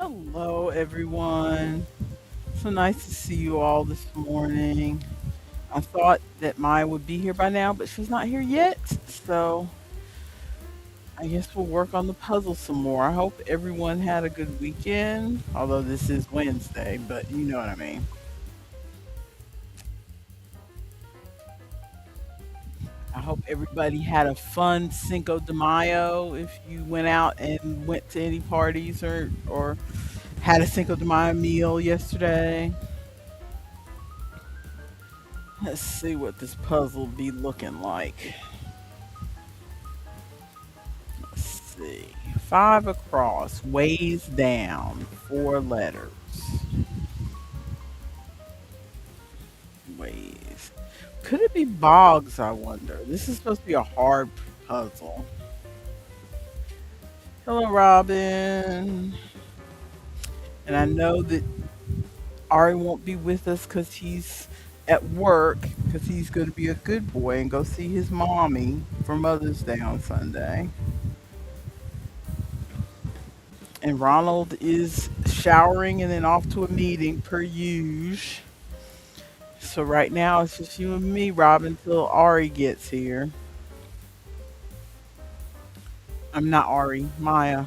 Hello, everyone. So nice to see you all this morning. I thought that Maya would be here by now, but she's not here yet. So I guess we'll work on the puzzle some more. I hope everyone had a good weekend, although this is Wednesday, but you know what I mean. I hope everybody had a fun Cinco de Mayo if you went out and went to any parties or had a Cinco de Mayo meal yesterday. Let's see what this puzzle be looking like. Let's see. Five across, ways down, four letters. Ways. Could it be bogs, I wonder? This is supposed to be a hard puzzle. Hello, Robin. And I know that Ari won't be with us because he's at work because he's going to be a good boy and go see his mommy for Mother's Day on Sunday. And Ronald is showering and then off to a meeting per usual. So right now it's just you and me, Rob, until Ari gets here. I'm not Ari, Maya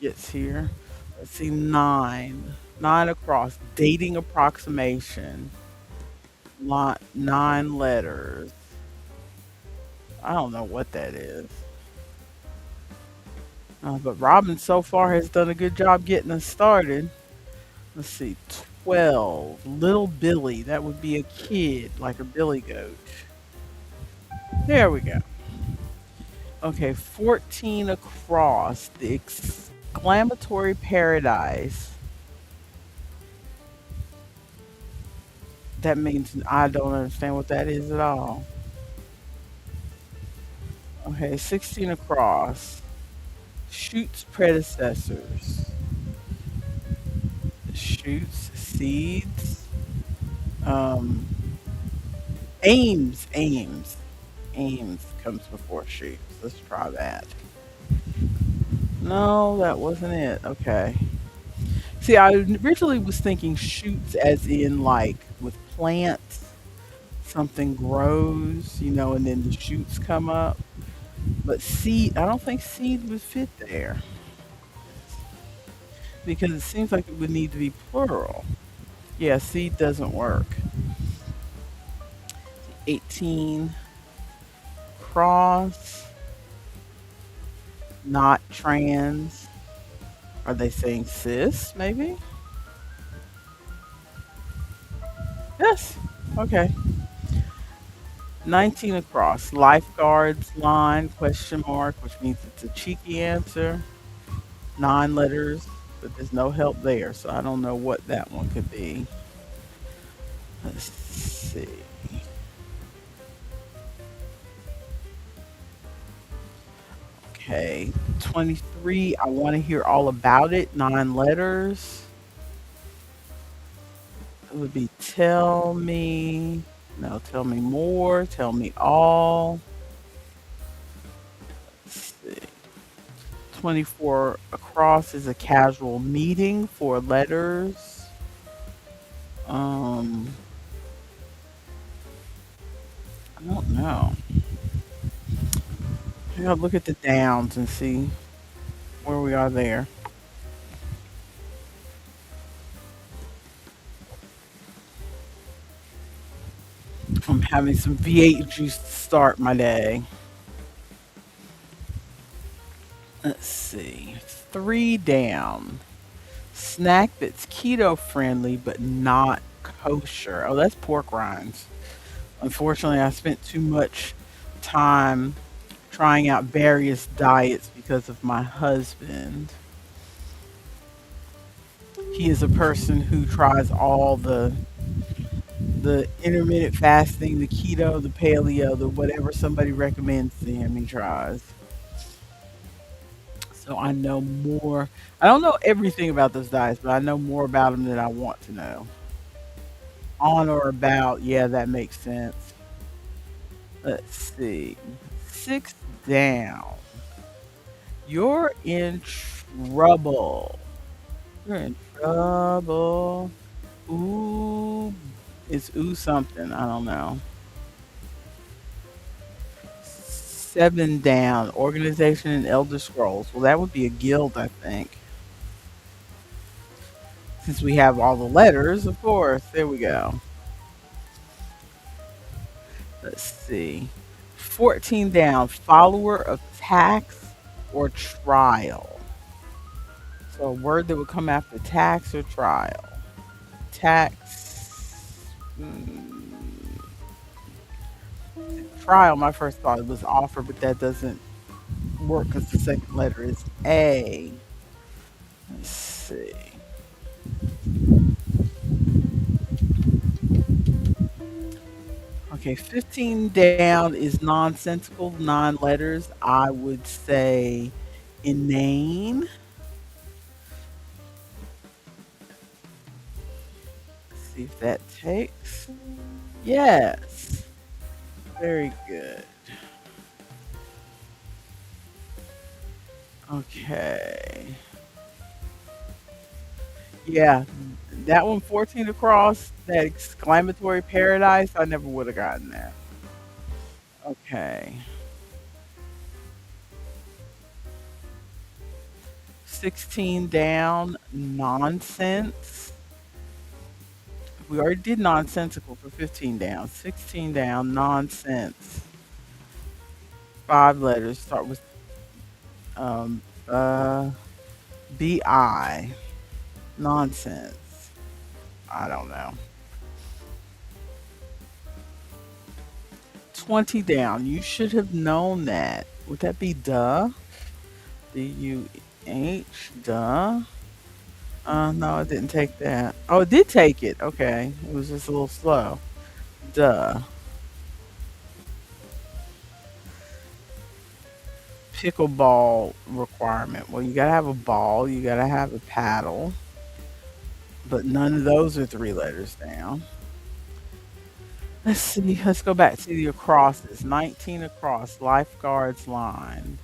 gets here. Let's see, nine. Nine across. Dating approximation. Nine letters. I don't know what that is. But Robin so far has done a good job getting us started. Let's see, 12. Little Billy. That would be a kid, like a billy goat. There we go. Okay, 14 across. The exclamatory paradise. That means I don't understand what that is at all. Okay, 16 across. Shoots predecessors. Shoots, seeds. Um, aims. Aims comes before shoots. Let's try that. No, that wasn't it. Okay. See, I originally was thinking shoots as in like with plants, something grows, and then the shoots come up. But seed, I don't think seed would fit there because it seems like it would need to be plural. Yeah, seed doesn't work. 18 cross, not trans. Are they saying cis, maybe? Yes. Okay. 19 across. Lifeguards line, question mark, which means it's a cheeky answer. Nine letters, but there's no help there, so I don't know what that one could be. Let's see. Okay. 23, I want to hear all about it. Nine letters. It would be tell me. No, tell me more. Tell me all. Let's see. 24 across is a casual meeting, four letters. Um, I don't know. I gotta look at the downs and see where we are there. I'm having some V8 juice to start my day. Let's see. Three down. Snack that's keto friendly but not kosher. Oh, that's pork rinds. Unfortunately, I spent too much time trying out various diets because of my husband. He is a person who tries all the intermittent fasting, the keto, the paleo, the whatever somebody recommends to him, he tries. So I know more. I don't know everything about those diets, but I know more about them than I want to know. On or about, yeah, that makes sense. Let's see. Six down. You're in trouble. We're in trouble. Ooh, it's ooh something. I don't know. Seven down. Organization and Elder Scrolls. Well, that would be a guild, I think. Since we have all the letters, of course. There we go. Let's see. 14 down. Follower of tax or trial. So a word that would come after tax or trial. Tax. Trial, my first thought was offer, but that doesn't work because the second letter is A. Let's see. Okay, 15 down is nonsensical, non-letters. I would say inane. Let's see if that takes. Yes. Very good. Okay. Yeah, that one 14 across, that exclamatory paradise, I never would have gotten that. Okay. 16 down, nonsense. We already did nonsensical for 15 down. 16 down, nonsense. Five letters start with um uh BI. Nonsense. I don't know. 20 down. You should have known that. Would that be duh? DUH, duh. No, it didn't take that. Oh, it did take it. Okay. It was just a little slow. Duh. Pickleball requirement. Well, you gotta have a ball, you gotta have a paddle, but none of those are three letters down. Let's see. Let's go back to the acrosses. 19 across. Lifeguards line.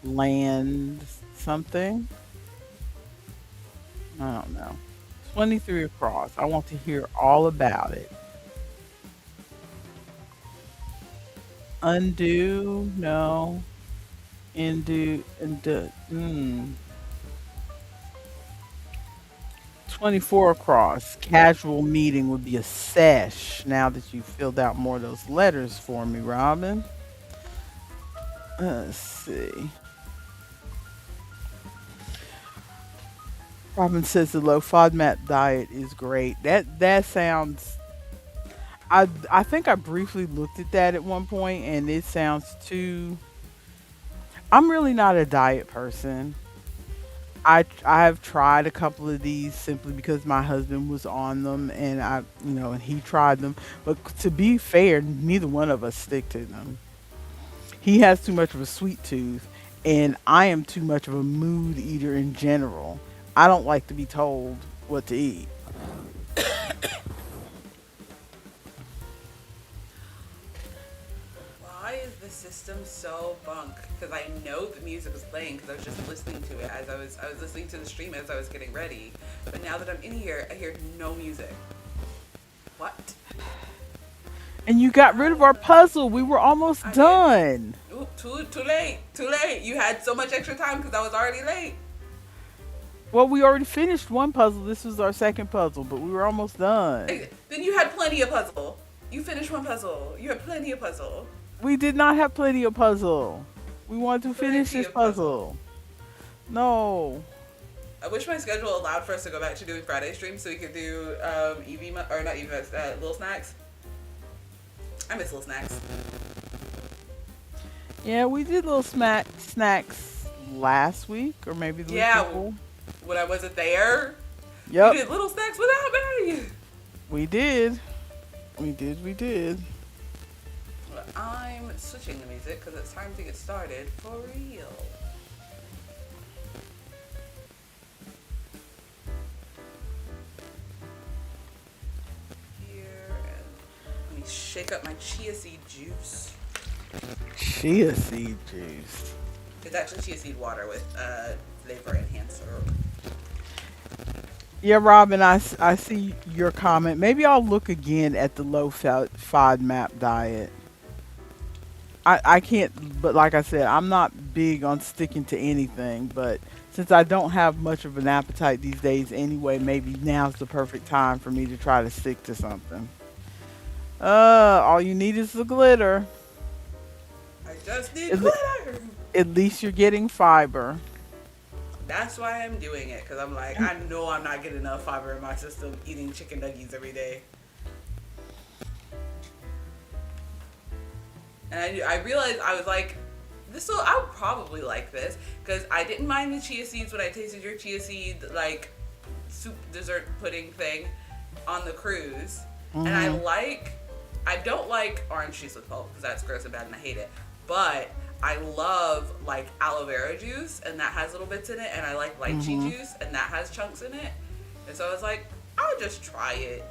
Land something. I don't know. 23 across. I want to hear all about it. Undo. No. Undo. 24 across. Casual meeting would be a sesh. Now that you filled out more of those letters for me, Robin. Let's see. Robin says the low FODMAP diet is great. That sounds. I think I briefly looked at that at one point, and it sounds too. I'm really not a diet person. I have tried a couple of these simply because my husband was on them, and and he tried them. But to be fair, neither one of us stick to them. He has too much of a sweet tooth, and I am too much of a mood eater in general. I don't like to be told what to eat. Why is the system so bunk? Because I know the music was playing because I was just listening to it as I was listening to the stream as I was getting ready. But now that I'm in here, I hear no music. What? And you got rid of our puzzle. We were almost I did. done. Ooh, too late. Too late. You had so much extra time because I was already late. Well, we already finished one puzzle. This was our second puzzle, but we were almost done. Then you had plenty of puzzle. You finished one puzzle. You had plenty of puzzle. We did not have plenty of puzzle. We wanted to finish Plenty this of puzzle. puzzle. No. I wish my schedule allowed for us to go back to doing Friday streams so we could do or not EV, Little Snacks. I miss Little Snacks. Yeah, we did little snacks last week or maybe the week Yeah, before. when I wasn't there, you Yep, did Little Snacks without me. we did. We did. Well, I'm switching the music because it's time to get started for real. Here, and let me shake up my chia seed juice. Chia seed juice. It's actually chia seed water with flavor enhancer. Yeah, Robin, I see your comment. Maybe I'll look again at the low FODMAP diet. I can't, but like I said, I'm not big on sticking to anything. But since I don't have much of an appetite these days anyway, maybe now's the perfect time for me to try to stick to something. All you need is the glitter. I just need At, le- glitter. at least you're getting fiber. That's why I'm doing it, because I'm like, I know I'm not getting enough fiber in my system eating chicken nuggies every day. And I realized, I was like, I would probably like this, because I didn't mind the chia seeds when I tasted your chia seed, like, soup dessert pudding thing on the cruise. And Hmm. I don't like orange juice with pulp, because that's gross and bad and I hate it. But I love, like, aloe vera juice, and that has little bits in it, and I like lychee Hmm. juice, and that has chunks in it. And so I was like, I would just try it.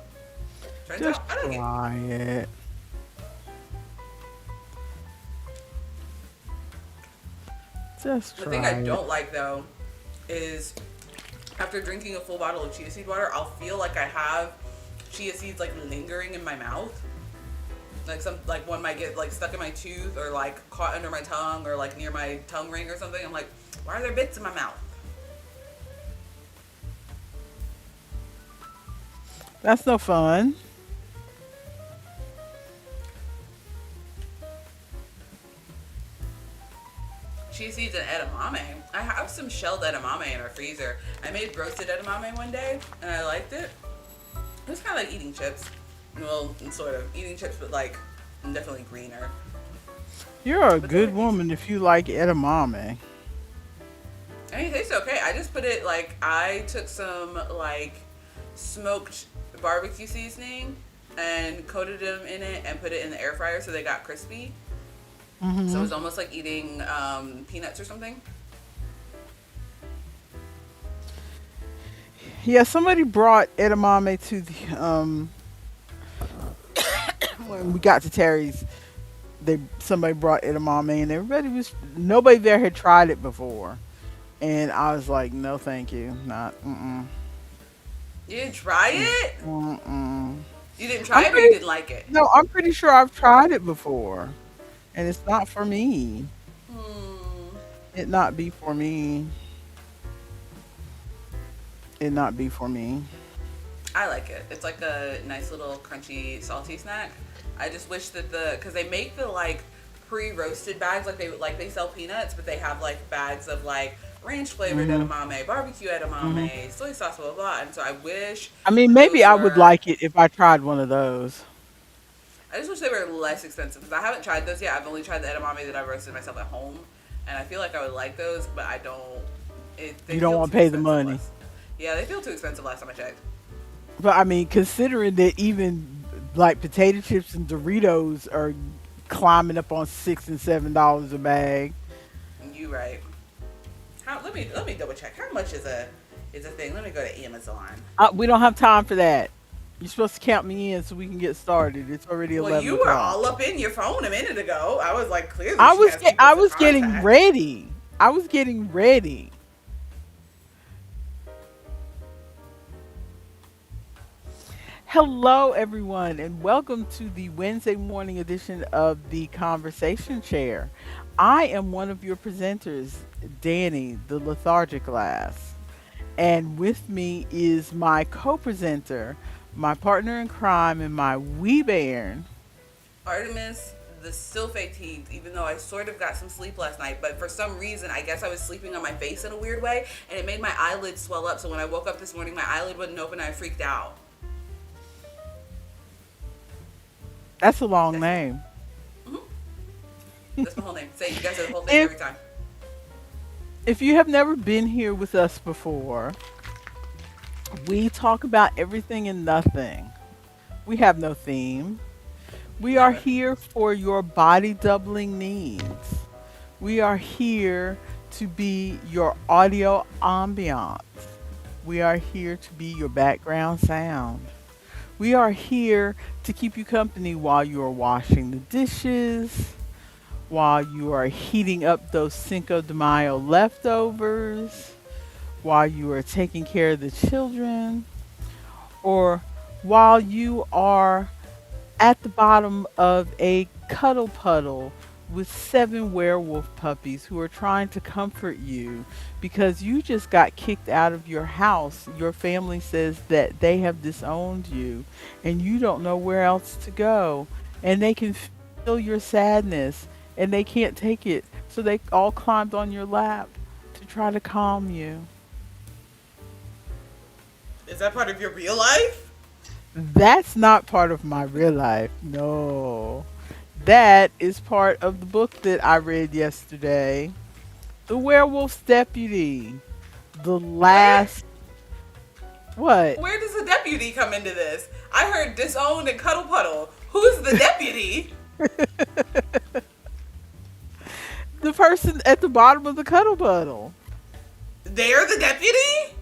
Turns Just out I like it. try it. Just The thing I try it. don't like though is after drinking a full bottle of chia seed water, I'll feel like I have chia seeds like lingering in my mouth. Like one might get like stuck in my tooth or like caught under my tongue or like near my tongue ring or something. I'm like, why are there bits in my mouth? That's no fun. Chia seeds and edamame. I have some shelled edamame in our freezer. I made roasted edamame one day and I liked it. It was kind of like eating chips. Well, sort of eating chips, but like definitely greener. You're a But they were good decent. woman if you like edamame. I mean, it tastes okay. I just put it like I took some like smoked barbecue seasoning and coated them in it and put it in the air fryer so they got crispy. So it Hmm. was almost like eating peanuts or something. Yeah, somebody brought edamame to the when we got to Terry's. They somebody brought edamame and everybody was nobody there had tried it before, and I was like, no, thank you, not. Mm-mm, You didn't try it? mm-mm. You didn't try I'm it, but you pretty didn't like it. no, I'm pretty sure I've tried it before, and it's not for me. Hmm. It not be for me. It not be for me. I like it. It's like a nice little crunchy, salty snack. I just wish that because they make the like pre-roasted bags like they sell peanuts, but they have like bags of like ranch flavored Hmm. edamame, barbecue Hmm. edamame, soy sauce, blah blah blah. And so I wish I mean, that maybe those I would were. like it if I tried one of those. I just wish they were less expensive because I haven't tried those yet. I've only tried the edamame that I roasted myself at home, and I feel like I would like those, but I don't. They You don't feel want too to pay the expensive. money. Last. Yeah, they feel too expensive last time I checked. But I mean, considering that even like potato chips and Doritos are climbing up on $6 and $7 a bag. You right. Let me double check. How much is a thing? Let me go to Amazon. We don't have time for that. You're supposed to count me in so we can get started. It's already Well, 11 you were o'clock. all up in your phone a minute ago. I was like, clearly she has people I to was getting contact. ready. I was getting ready. Hello, everyone, and welcome to the Wednesday morning edition of the Conversation Chair. I am one of your presenters, Danny, the lethargic lass. And with me is my co presenter, my partner in crime, and my wee bairn. Artemis, the still fake teeth, even though I sort of got some sleep last night, but for some reason, I guess I was sleeping on my face in a weird way, and it made my eyelid swell up. So when I woke up this morning, my eyelid wouldn't open, and I freaked out. That's a long That's name. mhm, that's my whole name. Say you guys say the whole thing If every time. if you have never been here with us before, we talk about everything and nothing. We have no theme. We are Never. here for your body doubling needs. We are here to be your audio ambiance. We are here to be your background sound. We are here to keep you company while you are washing the dishes, while you are heating up those Cinco de Mayo leftovers, while you are taking care of the children, or while you are at the bottom of a cuddle puddle with seven werewolf puppies who are trying to comfort you because you just got kicked out of your house. Your family says that they have disowned you and you don't know where else to go. And they can feel your sadness and they can't take it. So they all climbed on your lap to try to calm you. Is that part of your real life? That's not part of my real life. No. That is part of the book that I read yesterday. The Werewolf's Deputy. The Where last. What? where does the deputy come into this? I heard disowned and cuddle puddle. Who's the deputy? The person at the bottom of the cuddle puddle. They're the deputy?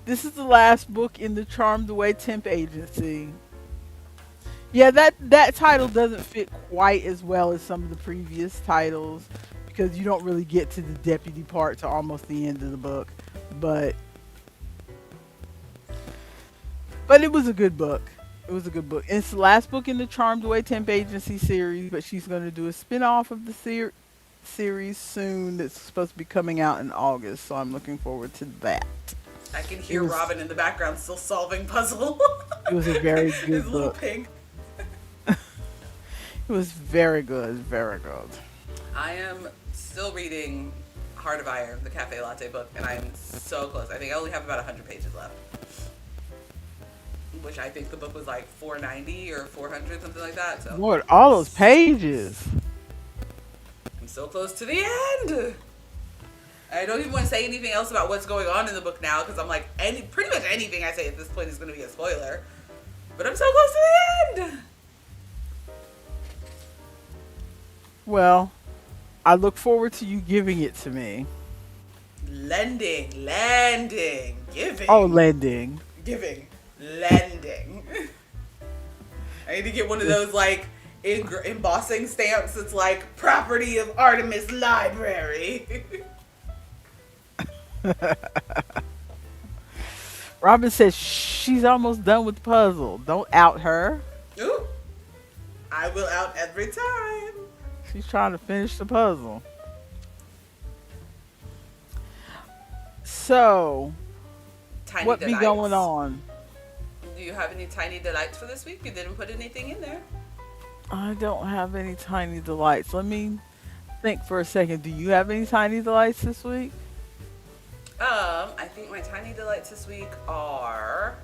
This is the last book in the Charmed Away Temp Agency. Yeah, that title doesn't fit quite as well as some of the previous titles because you don't really get to the deputy part to almost the end of the book. But but it was a good book. It was a good book. And it's the last book in the Charmed Away Temp Agency series, but she's going to do a spin-off of the series soon that's supposed to be coming out in August. So I'm looking forward to that. I can It hear was Robin in the background still solving puzzle. it was a very His good little book. pink. It was very good, very good. I am still reading Heart of Iron, the cafe latte book, and I'm so close. I think I only have about 100 pages left. Which I think the book was like 490 or 400, something like that. So Lord, all those pages. I'm so close to the end. I don't even want to say anything else about what's going on in the book now because I'm like, pretty much anything I say at this point is going to be a spoiler. But I'm so close to the end. Well, I look forward to you giving it to me. Landing, Oh, giving, lending. giving, lending. I need to get one of those like embossing stamps that's like property of Artemis Library. Robin says she's almost done with the puzzle. Don't out her. Ooh, I will out every time. She's trying to finish the puzzle. So, Tiny what be going delights. on? Do you have any tiny delights for this week? You didn't put anything in there. I don't have any tiny delights. Let me think for a second. Do you have any tiny delights this week? I think my tiny delights this week are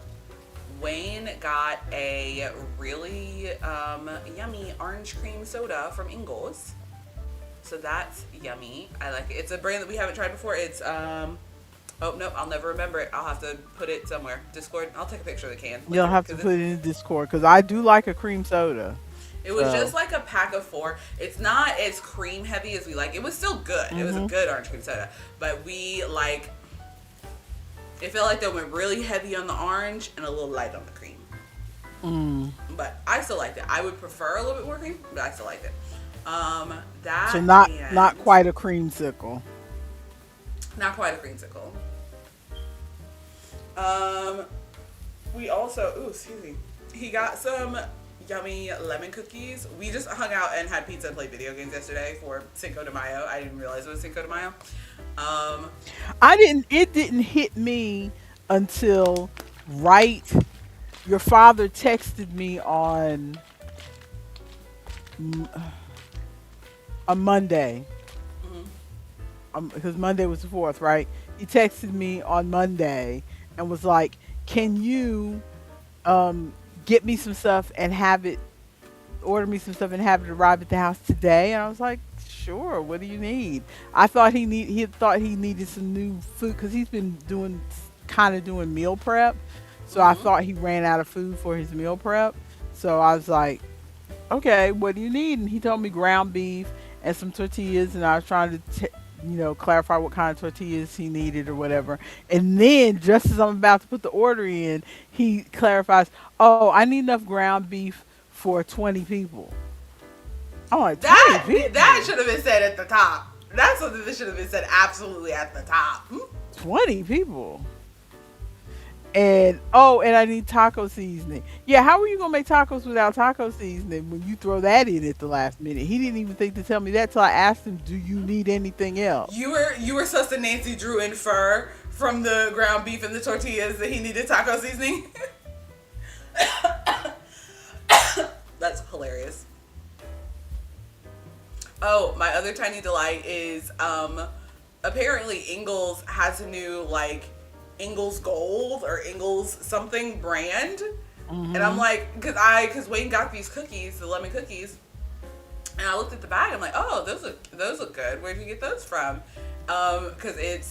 Wayne got a really yummy orange cream soda from Ingles. So that's yummy. I like it. It's a brand that we haven't tried before. It's oh no, I'll never remember it. I'll have to put it somewhere. Discord. I'll take a picture of the can You'll later, have to 'cause put it in Discord because I do like a cream soda. it was So, just like a pack of 4. It's not as cream heavy as we like. It was still good. It was a hmm good orange cream soda. But we like it felt like they went really heavy on the orange and a little light on the cream. mm. But I still liked it. I would prefer a little bit more cream, but I still liked it. So That not and quite a creamsicle. not quite a creamsicle. Um, we also, ooh, excuse me. He got some yummy lemon cookies. We just hung out and had pizza and played video games yesterday for Cinco de Mayo. I didn't realize it was Cinco de Mayo. Um, It didn't hit me until right. Your father texted me on mm, a Monday. mhm. Because Monday was the 4th, right? He texted me on Monday and was like, "Can you um, get me some stuff and have it, order me some stuff and have it arrive at the house today?" And I was like, "Sure. What do you need?" He thought he needed some new food because he's been doing meal prep. So I Mhm. thought he ran out of food for his meal prep. So I was like, "Okay, what do you need?" And he told me ground beef and some tortillas, and I was trying to clarify what kind of tortillas he needed or whatever. And then just as I'm about to put the order in, he clarifies, "Oh, I need enough ground beef for 20 people." I'm like, 20 That people? should have been said at the top. That's something that should have been said absolutely at the top. 20 people. And oh, and I need taco seasoning. Yeah, how are you gonna make tacos without taco seasoning when you throw that in at the last minute? He didn't even think to tell me that till I asked him, "Do you need anything else?" You were such a Nancy Drew infer from the ground beef and the tortillas that he needed taco seasoning. That's hilarious. Oh, my other tiny delight is apparently Ingles has a new like Ingles Gold or Ingles something brand. And I'm Mm-hmm. like, cause Wayne got these cookies, the lemon cookies, and I looked at the bag. I'm like, oh, those look good. Where'd you get those from? Cause it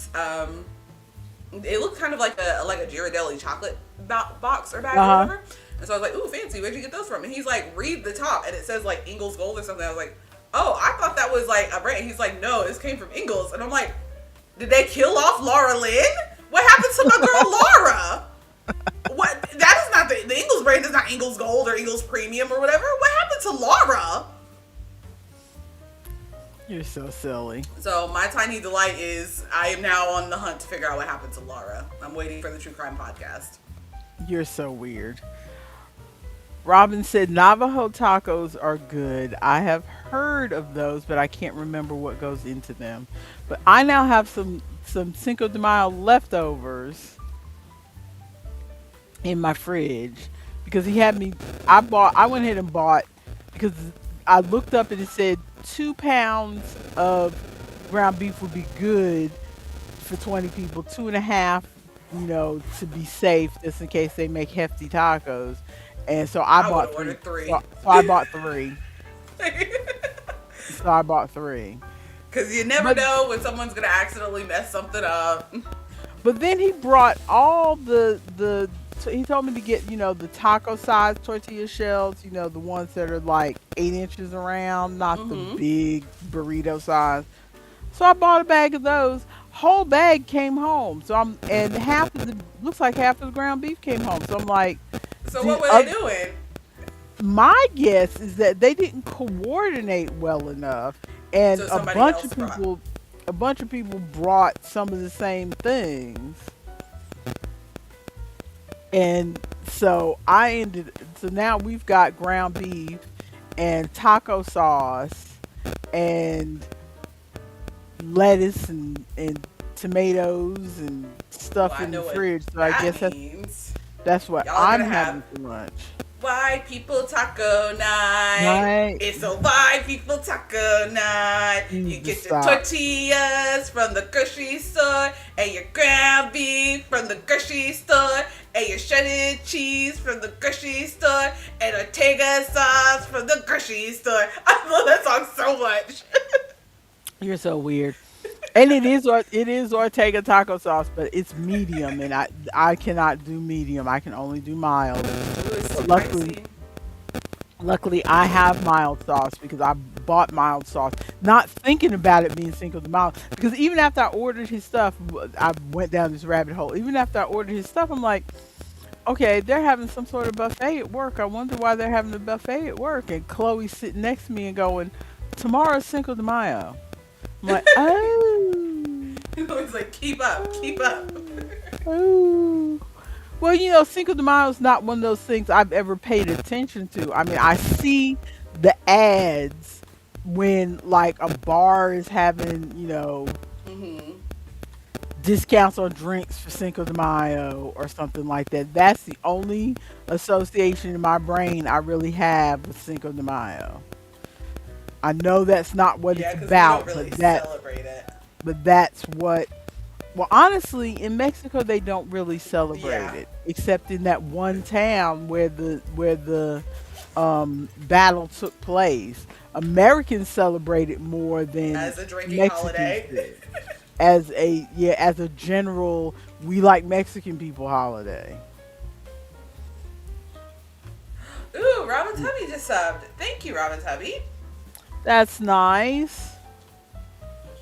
looked kind of like a Ghirardelli chocolate box or bag or Uh huh. whatever. And so I was like, ooh, fancy. Where'd you get those from? And he's like, read the top, and it says like Ingles Gold or something. I was like, oh, I thought that was like a brand. He's like, no, this came from Ingles. And I'm like, did they kill off Laura Lynn? What happened to my girl Laura? What? That is not the Ingles brand is not Ingles Gold or Ingles Premium or whatever. What happened to Laura? You're so silly. So my tiny delight is I am now on the hunt to figure out what happened to Laura. I'm waiting for the true crime podcast. You're so weird. Robin said Navajo tacos are good. I have heard of those, but I can't remember what goes into them. But I now have some Cinco de Mayo leftovers in my fridge because he had me. I went ahead and bought because I looked up and it said 2 pounds of ground beef would be good for 20 people, two and a half, to be safe just in case they make hefty tacos. And so I I would have bought three. ordered three. So I bought three. So I bought three. Because you never But know when someone's going to accidentally mess something up. but then he brought all the he told me to get, the taco size tortilla shells, the ones that are like 8 inches around, not the Mm-hmm. big burrito size. So I bought a bag of those. Whole bag came home. And looks like half of the ground beef came home. So I'm like, So did what were oth- they doing? my guess is that they didn't coordinate well enough, and So a somebody bunch else of brought. people, a bunch of people brought some of the same things, and so now we've got ground beef and taco sauce and lettuce and tomatoes and Well, stuff I in the know what fridge. So I that guess means. that's what Y'all are I'm going to having have for lunch. white people taco night. Right? It's a white people taco night. You You just get your stop. tortillas from the grocery store, and your ground beef from the grocery store, and your shredded cheese from the grocery store, and Ortega sauce from the grocery store. I love that song so much. You're so weird. And it is Ortega taco sauce, but it's medium, and I cannot do medium. I can only do mild. Ooh, it's But luckily, spicy. luckily I have mild sauce because I bought mild sauce, not thinking about it being Cinco de Mayo. Because even after I ordered his stuff, I went down this rabbit hole. Even after I ordered his stuff, I'm like, okay, they're having some sort of buffet at work. I wonder why they're having a buffet at work. And Chloe's sitting next to me and going, tomorrow's Cinco de Mayo. I'm like, oh, It's like, keep up, keep up. oh. Well, Cinco de Mayo is not one of those things I've ever paid attention to. I mean, I see the ads when like a bar is having, Hmm. discounts on drinks for Cinco de Mayo or something like that. That's the only association in my brain I really have with Cinco de Mayo. I know that's not what Yeah, it's because we don't about, really but that celebrate it. but that's what. Well, honestly, in Mexico they don't really celebrate Yeah. it, except in that one town where the battle took place. Americans celebrate it more than As a drinking Mexicans holiday. did. As a general, we like Mexican people holiday. Ooh, Robin Tubby just subbed. Thank you, Robin Tubby. That's nice.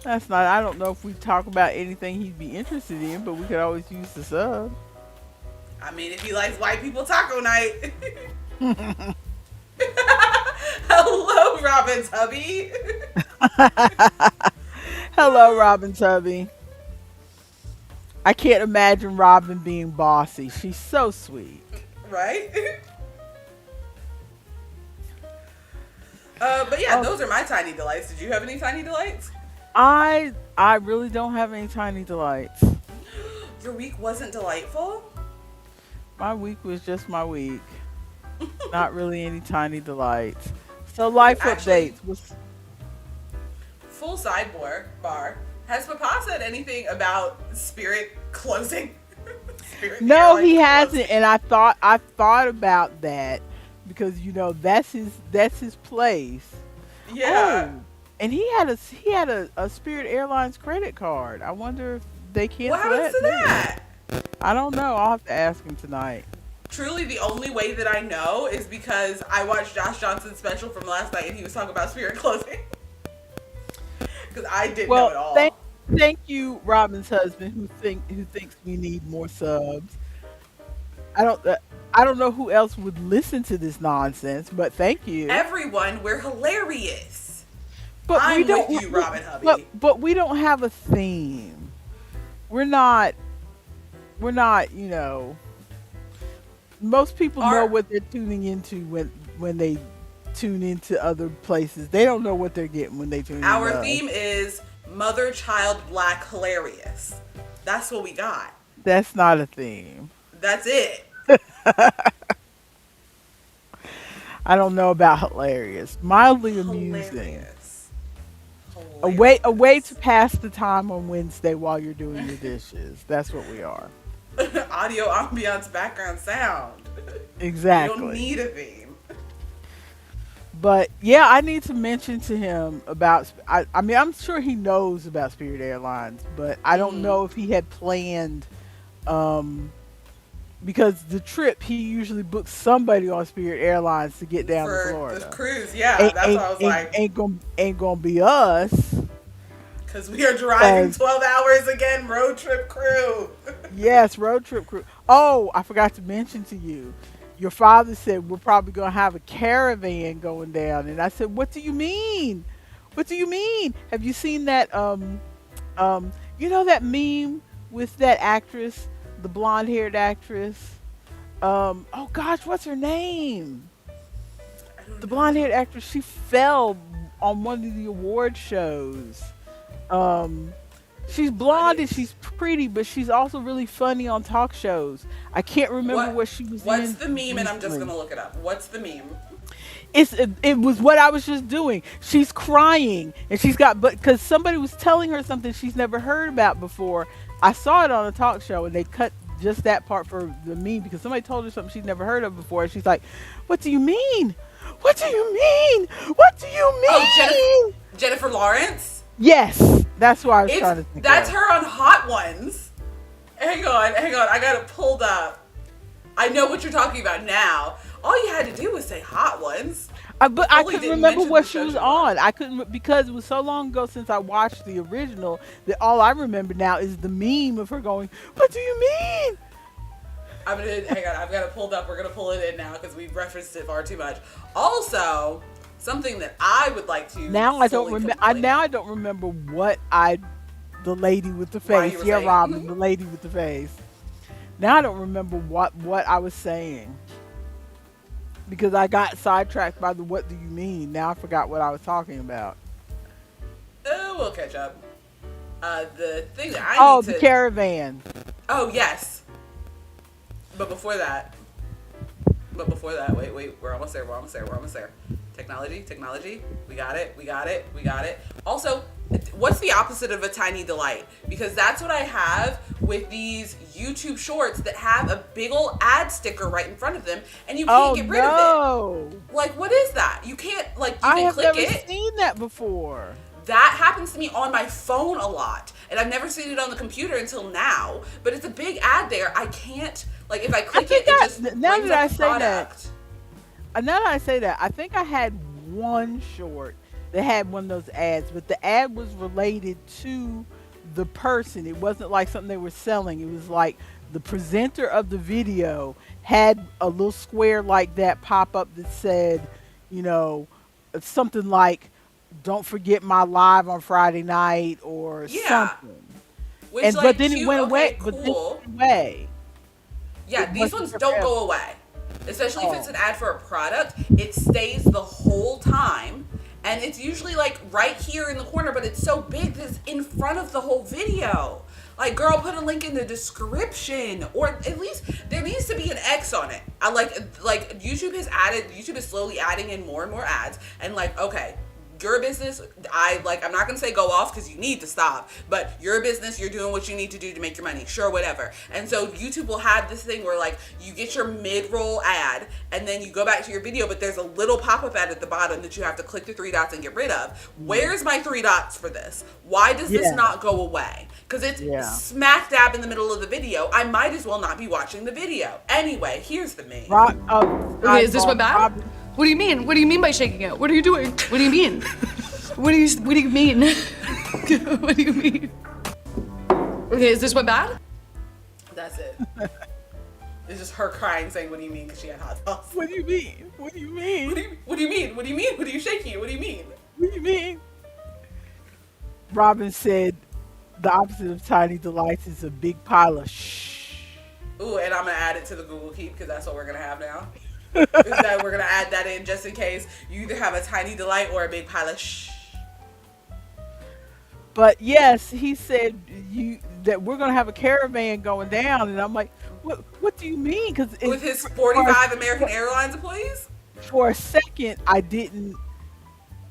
That's not. I don't know if we talk about anything he'd be interested in, but we could always use the sub. I mean, if he likes white people taco night. Hello, Robin's hubby. Hello, Robin Tubby. I can't imagine Robin being bossy. She's so sweet. Right? But yeah, Oh, those are my tiny delights. Did you have any tiny delights? I really don't have any tiny delights. Your week wasn't delightful? My week was just my week. Not really any tiny delights. So life Actually, updates was full sidebar bar. Has Papa said anything about Spirit closing? Spirit no, he Airlines hasn't, closing? and I thought about that because that's his place. Yeah. Oh, and he had a Spirit Airlines credit card. I wonder if they What cancel happens that to too. that? I don't know. I'll have to ask him tonight. Truly, the only way that I know is because I watched Josh Johnson's special from last night and he was talking about Spirit closing. Because I didn't know Well, at thank all. thank you, Robin's husband, who thinks we need more subs. I don't uh, I don't know who else would listen to this nonsense, but thank you. Everyone, we're hilarious. But we I'm with don't. you, Robin But Hubby. but we don't have a theme. We're not. We're not. Most people know Our what they're tuning into when they tune into other places. They don't know what they're getting when they tune into our us. theme is Mother Child Black Hilarious. That's what we got. That's not a theme. That's it. I don't know about hilarious. Mildly amusing. Hilarious. A way to Hilarious. pass the time on Wednesday while you're doing your dishes. That's what we are. Audio ambiance background sound. We don't Exactly. need a theme. But yeah, I need to mention to him about. I mean, I'm sure he knows about Spirit Airlines, but I don't Mm-hmm. know if he had planned. Um, because the trip he usually books somebody on Spirit Airlines to get down to For the Florida. cruise, yeah, Ain't that's ain't why I was ain't, like, ain't gonna be us. because we are driving Cause 12 hours again, road trip crew. yes, road trip crew. Oh, I forgot to mention to you. Your father said we're probably gonna have a caravan going down, and I said, "What do you mean? What do you mean? Have you seen that that meme with that actress, the blonde-haired actress? Oh gosh, what's her name? I don't The know. blonde-haired actress. She fell on one of the award shows. Um, she's blonde and What? she's pretty, but she's also really funny on talk shows. I can't remember What? what she was What's in the meme? And I'm just recently. gonna look it up. What's the meme? It was what I was just doing. She's crying and she's got but because somebody was telling her something she's never heard about before. I saw it on a talk show and they cut just that part for the meme because somebody told her something she'd never heard of before. And she's like, "What do you mean? What do you mean? What do you Oh, Jennifer mean?" Jennifer Lawrence. Yes, that's what I was It's trying to think that's of. her on Hot Ones. Hang on. I got it pulled up. I know what you're talking about now. All you had to do was say Hot Ones. But I Fully couldn't didn't remember mention what the she show was she was on. on. I couldn't because it was so long ago since I watched the original that all I remember now is the meme of her going, "What do you mean?" I'm gonna hang on. I've got it pulled up. We're gonna pull it in now because we've referenced it far too much. Also, something that I would like to Now I don't fully remember. I complain. now I don't remember what I, the lady with the Why you face. were Yeah, saying? Robin, the lady with the face. Now I don't remember what I was saying because I got sidetracked by the "What do you mean?" Now I forgot what I was talking about. We'll catch up. The thing that I Oh, need the to. caravan. Oh yes, but before that, wait, we're almost there. We're almost there. Technology. We got it. Also, what's the opposite of a tiny delight? Because that's what I have with these YouTube shorts that have a big old ad sticker right in front of them, and you can't Oh get rid of it. no! Like, what is that? You can't, like, you I can have click never it. seen that before. That happens to me on my phone a lot. And I've never seen it on the computer until now. But it's a big ad there. I can't, like, if I I click it, think it just now brings that up I the say that, product. I think I had one short that had one of those ads, but the ad was related to the person. It wasn't like something they were selling. It was like the presenter of the video had a little square like that pop up that said, you know, something like "Don't forget my live on Friday night" or Yeah. something. Which, And but like, then it cute, went away. okay, But then it cool. went away. It Yeah, these wasn't ones there don't forever. go away. Especially if it's Oh, an ad for a product, it stays the whole time. And it's usually like right here in the corner, but it's so big that it's in front of the whole video. Like, girl, put a link in the description, or at least there needs to be an X on it. I like YouTube is slowly adding in more and more ads, and like, okay, you're a business. I'm not gonna say go off because you need to stop, but you're a business. You're doing what you need to do to make your money. Sure, whatever. And so YouTube will have this thing where like you get your mid-roll ad, and then you go back to your video, but there's a little pop-up ad at the bottom that you have to click the three dots and get rid of. Where's my three dots for this? Why does this yeah, not go away? Because it's yeah. smack dab in the middle of the video. I might as well not be watching the video. Anyway, here's the meme. Rock. Okay, is this Sidebar. what bad? Robin. What do you mean? What do you mean by shaking it? What are you doing? What do you mean? What do you mean? What do you mean? Okay, is this what bad? That's it. It's just her crying, saying, "What do you mean?" Because she had hot sauce. What do you mean? What do you mean? What do you mean? What do you mean? What are you shaking? What do you mean? What do you mean? Robin said the opposite of tiny delights is a big pile of shh. Ooh, and I'm gonna add it to the Google Keep because that's what we're gonna have now. Is that we're gonna add that in just in case you either have a tiny delight or a big pile of shh. But yes, he said you that we're gonna have a caravan going down, and I'm like, what do you mean? Because With his 45 American Airlines employees? for a second, I didn't.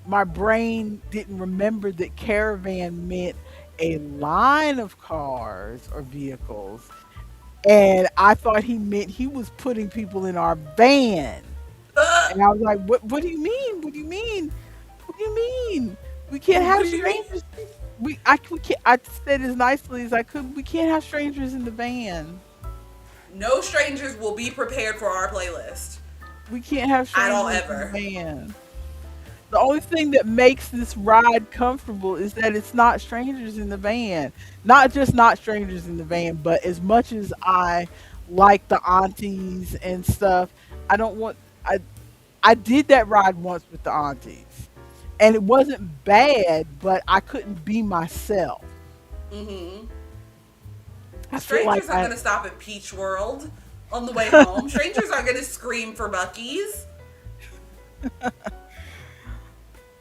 My brain didn't remember that caravan meant a line of cars or vehicles, and I thought he meant he was putting people in our van. And I was like, what do you mean? What do you mean? What do you mean? We can't What have do you mean? strangers. We can't, I said as nicely as I could. We can't have strangers in the van. No strangers will be prepared for our playlist We can't have at all strangers in the ever. van. The only thing that makes this ride comfortable is that it's not strangers in the van. Not just not strangers in the van, but as much as I like the aunties and stuff, I don't want. I did that ride once with the aunties, and it wasn't bad, but I couldn't be myself. Mm-hmm. I feel like Strangers aren't gonna stop at Peach World on the way home. Strangers aren't gonna scream for Bucky's.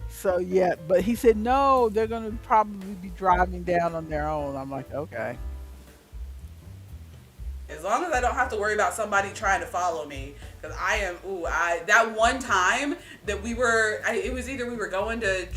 so yeah, but he said no, they're gonna probably be driving down on their own. I'm like, okay. As long as I don't have to worry about somebody trying to follow me, because that one time that it was either we were going to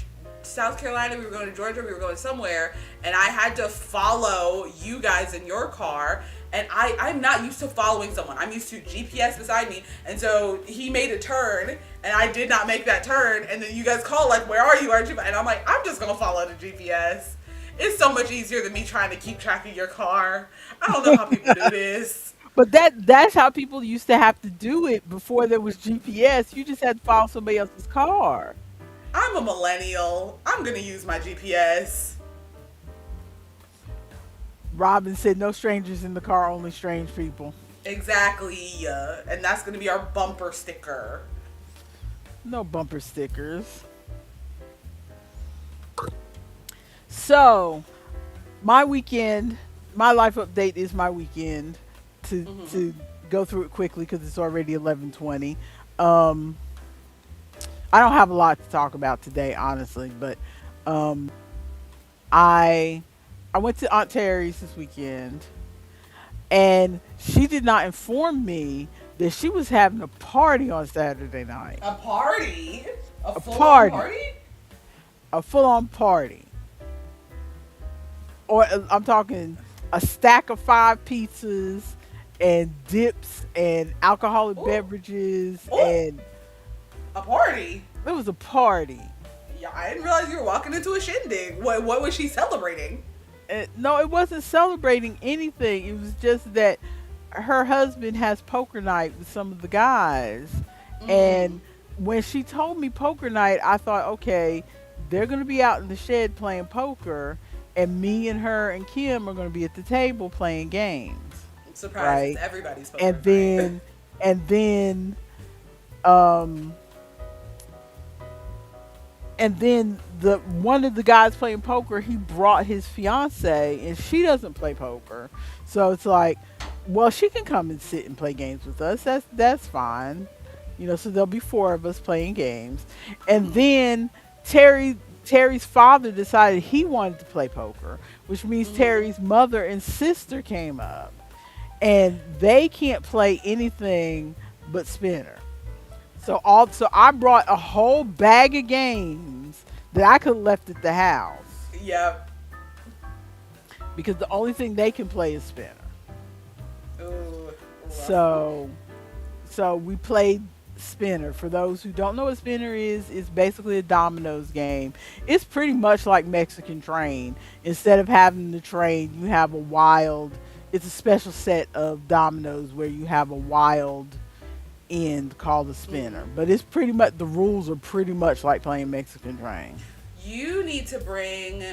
South Carolina, we were going to Georgia, we were going somewhere, and I had to follow you guys in your car, and I'm not used to following someone. I'm used to GPS beside me, and so he made a turn, and I did not make that turn, and then you guys call like, "Where are you? Aren't you?" And I'm like, "I'm just gonna follow the GPS. It's so much easier than me trying to keep track of your car. I don't know how people do this." But that's how people used to have to do it before there was GPS. You just had to follow somebody else's car. I'm a millennial. I'm gonna use my GPS. Robin said no strangers in the car, only strange people. Exactly. And that's gonna be our bumper sticker. No bumper stickers. So, my weekend, my life update is my weekend to go through it quickly because it's already 11:20. Um, I don't have a lot to talk about today, honestly, but um, I I went to Aunt Terry's this weekend, and she did not inform me that she was having a party on Saturday night. A party? A A full-on party, party? a full-on party, or I'm talking a stack of 5 pizzas and dips and alcoholic Ooh. beverages, Ooh. and A party? it was a party. Yeah, I didn't realize you were walking into a shindig. What was she celebrating? No, it wasn't celebrating anything. It was just that her husband has poker night with some of the guys. Mm-hmm. And when she told me poker night, I thought, okay, they're going to be out in the shed playing poker, and me and her and Kim are going to be at the table playing games, I'm surprised right? it's everybody's poker And night. then, and then, um, and then the one of the guys playing poker, he brought his fiance, and she doesn't play poker, so it's like, well, she can come and sit and play games with us. That's fine, So there'll be four of us playing games, and then Terry's father decided he wanted to play poker, which means Terry's mother and sister came up, and they can't play anything but spinner. So I brought a whole bag of games that I could have left at the house Yep. because the only thing they can play is spinner. Ooh. So so we played spinner. For those who don't know what spinner is, it's basically a dominoes game. It's pretty much like Mexican Train. Instead of having the train, you have a wild. It's a special set of dominoes where you have a wild end called a spinner. But it's pretty much, the rules are pretty much like playing Mexican Train. You need to bring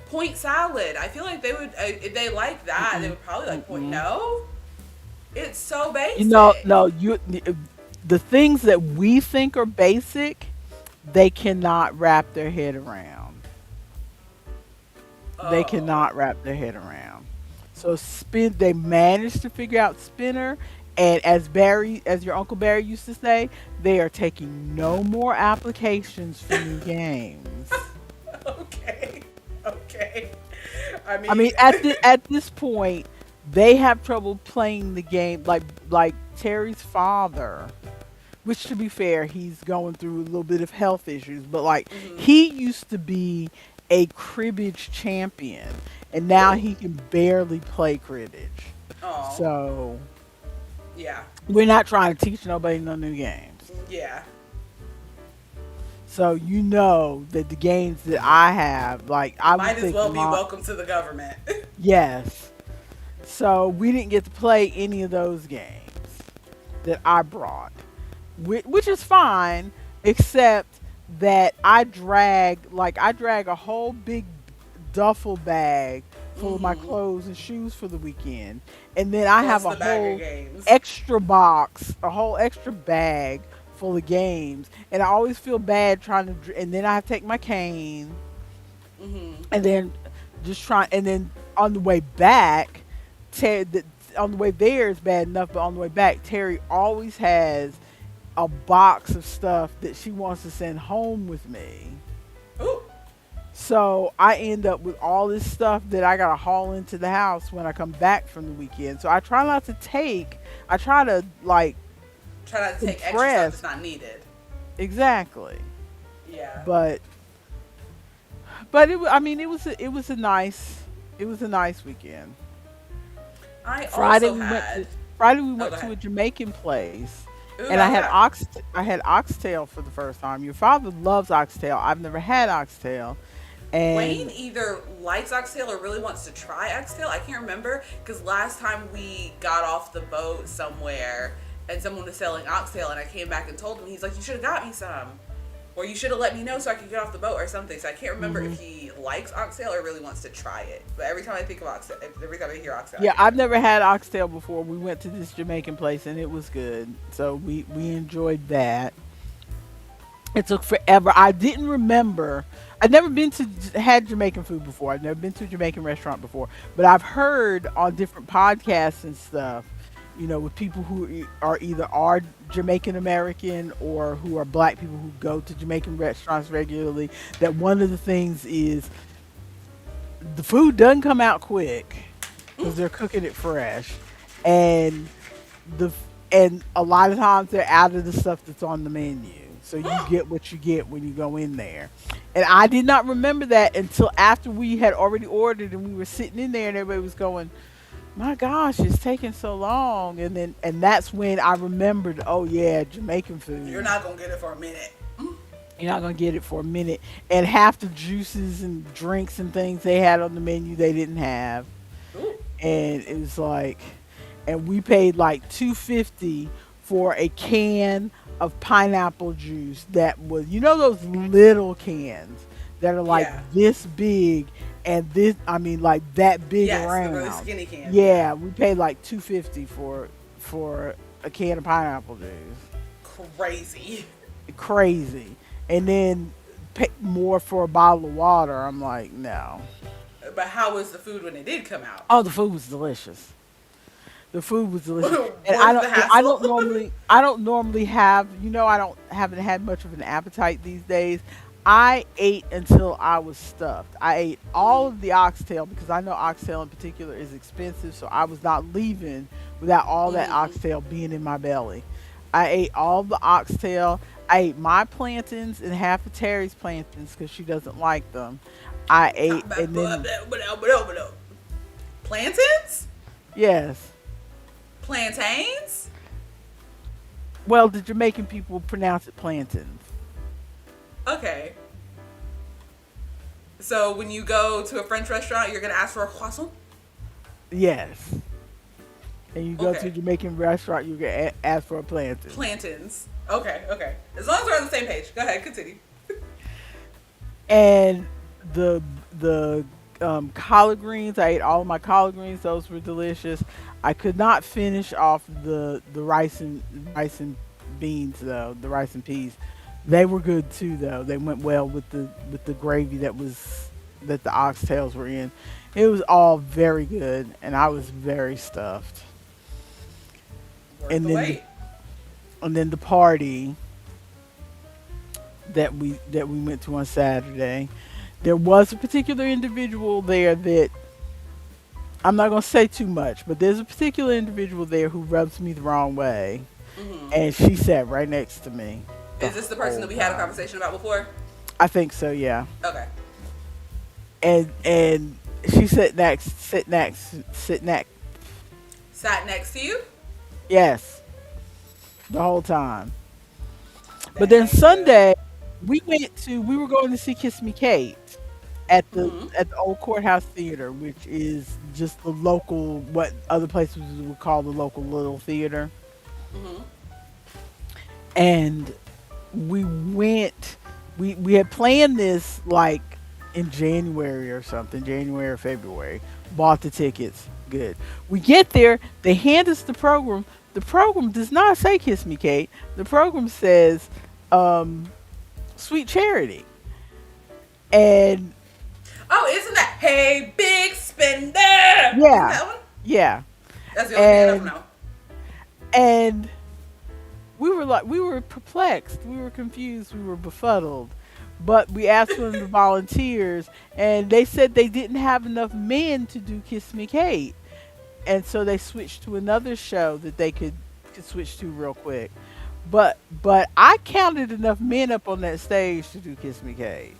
point salad. I feel like they would, if they like that, they would probably like point. No, it's so basic. No, the things that we think are basic, they cannot wrap their head around. They cannot wrap their head around. So they managed to figure out spinner, and as your Uncle Barry used to say, they are taking no more applications for new games. Okay. I mean, at this point, they have trouble playing the game. Like Terry's father, which, to be fair, he's going through a little bit of health issues, but he used to be a cribbage champion, and now he can barely play cribbage. Oh. So Yeah. we're not trying to teach nobody no new games. Yeah. So that the games that I have, I might would as well be welcome to the government. Yes. So we didn't get to play any of those games that I brought, which is fine, except that I drag a whole big duffel bag full of my clothes and shoes for the weekend, and then I have a whole extra box, a whole extra bag full of games, and I always feel bad and then I have to take my cane, and then and then on the way back, on the way there is bad enough, but on the way back, Terry always has a box of stuff that she wants to send home with me. Ooh. So I end up with all this stuff that I gotta haul into the house when I come back from the weekend. So I try not to take. I try to try not to take extra stuff that's not needed. Exactly. Yeah. But it was a nice weekend. Friday we went to a Jamaican place. Ooh, and I had oxtail for the first time. Your father loves oxtail. I've never had oxtail. And Wayne either likes oxtail or really wants to try oxtail. I can't remember, because last time we got off the boat somewhere and someone was selling oxtail, and I came back and told him, he's like, you should have got me some, or you should have let me know so I could get off the boat or something. So I can't remember if he likes oxtail or really wants to try it. But every time I think of oxtail, every time I hear oxtail, yeah, I've never had oxtail before. We went to this Jamaican place and it was good, so we enjoyed that. It took forever. I didn't remember. I'd never had Jamaican food before. I've never been to a Jamaican restaurant before, but I've heard on different podcasts and stuff, with people who are either Jamaican American or who are black people who go to Jamaican restaurants regularly, that one of the things is the food doesn't come out quick because they're cooking it fresh, and a lot of times they're out of the stuff that's on the menu. So you get what you get when you go in there. And I did not remember that until after we had already ordered and we were sitting in there and everybody was going, my gosh, it's taking so long. And that's when I remembered, oh yeah, Jamaican food. You're not going to get it for a minute. You're not going to get it for a minute. And half the juices and drinks and things they had on the menu, they didn't have. Ooh. And it was and we paid $2.50 for a can of pineapple juice that was, those little cans that are this big, and this, that big around. The really skinny cans. Yeah, we paid $2.50 for a can of pineapple juice. Crazy. Crazy. and then pay more for a bottle of water. I'm like, no. But how was the food when it did come out? Oh, the food was delicious. The food was delicious, and Worth the I hassle? don't normally have, I don't haven't had much of an appetite these days. I ate until I was stuffed. I ate all of the oxtail because I know oxtail in particular is expensive, so I was not leaving without all that Mm-hmm. oxtail being in my belly. I ate all the oxtail. I ate my plantains and half of Terry's plantains because she doesn't like them. I ate, and then Plantains? yes. Plantains? Well, the Jamaican people pronounce it plantains. Okay. So when you go to a French restaurant, you're gonna ask for a croissant? Yes. And you go to a Okay. Jamaican restaurant, you get ask for a plantain. Plantains. Okay, okay. As long as we're on the same page. Go ahead, continue. And the collard greens, I ate all of my collard greens. Those were delicious. I could not finish off the rice and beans though. The rice and peas, they were good too though. They went well with the gravy that the oxtails were in. It was all very good, and I was very stuffed. Worth And the then wait. the party that we went to on Saturday, there was a particular individual there that I'm not going to say too much, but there's a particular individual there who rubs me the wrong way, Hmm. and she sat right next to me. Is this the person that we had a conversation about before? I think so, yeah. Okay. And she sit next, Sat next to you? yes, the whole time. But That then ain't good. Sunday, we were going to see Kiss Me Kate Hmm. at the old courthouse theater, which is just the local, what other places would call the local little theater. Hmm. And we went, we had planned this like in January or something, January or February. Bought the tickets, good. We get there, they hand us the program. The program does not say Kiss Me Kate. The program says um, Sweet Charity. And Oh, isn't that Hey Big Spender? Isn't yeah, that one? yeah. That's the only thing I don't And know. and we were perplexed, we were confused, we were befuddled. But we asked for the volunteers, and they said they didn't have enough men to do Kiss Me Kate, and so they switched to another show that they could switch to real quick. But I counted enough men up on that stage to do Kiss Me Kate,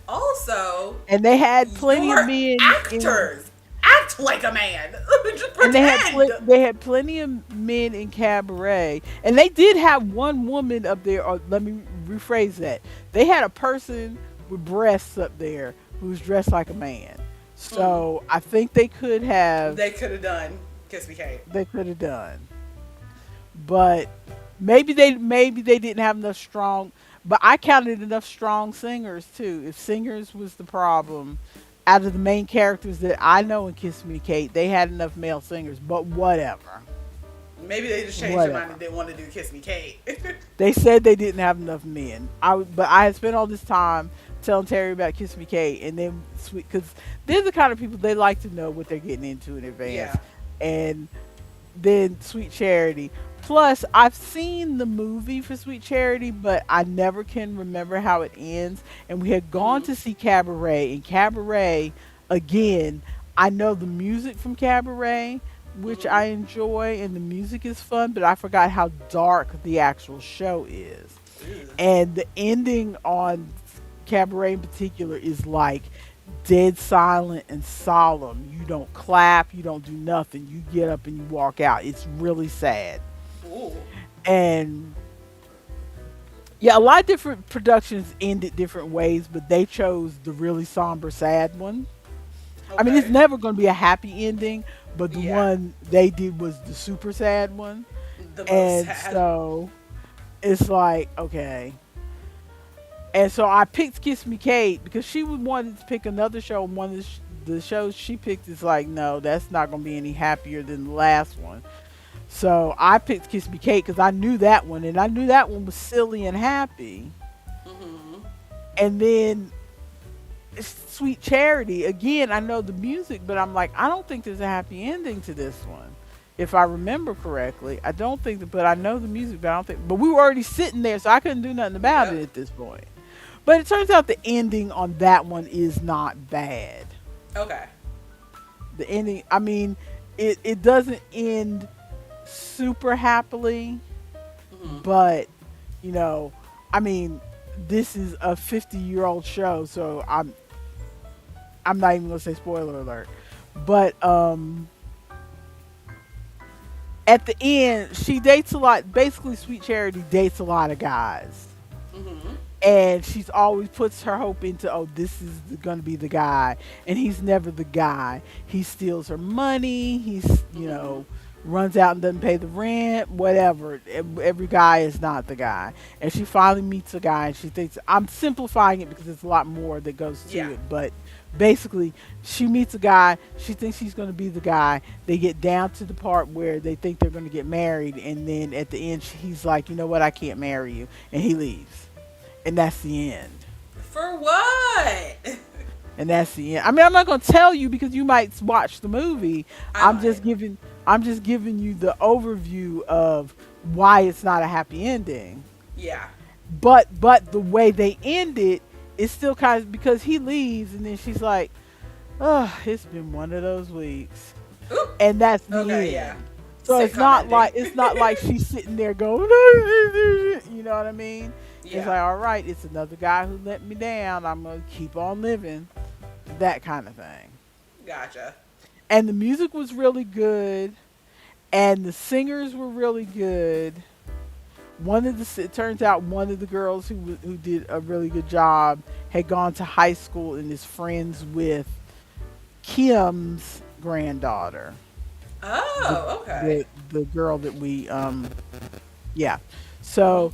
Also, and they had plenty of your men in. actors act like a man. Just And pretend. they had plenty of men in cabaret, and they did have one woman up there. Or let me rephrase that: they had a person with breasts up there who was dressed like a man. Mm. So I think They could have done Kiss Me Kate. they could have done, but maybe they didn't have enough strong. But I counted enough strong singers too. If singers was the problem, out of the main characters that I know in Kiss Me Kate, they had enough male singers. But whatever. Maybe they just changed their mind and Whatever. didn't want to do Kiss Me Kate. They said they didn't have enough men. But I had spent all this time telling Terry about Kiss Me Kate, and then sweet because they're the kind of people they like to know what they're getting into in advance, Yeah. and then Sweet Charity. Plus, I've seen the movie for Sweet Charity, but I never can remember how it ends. And we had gone Hmm. to see Cabaret, and Cabaret, again, I know the music from Cabaret, which Hmm. I enjoy, and the music is fun, but I forgot how dark the actual show is. And the ending on Cabaret in particular is like dead silent and solemn. You don't clap, you don't do nothing. You get up and you walk out. It's really sad. Ooh. And yeah, a lot of different productions ended different ways, but they chose the really somber, sad one. I mean, it's Okay. never going to be a happy ending, but the Yeah. one they did was the super sad one. The most And sad. so it's like, okay. And so I picked Kiss Me Kate because she would wanted to pick another show. And one of the shows she picked is like, no, that's not going to be any happier than the last one. So I picked Kiss Me Kate because I knew that one, and I knew that one was silly and happy. Hmm. And then Sweet Charity, again, I know the music, but I'm like, I don't think there's a happy ending to this one. If I remember correctly, I don't think that, but I know the music, but I don't think, but we were already sitting there, so I couldn't do nothing about it Yep. at this point. But it turns out the ending on that one is not bad. Okay. The ending, I mean, it doesn't end super happily, Hmm. but, you know, I mean, this is a 50-year-old show, so I'm not even gonna say spoiler alert. But at the end, she dates a lot. Basically, Sweet Charity dates a lot of guys, Hmm. and she's always puts her hope into, oh, this is gonna be the guy, and he's never the guy. He steals her money. He's, you Hmm. know, runs out and doesn't pay the rent. Whatever. Every guy is not the guy, and she finally meets a guy, and she thinks, I'm simplifying it because there's a lot more that goes to Yeah. it, but basically she meets a guy, she thinks he's going to be the guy, they get down to the part where they think they're going to get married, and then at the end he's like, you know what, I can't marry you, and he leaves, and that's the end. For what? And that's the end. I mean, I'm not going to tell you because you might watch the movie. I i'm might. just giving I'm just giving you the overview of why it's not a happy ending. Yeah. But the way they end it is still kind of, because he leaves and then she's like, oh, it's been one of those weeks, Ooh. and that's the Okay. end. Yeah. So it's Sitcom not like ending. she's sitting there going, you know what I mean? Yeah. It's like, all right, it's another guy who let me down, I'm gonna keep on living, that kind of thing. Gotcha. And the music was really good, and the singers were really good. It turns out one of the girls who did a really good job had gone to high school and is friends with Kim's granddaughter, Oh, okay. the girl that we yeah. So,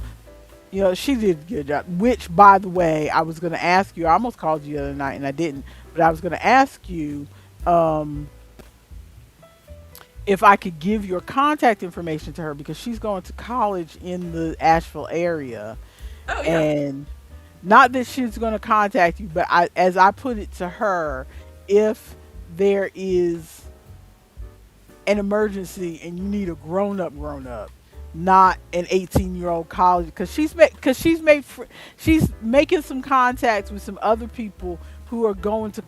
you know, she did a good job. Which, by the way, I was going to ask you. I almost called you the other night and I didn't, but I was going to ask you um if I could give your contact information to her because she's going to college in the Asheville area, Oh, yeah. and not that she's going to contact you, but as I put it to her, if there is an emergency and you need a grown up, not an 18-year-old college, because she's making some contacts with some other people who are going to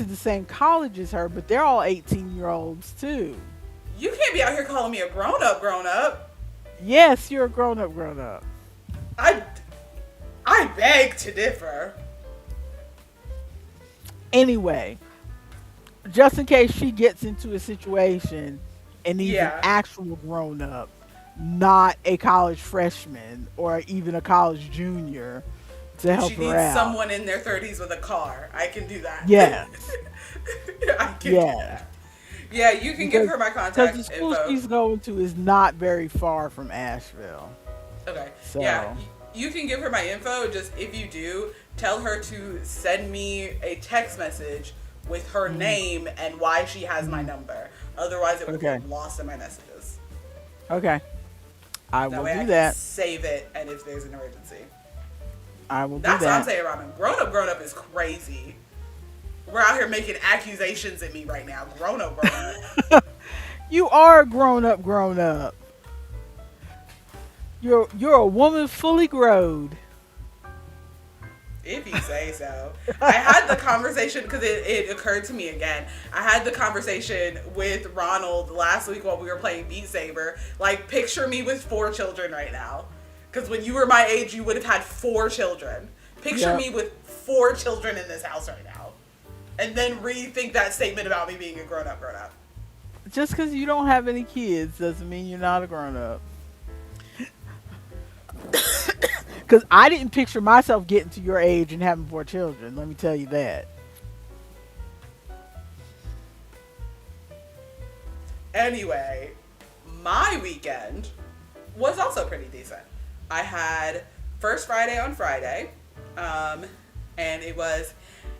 the same college as her, but they're all 18-year-olds too. You can't be out here calling me a grown up, grown up. Yes, you're a grown up, grown up. I, I beg to differ. Anyway, just in case she gets into a situation and needs an Yeah. actual grown up, not a college freshman or even a college junior to help She her needs out. someone in their 30s with a car. I can do that. Yes. I can do Yes. that. Yeah, you can give her my Because contact the school info. she's going to is not very far from Asheville. Okay. So- Yeah, you can give her my info. Just if you do, tell her to send me a text message with her name and why she has my number. Otherwise, it will Okay. get lost in my messages. Okay. I That will way I do can that. save it, and if there's an emergency. I will do That's what I'm that. saying, Robin. Grown up is crazy. We're out here making accusations at me right now. Grown up. You are a grown up, grown up. You're a woman fully growed. If you say so. I had the conversation because it occurred to me again. I had the conversation with Ronald last week while we were playing Beat Saber. Like, picture me with 4 children right now. Because when you were my age, you would have had 4 children. Picture Yep. me with 4 children in this house right now. And then rethink that statement about me being a grown up, grown up. Just because you don't have any kids doesn't mean you're not a grown up. Because I didn't picture myself getting to your age and having 4 children. Let me tell you that. Anyway, my weekend was also pretty decent. I had First Friday on Friday, and it was,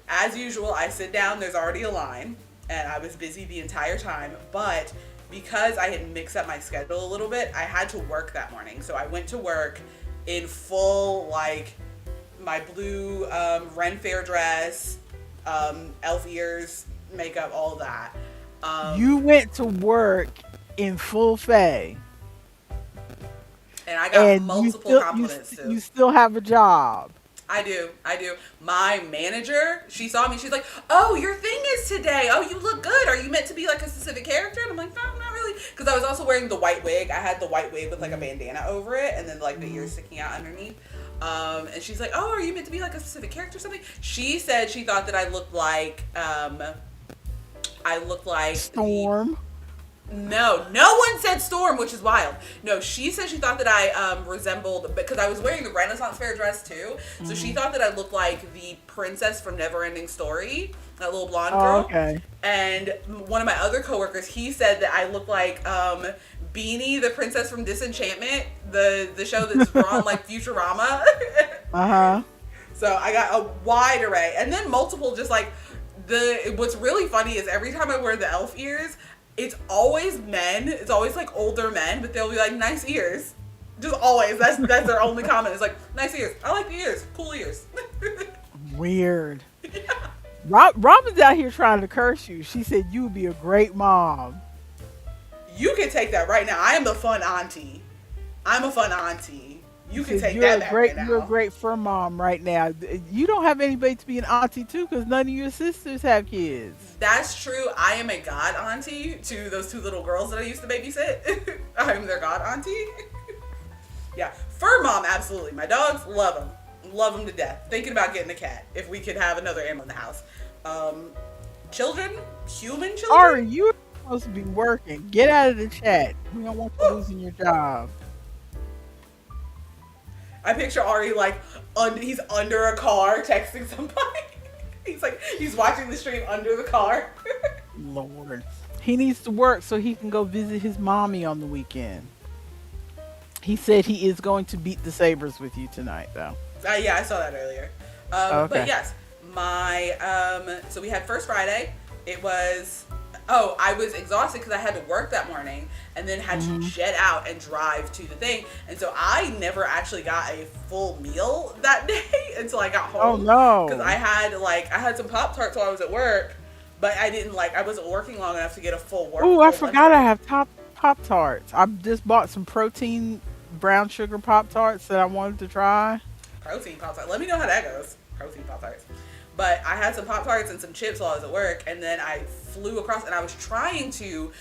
as usual, I sit down, there's already a line, and I was busy the entire time, but because I had mixed up my schedule a little bit, I had to work that morning. So I went to work in full, like, my blue Ren Fair dress, elf ears, makeup, all that. You went to work in full Faye. And I got And multiple compliments too. you still have a job. I do. My manager, she saw me. She's like, "Oh, your thing is today. Oh, you look good. Are you meant to be like a specific character?" And I'm like, "No, not really." Because I was also wearing the white wig. I had the white wig with like a bandana over it, and then like the ears sticking out underneath. And she's like, "Oh, are you meant to be like a specific character or something?" She said she thought that I looked like Storm. No one said Storm, which is wild. No, she said she thought that I resembled, because I was wearing the Renaissance Fair dress too, so she thought that I looked like the princess from Neverending Story, that little blonde girl. Oh, okay. And one of my other coworkers, he said that I look like Beanie, the princess from Disenchantment, the show that's drawn like Futurama. Uh-huh. So I got a wide array, and then multiple just like what's really funny is every time I wear the elf ears, it's always men. It's always like older men, but they'll be like, "Nice ears." Just always. That's their only comment. It's like, "Nice ears. I like the ears. Cool ears." Weird. Yeah. Robin's out here trying to curse you. She said you would be a great mom. You can take that right now. I am the fun auntie. I'm a fun auntie. You can take you're that a back great, right now. You're a great fur mom right now. You don't have anybody to be an auntie to because none of your sisters have kids. That's true. I am a god auntie to those two little girls that I used to babysit. I'm their god auntie. Yeah, fur mom, absolutely. My dogs, love them to death. Thinking about getting a cat if we could have another animal in the house. Children, human children. Ari, you're supposed to be working. Get out of the chat. We don't want you losing your job. I picture Ari like he's under a car texting somebody. He's watching the stream under the car. Lord. He needs to work so he can go visit his mommy on the weekend. He said he is going to beat the Sabres with you tonight, though. Yeah, I saw that earlier. Okay. But yes, so we had First Friday. It was, I was exhausted because I had to work that morning and then had to jet out and drive to the thing. And so I never actually got a full meal that day until I got home. Oh, no. Because I had some Pop-Tarts while I was at work, but I wasn't working long enough to get a full work. Oh, I forgot I have Pop-Tarts. I just bought some protein brown sugar Pop-Tarts that I wanted to try. Protein Pop-Tarts. Let me know how that goes. Protein Pop-Tarts. But I had some Pop-Tarts and some chips while I was at work, and then I flew across, and I was trying to,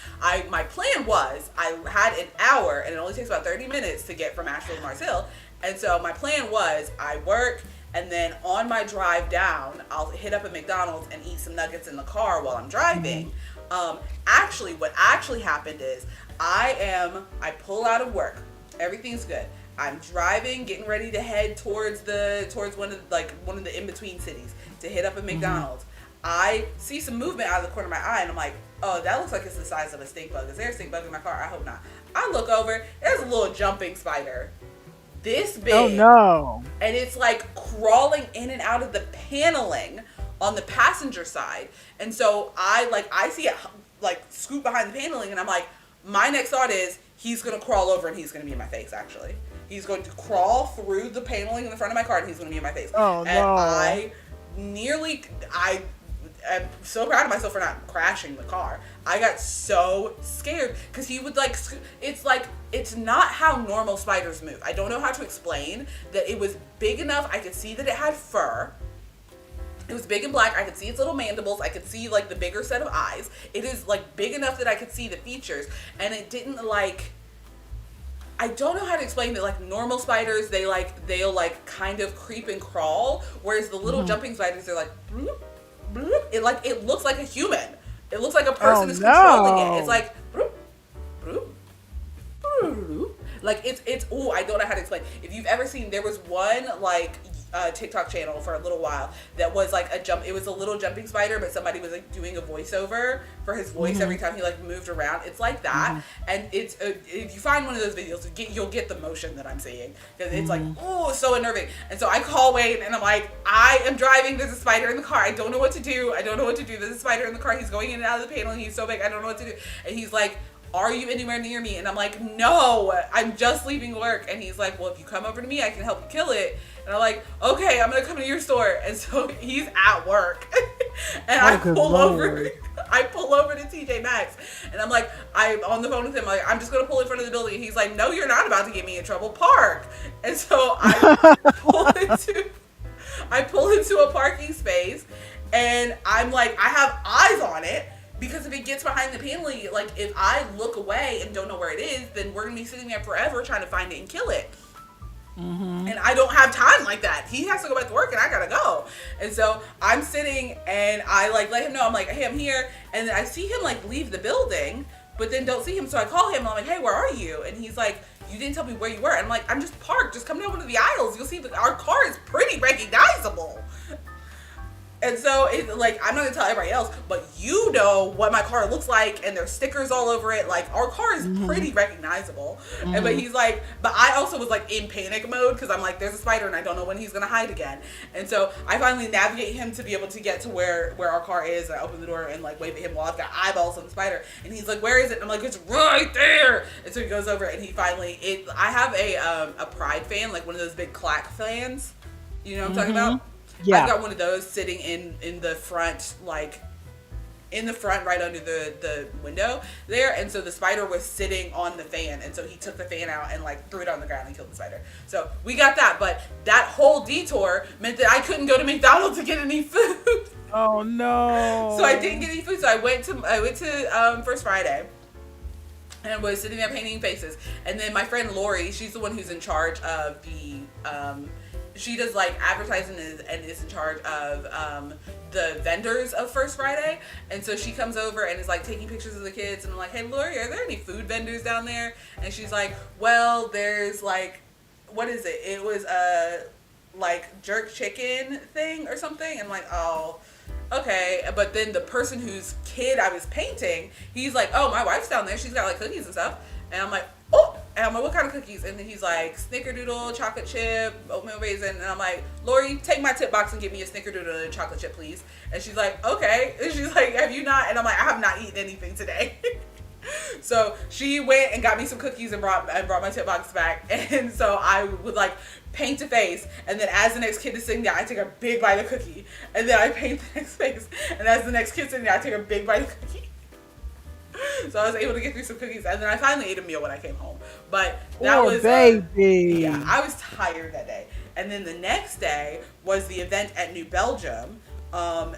my plan was, I had an hour, and it only takes about 30 minutes to get from Asheville to Mars Hill, and so my plan was, I work, and then on my drive down, I'll hit up a McDonald's and eat some nuggets in the car while I'm driving. Actually, what actually happened is, I pull out of work, everything's good. I'm driving, getting ready to head towards one of the in-between cities to hit up a McDonald's. I see some movement out of the corner of my eye, and I'm like, "Oh, that looks like it's the size of a stink bug. Is there a stink bug in my car? I hope not." I look over, there's a little jumping spider, this big. Oh no! And it's like crawling in and out of the paneling on the passenger side, and so I see it like scoot behind the paneling, and I'm like, my next thought is he's gonna crawl over and he's gonna be in my face. Actually, he's going to crawl through the paneling in the front of my car and he's gonna be in my face. Oh and no! I'm so proud of myself for not crashing the car. I got so scared because he would it's not how normal spiders move. I don't know how to explain that. It was big enough. I could see that it had fur. It was big and black. I could see its little mandibles. I could see like the bigger set of eyes. It is like big enough that I could see the features, and it didn't I don't know how to explain that. Like normal spiders, they'll kind of creep and crawl, whereas the little jumping spiders, they're like bloop, bloop. It looks like a human. It looks like a person is controlling it. It's like bloop, bloop, bloop. Like it's I don't know how to explain. If you've ever seen, there was one TikTok channel for a little while that was it was a little jumping spider, but somebody was doing a voiceover for his voice every time he moved around. It's like that, and it's if you find one of those videos, you'll get the motion that I'm seeing, because it's so unnerving. And so I call Wayne and I'm like, I am driving, there's a spider in the car, I don't know what to do, there's a spider in the car, he's going in and out of the panel, he's so big, I don't know what to do. And he's like, are you anywhere near me? And I'm like, no, I'm just leaving work. And he's like, well, if you come over to me, I can help you kill it. And I'm like, okay, I'm gonna come to your store. And so he's at work, and I pull over. I pull over to TJ Maxx, and I'm like, I'm on the phone with him. Like, I'm just gonna pull in front of the building. And he's like, no, you're not about to get me in trouble. Park. And so I pull into a parking space, and I'm like, I have eyes on it. Because if it gets behind the paneling, like, if I look away and don't know where it is, then we're going to be sitting there forever trying to find it and kill it. Mm-hmm. And I don't have time like that. He has to go back to work, and I got to go. And so I'm sitting, and I, like, let him know. I'm like, hey, I'm here. And then I see him, like, leave the building, but then don't see him. So I call him, and I'm like, hey, where are you? And he's like, you didn't tell me where you were. And I'm like, I'm just parked. Just come down one of the aisles. You'll see that our car is pretty recognizable. And so, like, I'm not going to tell everybody else, but you know what my car looks like, and there's stickers all over it. Like, our car is pretty recognizable. Mm-hmm. But he's like, but I also was, like, in panic mode, because I'm like, there's a spider, and I don't know when he's going to hide again. And so, I finally navigate him to be able to get to where our car is, and I open the door and, like, wave at him while I've got eyeballs on the spider. And he's like, where is it? And I'm like, it's right there! And so he goes over, and he finally, I have a Pride fan, like, one of those big clack fans. You know what I'm talking about? Yeah. I've got one of those sitting in the front, like, in the front right under the window there. And so the spider was sitting on the fan. And so he took the fan out and, like, threw it on the ground and killed the spider. So we got that. But that whole detour meant that I couldn't go to McDonald's to get any food. Oh, no. So I didn't get any food. So I went to First Friday. And was sitting there painting faces. And then my friend Lori, she's the one who's in charge of the... she does, like, advertising and is in charge of the vendors of First Friday. And so she comes over and is, like, taking pictures of the kids. And I'm like, hey, Lori, are there any food vendors down there? And she's like, well, there's, like, what is it? It was a, like, jerk chicken thing or something. And I'm like, oh, okay. But then the person whose kid I was painting, he's like, oh, my wife's down there. She's got, like, cookies and stuff. And I'm like, oh. And I'm like, what kind of cookies? And then he's like, snickerdoodle, chocolate chip, oatmeal raisin. And I'm like, Lori, take my tip box and give me a snickerdoodle and a chocolate chip, please. And she's like, okay. And she's like, have you not? And I'm like, I have not eaten anything today. So she went and got me some cookies and brought my tip box back. And so I would, like, paint a face. And then as the next kid is sitting there, I take a big bite of cookie. And then I paint the next face. And as the next kid's sitting there, I take a big bite of cookie. So I was able to get through some cookies, and then I finally ate a meal when I came home. But that was baby. Yeah, I was tired that day. And then the next day was the event at New Belgium.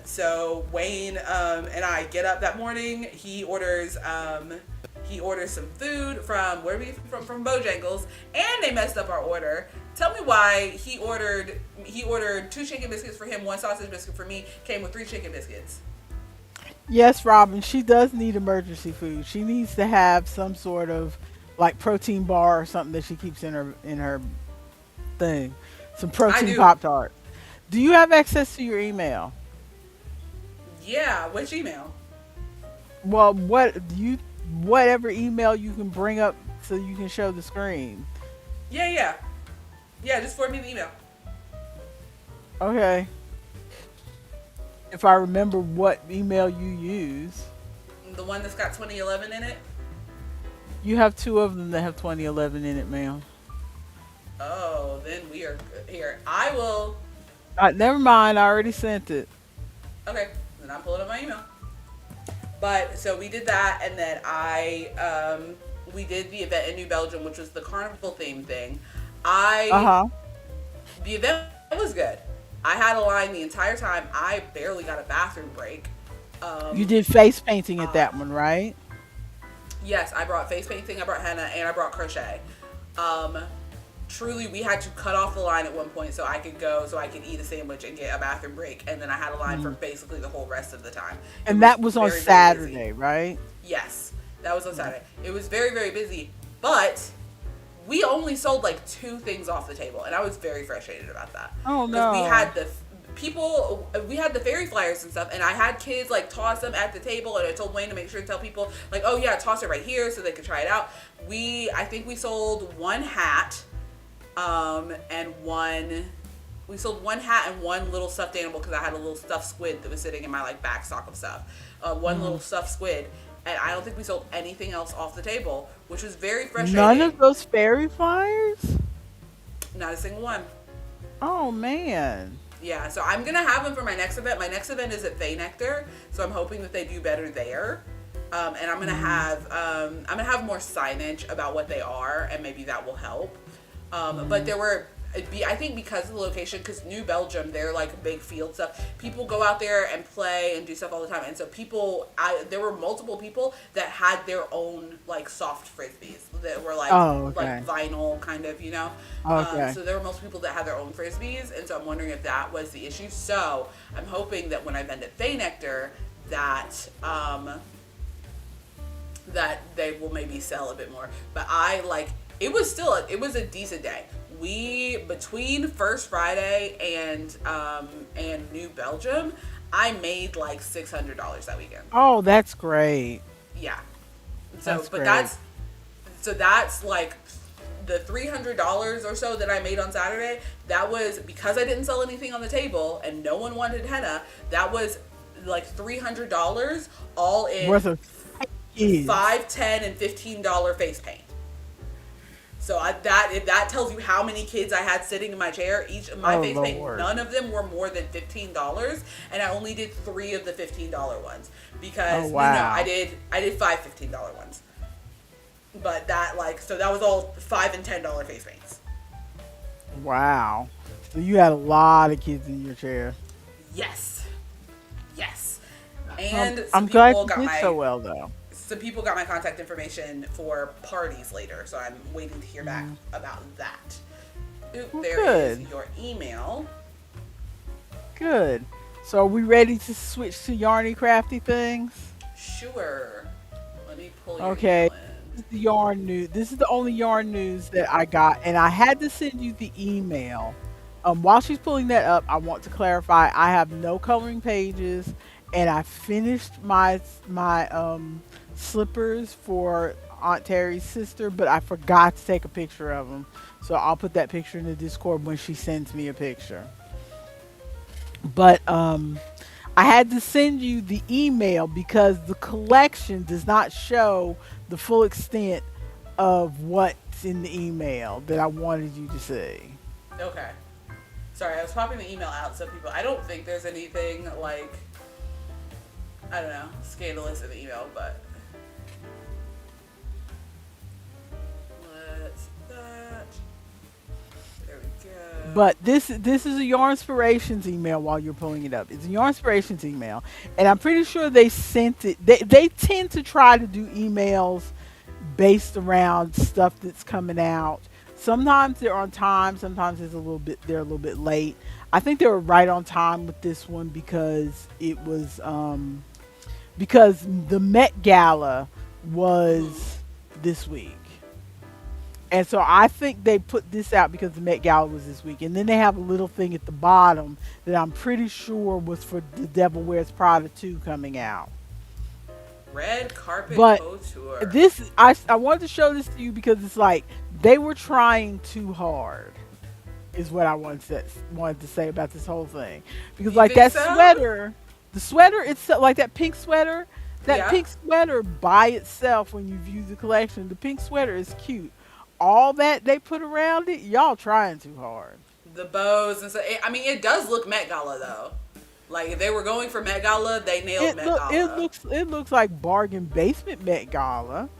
So Wayne and I get up that morning. He orders some food from from Bojangles, and they messed up our order. Tell me why he ordered 2 chicken biscuits for him, 1 sausage biscuit for me. Came with 3 chicken biscuits. Yes, Robin, she does need emergency food. She needs to have some sort of, like, protein bar or something that she keeps in her thing. Some protein Pop-Tart. Do you have access to your email? Yeah, which email? Well, whatever email you can bring up so you can show the screen. Yeah, just forward me the email. Okay. If I remember what email you use. The one that's got 2011 in it? You have 2 of them that have 2011 in it, ma'am. Oh, then we are here. I will... Never mind. I already sent it. Okay. Then I'm pulling up my email. But, so we did that, and then we did the event in New Belgium, which was the carnival theme thing. The event was good. I had a line the entire time. I barely got a bathroom break. You did face painting at that one, right? Yes, I brought face painting, I brought henna, and I brought crochet. Truly, we had to cut off the line at one point so I could eat a sandwich and get a bathroom break. And then I had a line for basically the whole rest of the time. And that was on Saturday, right? Yes, that was on Saturday. It was very, very busy, but... we only sold, like, 2 things off the table, and I was very frustrated about that. Oh, no. We had the fairy flyers and stuff, and I had kids, like, toss them at the table, and I told Wayne to make sure to tell people, like, oh, yeah, toss it right here so they could try it out. I think we sold 1 hat, we sold 1 hat and 1 little stuffed animal, because I had a little stuffed squid that was sitting in my, like, back stock of stuff. 1 little stuffed squid. and I don't think we sold anything else off the table, which was very None of frustrating. those fairy flyers? Not a single one. Oh man. Yeah, so I'm gonna have them for my next event. My next event is at Vay Nectar, so I'm hoping that they do better there. And I'm gonna have more signage about what they are, and maybe that will help. But there were, I think because of the location, because New Belgium, they're like big field stuff. People go out there and play and do stuff all the time, and so there were multiple people that had their own like soft frisbees that were like Oh, okay. like vinyl kind of, you know. Okay. So there were most people that had their own frisbees, and so I'm wondering if that was the issue. So I'm hoping that when I vend at Vay Nectar, that they will maybe sell a bit more. But it was a decent day. We between First Friday and New Belgium, I made like $600 that weekend. Oh, that's great. Yeah. So That's but great. that's like the $300 or so that I made on Saturday. That was because I didn't sell anything on the table and no one wanted henna. That was like $300 all in Worth of kids. $5, $10, and $15 face paint. So if that tells you how many kids I had sitting in my chair, each of my Oh, face paint, Lord. none of them were more than $15, and I only did 3 of the $15 ones because Oh, wow. I did 5 $15 ones. But so that was all $5 and $10 face paints. Wow. So you had a lot of kids in your chair. Yes, yes, and I'm some glad people you got did my so well though. some people got my contact information for parties later, so I'm waiting to hear back about that. Oop, Well, there is good. your email. Good. So are we ready to switch to yarny crafty things? Sure. Let me pull your Okay. email This is the yarn news. This is the only yarn news that I got, and I had to send you the email. While she's pulling that up, I want to clarify I have no coloring pages, and I finished my slippers for Aunt Terry's sister, but I forgot to take a picture of them. So I'll put that picture in the Discord when she sends me a picture. But I had to send you the email because the collection does not show the full extent of what's in the email that I wanted you to see. Okay. Sorry, I was popping the email out so people. I don't think there's anything like, I don't know, scandalous in the email, but let's that. There we go. But this is a Yarn Inspirations email while you're pulling it up. It's a Yarn Inspirations email, and I'm pretty sure they sent it. They tend to try to do emails based around stuff that's coming out. Sometimes they're on time, sometimes they're a little bit late. I think they were right on time with this one because it was because the Met Gala was this week. And so I think they put this out because the Met Gala was this week. And then they have a little thing at the bottom that I'm pretty sure was for The Devil Wears Prada 2 coming out. Red carpet But couture. I wanted to show this to you because it's like they were trying too hard is what I wanted to say about this whole thing. Because You like think that so? sweater, the sweater itself, like that pink sweater, that Yeah. pink sweater by itself when you view the collection, the pink sweater is cute. All that they put around it, y'all trying too hard. The bows and stuff. I mean, it does look Met Gala though. Like if they were going for Met Gala, they nailed Met Gala. It looks like bargain basement Met Gala.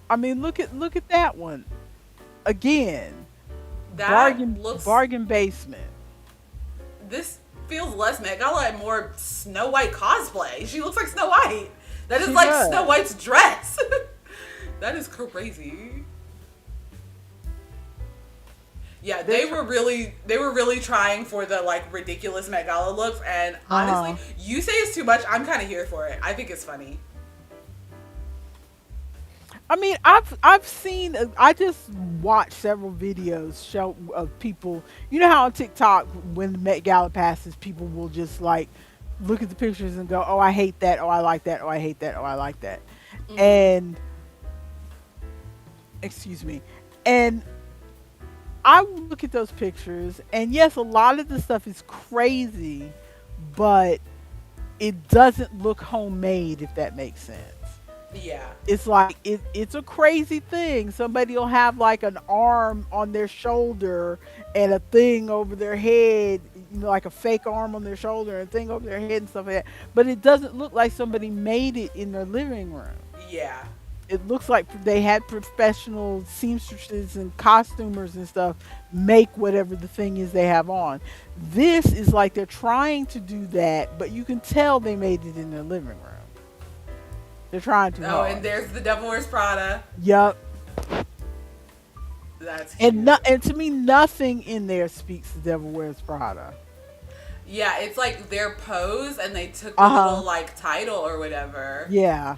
I mean, look at that one. Again, That looks. bargain basement. This feels less Met Gala and more Snow White cosplay. She looks like Snow White. That is She like does. Snow White's dress. That is crazy. Yeah, they were really trying for the like ridiculous Met Gala looks, and honestly, you say it's too much. I'm kind of here for it. I think it's funny. I mean, I've seen. I just watched several videos show of people. You know how on TikTok when the Met Gala passes, people will just like look at the pictures and go, "Oh, I hate that. Oh, I like that. Oh, I hate that. Oh, I like that." And excuse me, and I would look at those pictures, and yes, a lot of the stuff is crazy, but it doesn't look homemade, if that makes sense. Yeah. It's like it's a crazy thing. Somebody will have like an arm on their shoulder and a thing over their head, like a fake arm on their shoulder and a thing over their head and stuff like that. But it doesn't look like somebody made it in their living room. Yeah. It looks like they had professional seamstresses and costumers and stuff make whatever the thing is they have on. This is like they're trying to do that, but you can tell they made it in their living room. They're trying too Oh, and hard. there's the Devil Wears Prada. Yup. That's And cute. and to me, nothing in there speaks to Devil Wears Prada. Yeah, it's like their pose, and they took the Uh huh. little like title or whatever. Yeah.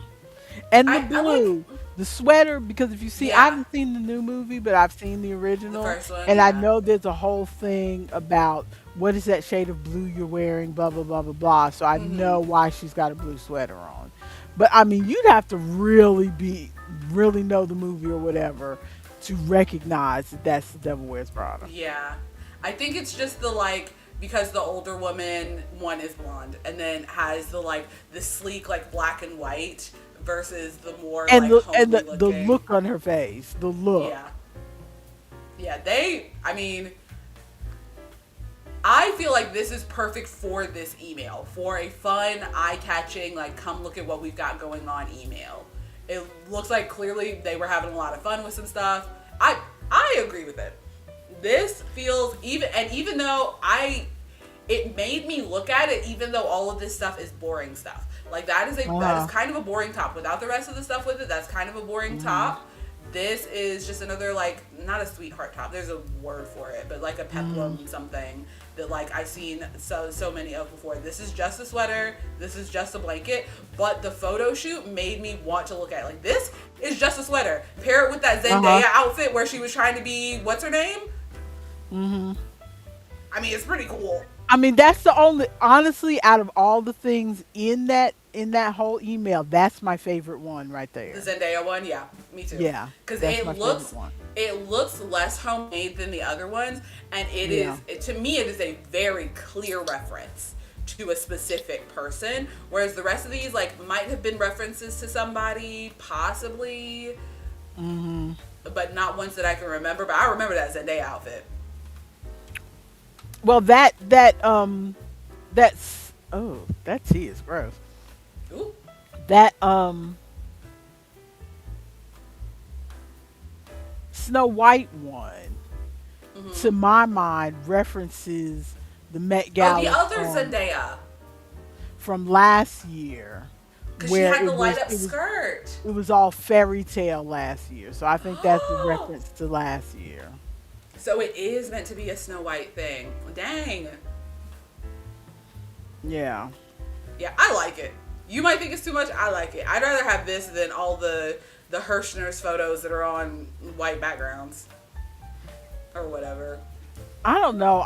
And the I like. blue, the sweater, because if you see, I Yeah, haven't seen the new movie, but I've seen the the original, first one. and I Yeah. know there's a whole thing about what is that shade of blue you're wearing, blah blah blah blah blah. So I Mhm. know why she's got a blue sweater on. But I mean, you'd have to really know the movie or whatever to recognize that that's the Devil Wears Prada. Yeah. I think it's just the like because the older woman one is blonde and then has the like the sleek like black and white versus the more And like the homely the looking. look on her face, the look. Yeah. Yeah, I mean, I feel like this is perfect for this email, for a fun, eye-catching, like come look at what we've got going on email. It looks like clearly they were having a lot of fun with some stuff. I agree with it. This feels even though it made me look at it even though all of this stuff is boring stuff. Like that Uh-huh. is kind of a boring top. Without the rest of the stuff with it, that's kind of a boring Mhm. top. This is just another like not a sweetheart top. There's a word for it, but like a Mhm. peplum something that like I've seen so many of before. This is just a sweater. This is just a blanket. But the photo shoot made me want to look at it. Like this is just a sweater. Pair it with that Uh-huh. Zendaya outfit where she was trying to be what's her name? Mhm. I mean, it's pretty cool. I mean, that's the only honestly out of all the things in that whole email, that's my favorite one right The there. Zendaya one, yeah, me too. Yeah, Because that's my favorite one. it looks less homemade than the other ones, and Yeah. to me it is a very clear reference to a specific person, whereas the rest of these like might have been references to somebody possibly, Mhm. but not ones that I can remember. But I remember that Zendaya outfit. Well, that's oh, that tea is gross. Ooh, That Snow White one, to mm-hmm. my mind, references the Met Oh, the Gala other Zendaya, from last year, because she where had the light up skirt. it was all fairy tale last year. So I think that's a reference to last year. So it is meant to be a Snow White thing. Dang. Yeah. Yeah, I like it. You might think it's too much. I like it. I'd rather have this than all the Hirschner's photos that are on white backgrounds or whatever. I don't know.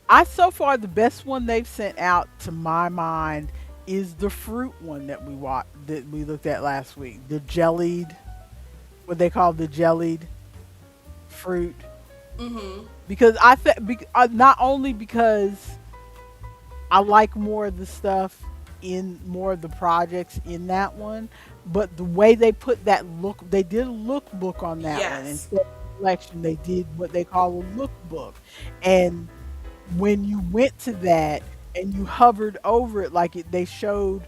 I so far the best one they've sent out to my mind is the fruit one that we looked at last week. The jellied, what they call the jellied fruit. Mm-hmm. Because not only because I like more of the stuff in more of the projects in that one, but the way they put that look, they did a lookbook on that one Yes. instead of a collection. They did what they call a lookbook, and when you went to that and you hovered over it, they showed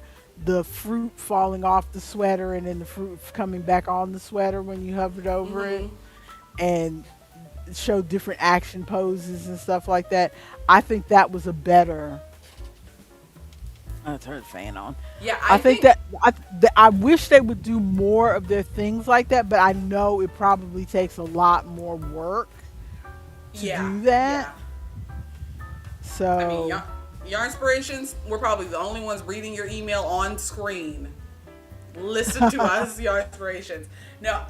the fruit falling off the sweater and then the fruit coming back on the sweater when you hovered over it, Mm-hmm. and showed different action poses and stuff like that. I think that was a better. I turned the fan on. Yeah, I I think think. I wish they would do more of their things like that, but I know it probably takes a lot more work to Yeah. do that. Yeah. I mean, So, your inspirations, we're probably the only ones reading your email on screen. Listen to us, your inspirations. No,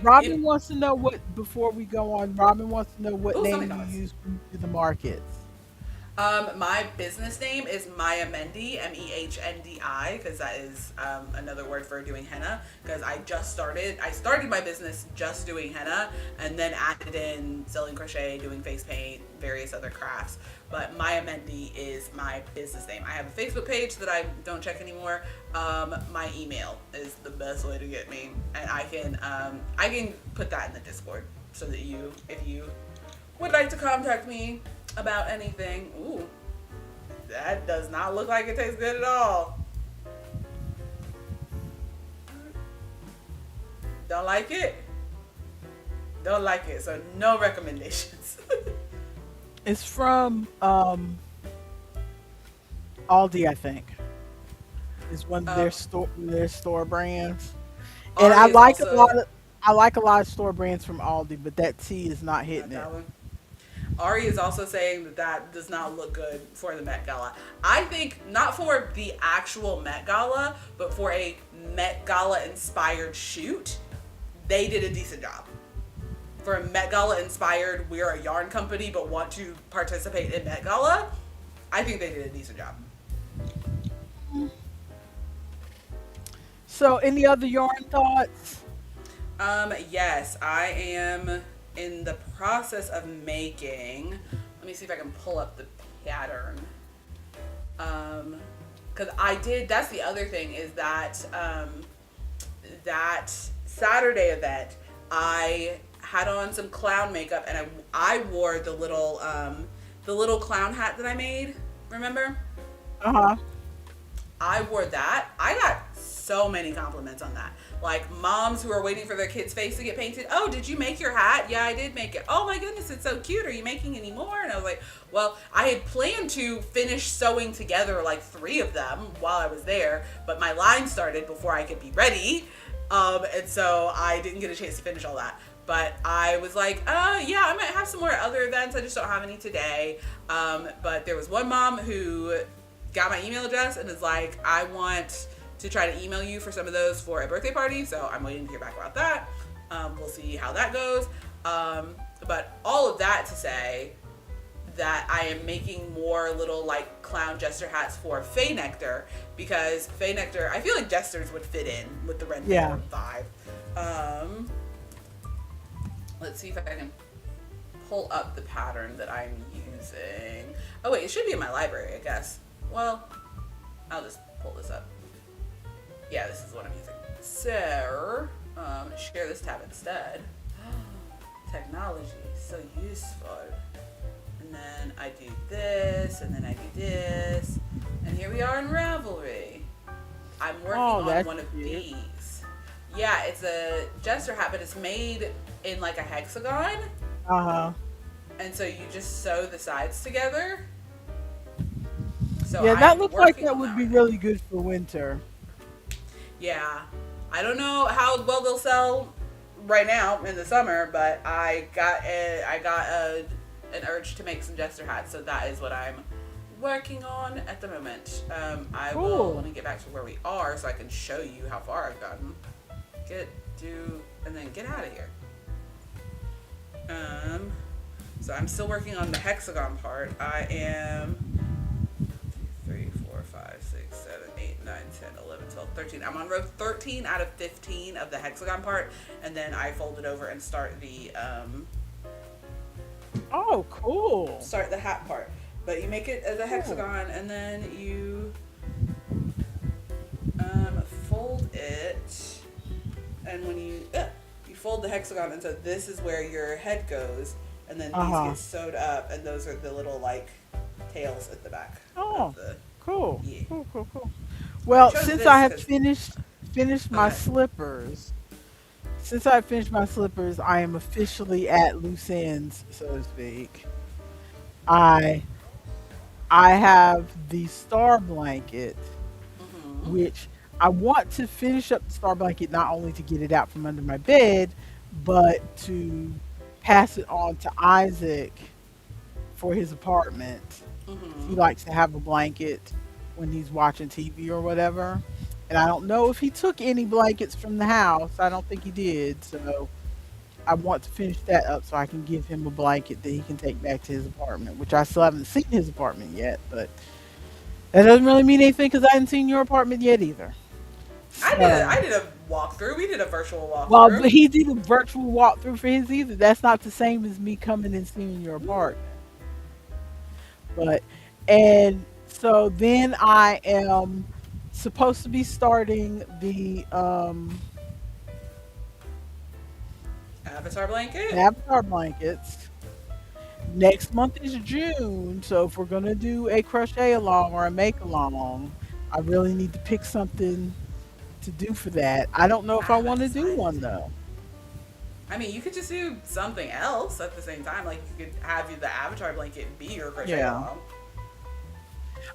Robin wants to know what before we go on. Robin wants to know what oh, name something you else. use when you do the markets. My business name is Maya Mendi, Mehndi, because that is another word for doing henna. Because I started my business just doing henna, and then added in selling crochet, doing face paint, various other crafts. But Maya Mendi is my business name. I have a Facebook page that I don't check anymore. My email is the best way to get me, and I can put that in the Discord so that if you would like to contact me about anything. Ooh, that does not look like it tastes good at all. Don't like it? Don't like it. So no recommendations. It's from Aldi, I think. It's one of um, their store brands. And Ari is also I like a lot of store brands from Aldi, but that tea is not hitting not it. that one. Ari is also saying that that does not look good for the Met Gala. I think not for the actual Met Gala, but for a Met Gala inspired shoot, they did a decent job. For a Met Gala inspired, we're a yarn company but want to participate in Met Gala, I think they did a decent job. So, any other yarn thoughts? Yes, I am in the process of making. Let me see if I can pull up the pattern. Because I did. That's the other thing is that that Saturday event, I had on some clown makeup and I wore the little clown hat that I made. Remember? Uh huh. I wore that. I got so many compliments on that. Like moms who are waiting for their kid's face to get painted. Oh, did you make your hat? Yeah, I did make it. Oh my goodness, it's so cute. Are you making any more? And I was like, well, I had planned to finish sewing together like 3 of them while I was there, but my line started before I could be ready. And so I didn't get a chance to finish all that. But I was like, yeah, I might have some more other events. I just don't have any today. But there was one mom who got my email address and is like, I want to try to email you for some of those for a birthday party. So I'm waiting to hear back about that. We'll see how that goes. But all of that to say that I am making more little like clown jester hats for Faye Nectar because Faye Nectar, I feel like jesters would fit in with the Red Yeah. vibe. Let's see if I can pull up the pattern that I'm using. Oh wait, it should be in my library, I guess. Well, I'll just pull this up. Yeah, this is what I'm using. So, share this tab instead. Technology, so useful. And then I do this, and then I do this. And here we are in Ravelry. I'm working Oh, on that's one of cute. these. Yeah, it's a jester hat, but it's made in like a hexagon. Uh huh. And so you just sew the sides together. So Yeah, that I'm looks like working that on would that be right now. really good for winter. Yeah. I don't know how well they'll sell right now in the summer, but an urge to make some jester hats, so that is what I'm working on at the moment. I will let Cool. me get back to where we are so I can show you how far I've gotten. And then get out of here. So I'm still working on the hexagon part. I am 3, 4, 5, 6, 7, 8, 9, 10, 11, 12, 13. I'm on row 13 out of 15 of the hexagon part, and then I fold it over and Oh, cool. start the hat part. But you make it as a Cool. hexagon, and then you fold it, and when you fold the hexagon, and so this is where your head goes, and then Uh these huh. get sewed up, and those are the little like tails at the back Oh, of the cool. yeah. Cool, cool, cool. I Well, chose since I this have because finished my okay. slippers, since I finished my slippers, I am officially at loose ends, so to speak. I I have the star blanket, Hmm. which I want to finish up the star blanket not only to get it out from under my bed, but to pass it on to Isaac for his apartment. He Hmm. likes to have a blanket when he's watching TV or whatever. And I don't know if he took any blankets from the house. I don't think he did. So I want to finish that up so I can give him a blanket that he can take back to his apartment, which I still haven't seen his apartment yet, but that doesn't really mean anything because I haven't seen your apartment yet either. So, I did a walkthrough. We did a virtual well, walkthrough. but he did a virtual walkthrough for his either. That's not the same as me coming and seeing your apartment. But, and so then I am supposed to be starting Avatar blanket. Avatar blankets. Next month is June, so if we're gonna do a crochet along or a make along, I really need to pick something to do for that. I don't know I if I haven't want to do decided. one though. I mean, you could just do something else at the same time. Like you could have the avatar blanket be your crochet Yeah, along.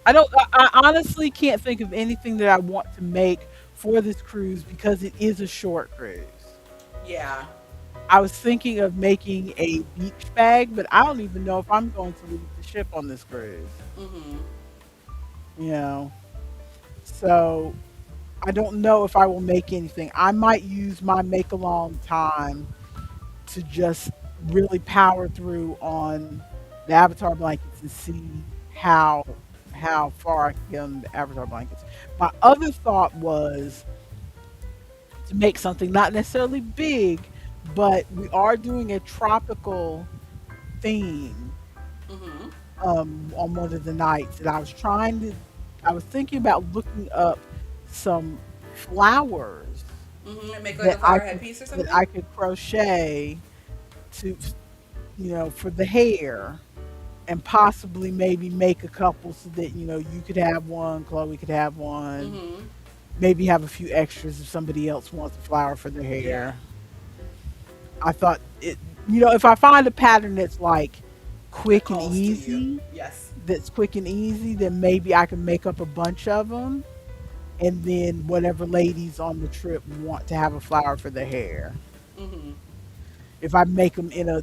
I don't. I honestly can't think of anything that I want to make for this cruise because it is a short cruise. Yeah. I was thinking of making a beach bag, but I don't even know if I'm going to leave the ship on this cruise. Mhm. You know, so I don't know if I will make anything. I might use my make along time to just really power through on the avatar blankets and see how how far I can get on the avatar blankets. My other thought was to make something not necessarily big, but we are doing a tropical theme Mhm. on one of the nights, and I was thinking about looking up some flowers Mhm. And make like that a flower headpiece or something. I could crochet to, for the hair, and possibly maybe make a couple so that you could have one, Chloe could have one, Mhm. maybe have a few extras if somebody else wants a flower for their Yeah. hair. I thought if I find a pattern that's like That quick and calls to you. easy, Yes. then maybe I can make up a bunch of them, and then whatever ladies on the trip want to have a flower for their hair. Mhm. If I make them in a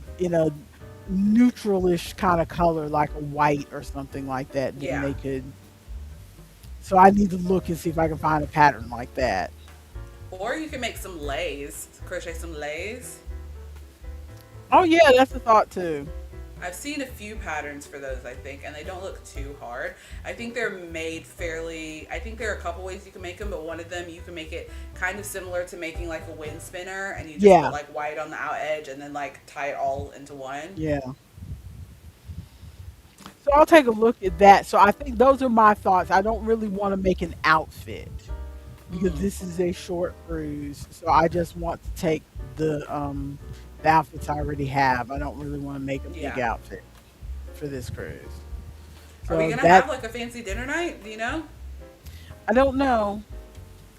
neutralish kind of color, like a white or something like that, then Yeah. they could. So I need to look and see if I can find a pattern like that. Or you can make some lays. Crochet some lays. Oh yeah, that's a thought too. I've seen a few patterns for those, I think, and they don't look too hard. I think they're made fairly. I think there are a couple ways you can make them, but one of them you can make it kind of similar to making like a wind spinner, and you just put Yeah, like white on the out edge and then like tie it all into one. yeah. So I'll take a look at that. So I think those are my thoughts. I don't really want to make an outfit because Hmm. this is a short cruise. So I just want to take the outfits I already have. I don't really want to make a big Yeah. outfit for this cruise. Are we So gonna that have like a fancy dinner night? Do you know? I don't know.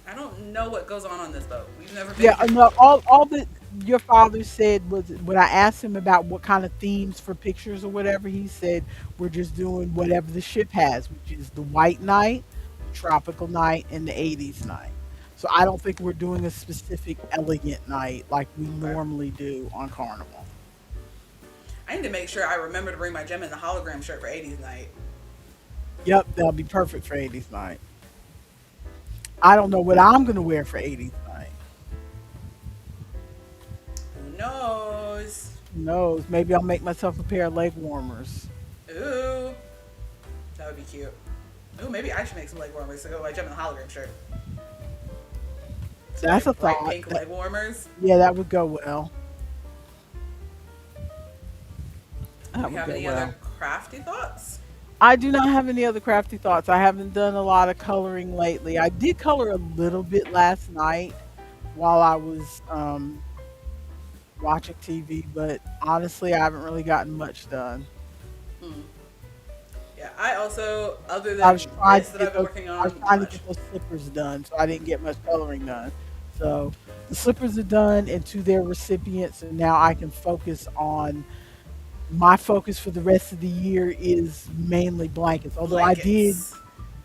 I don't know what goes on this boat. We've never been Yeah, here. no. All that your father said was when I asked him about what kind of themes for pictures or whatever, he said we're just doing whatever the ship has, which is the white night, the tropical night, and the '80s night. So I don't think we're doing a specific elegant night like we Okay. normally do on Carnival. I need to make sure I remember to bring my gem in the hologram shirt for 80s night. Yep, that'll be perfect for '80s night. I don't know what I'm gonna wear for '80s night. Who knows? Who knows? Maybe I'll make myself a pair of leg warmers. Ooh, that would be cute. Ooh, maybe I should make some leg warmers to go with my gem in the hologram shirt. Some That's like a bright thought. pink leg warmers. Yeah, that would go well. Do That we would have go any well. other crafty thoughts? I do not have any other crafty thoughts. I haven't done a lot of coloring lately. I did color a little bit last night while I was watching TV, but honestly, I haven't really gotten much done. Hmm. Yeah, I also, other I was than trying to this that get I've been those. working I was on, not trying to much. get those slippers done, so I didn't get much coloring done. So the slippers are done and to their recipients, and now I can focus on my focus for the rest of the year is mainly blankets. Although Blankets.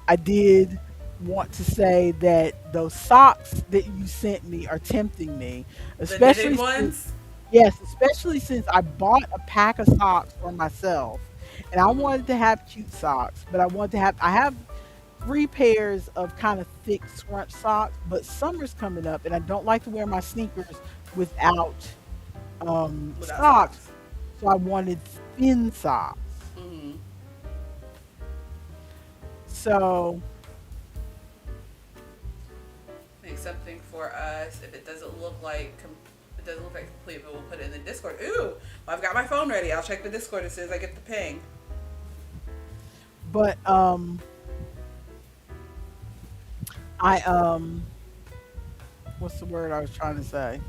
I did want to say that those socks that you sent me are tempting me, The knitted especially since ones. yes, especially since I bought a pack of socks for myself, and I Hmm. wanted to have cute socks, but I have three pairs of kind of thick scrunch socks, but summer's coming up, and I don't like to wear my sneakers without without socks, socks. so I wanted thin socks. Hmm. So Make something for us. If it doesn't look like it doesn't look like complete, but we'll put it in the Discord. Ooh, well, I've got my phone ready. I'll check the Discord as soon as I get the ping. but I what's the word I was trying to say?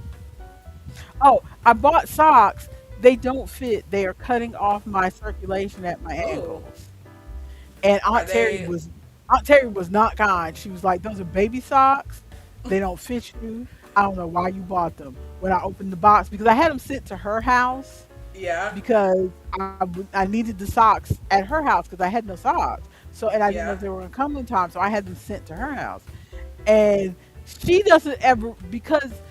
Oh, I bought socks. They don't fit. They are cutting off my circulation at my Oh, ankles. And are they? Aunt Terry was not kind. She was like, "Those are baby socks. They don't fit you. I don't know why you bought them." When I opened the box, because I had them sent to her house Yeah, because I needed the socks at her house because I had no socks. So and I didn't know yeah. if they were gonna come in time, so I had them sent to her house. And she doesn't ever, because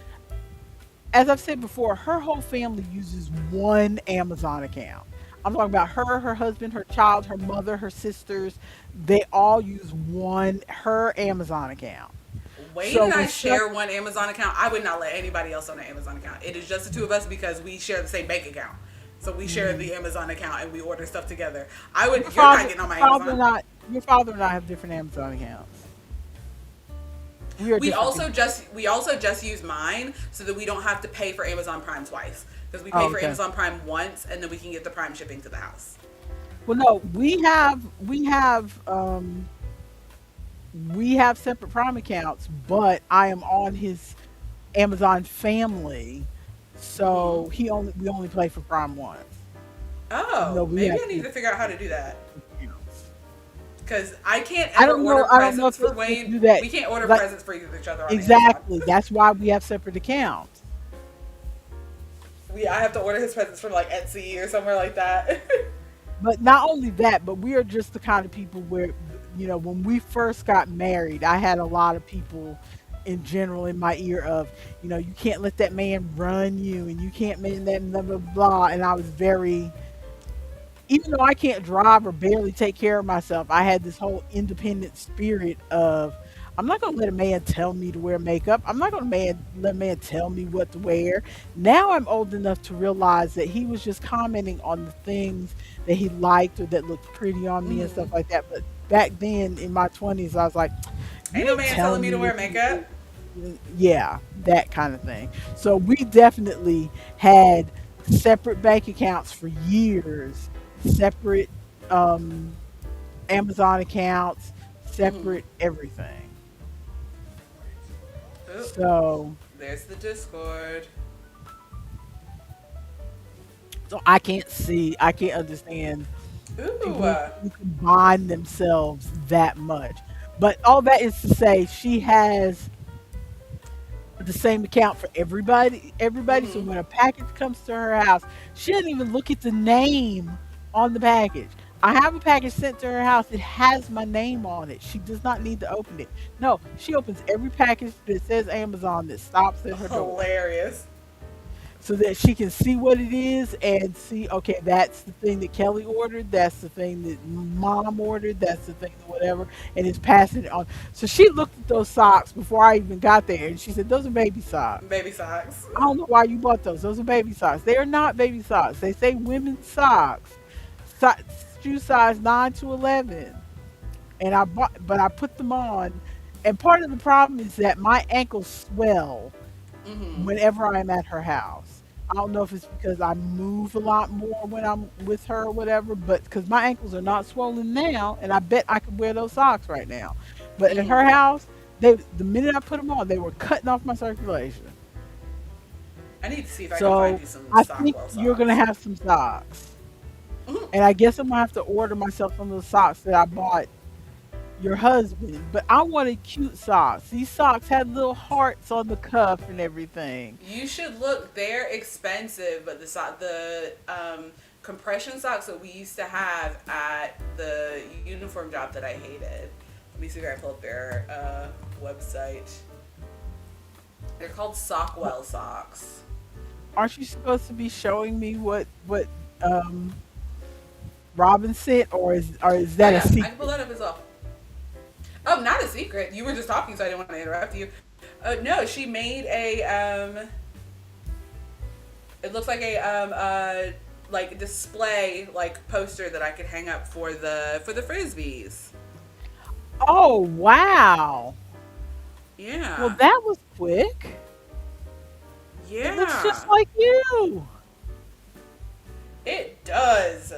as I've said before, her whole family uses one Amazon account. I'm talking about her, her husband, her child, her mother, her sisters. They all use one her Amazon account. Wayne So and when I stuff share one Amazon account. I would not let anybody else on an Amazon account. It is just the two of us because we share the same bank account. So we share mhm. the Amazon account and we order stuff together. I would. your You're not father, getting on your my father Amazon. and I, your father and I have different Amazon accounts. We are different people. We also just use mine so that we don't have to pay for Amazon Prime twice because we pay Oh, for okay. Amazon Prime once and then we can get the Prime shipping to the house. Well, no, we have separate Prime accounts, but I am on his Amazon family, Hmm. so he only we only play for Prime once, even though Oh, we maybe have I need to figure out how to do that accounts. because I can't ever order I don't know if presents you're for supposed to Wayne. do that. We can't order Like presents for each other on Amazon. exactly, that's why we have separate accounts. I have to order his presents from like Etsy or somewhere like that. But not only that, but we are just the kind of people where, when we first got married, I had a lot of people in general in my ear of, you can't let that man run you and you can't make that blah, blah, blah. And I was very, even though I can't drive or barely take care of myself, I had this whole independent spirit of I'm not gonna let a man tell me to wear makeup. I'm not gonna let a man tell me what to wear. Now I'm old enough to realize that he was just commenting on the things that he liked or that looked pretty on me and Hmm. stuff like that. But back then in my 20s, I was like, you Ain't no ain't man telling telling me me to wear what you makeup. do. Yeah, that kind of thing. So we definitely had separate bank accounts for years, separate um, Amazon accounts, Hmm. separate everything. Oop, So, there's the Discord. so I can't understand Ooh. people who combine themselves that much. But all that is to say, she has the same account for everybody. So Hmm. when a package comes to her house, she doesn't even look at the name on the package. I have a package sent to her house. It has my name on it. She does not need to open it. No, she opens every package that says Amazon that stops at her door Hilarious. so that she can see what it is and see, okay, that's the thing that Kelly ordered, that's the thing that mom ordered, that's the thing that whatever, and it's passing it on. So she looked at those socks before I even got there and she said, "Those are baby socks. Baby socks. I don't know why you bought those. Those are baby socks. They are not baby socks. They say women's socks, si- shoe size 9 to 11." And but I put them on. And part of the problem is that my ankles swell Hmm. whenever I'm at her house. I don't know if it's because I move a lot more when I'm with her or whatever, but because my ankles are not swollen now, and I bet I could wear those socks right now. But at her Hmm. house, the minute I put them on, they were cutting off my circulation. I need to see if I can find So you some I think Stockwell you're gonna socks. have some socks, Mhm. and I guess I'm gonna have to order myself some of the socks that I bought your husband. But I wanted cute socks. These socks had little hearts on the cuff and everything. You should look. They're expensive, but the compression socks that we used to have at the uniform job that I hated. Let me see if I can pull up their website. They're called Sockwell socks. Aren't you supposed to be showing me what um Robin sent, or is Oh that a yeah, I can pull secret? that up as well. Oh, not a secret. You were just talking, so I didn't want to interrupt you. No, she made a It looks like display like poster that I could hang up for the frisbees. Oh, wow. Well, Yeah. that was quick. It looks just Yeah. like you. It does.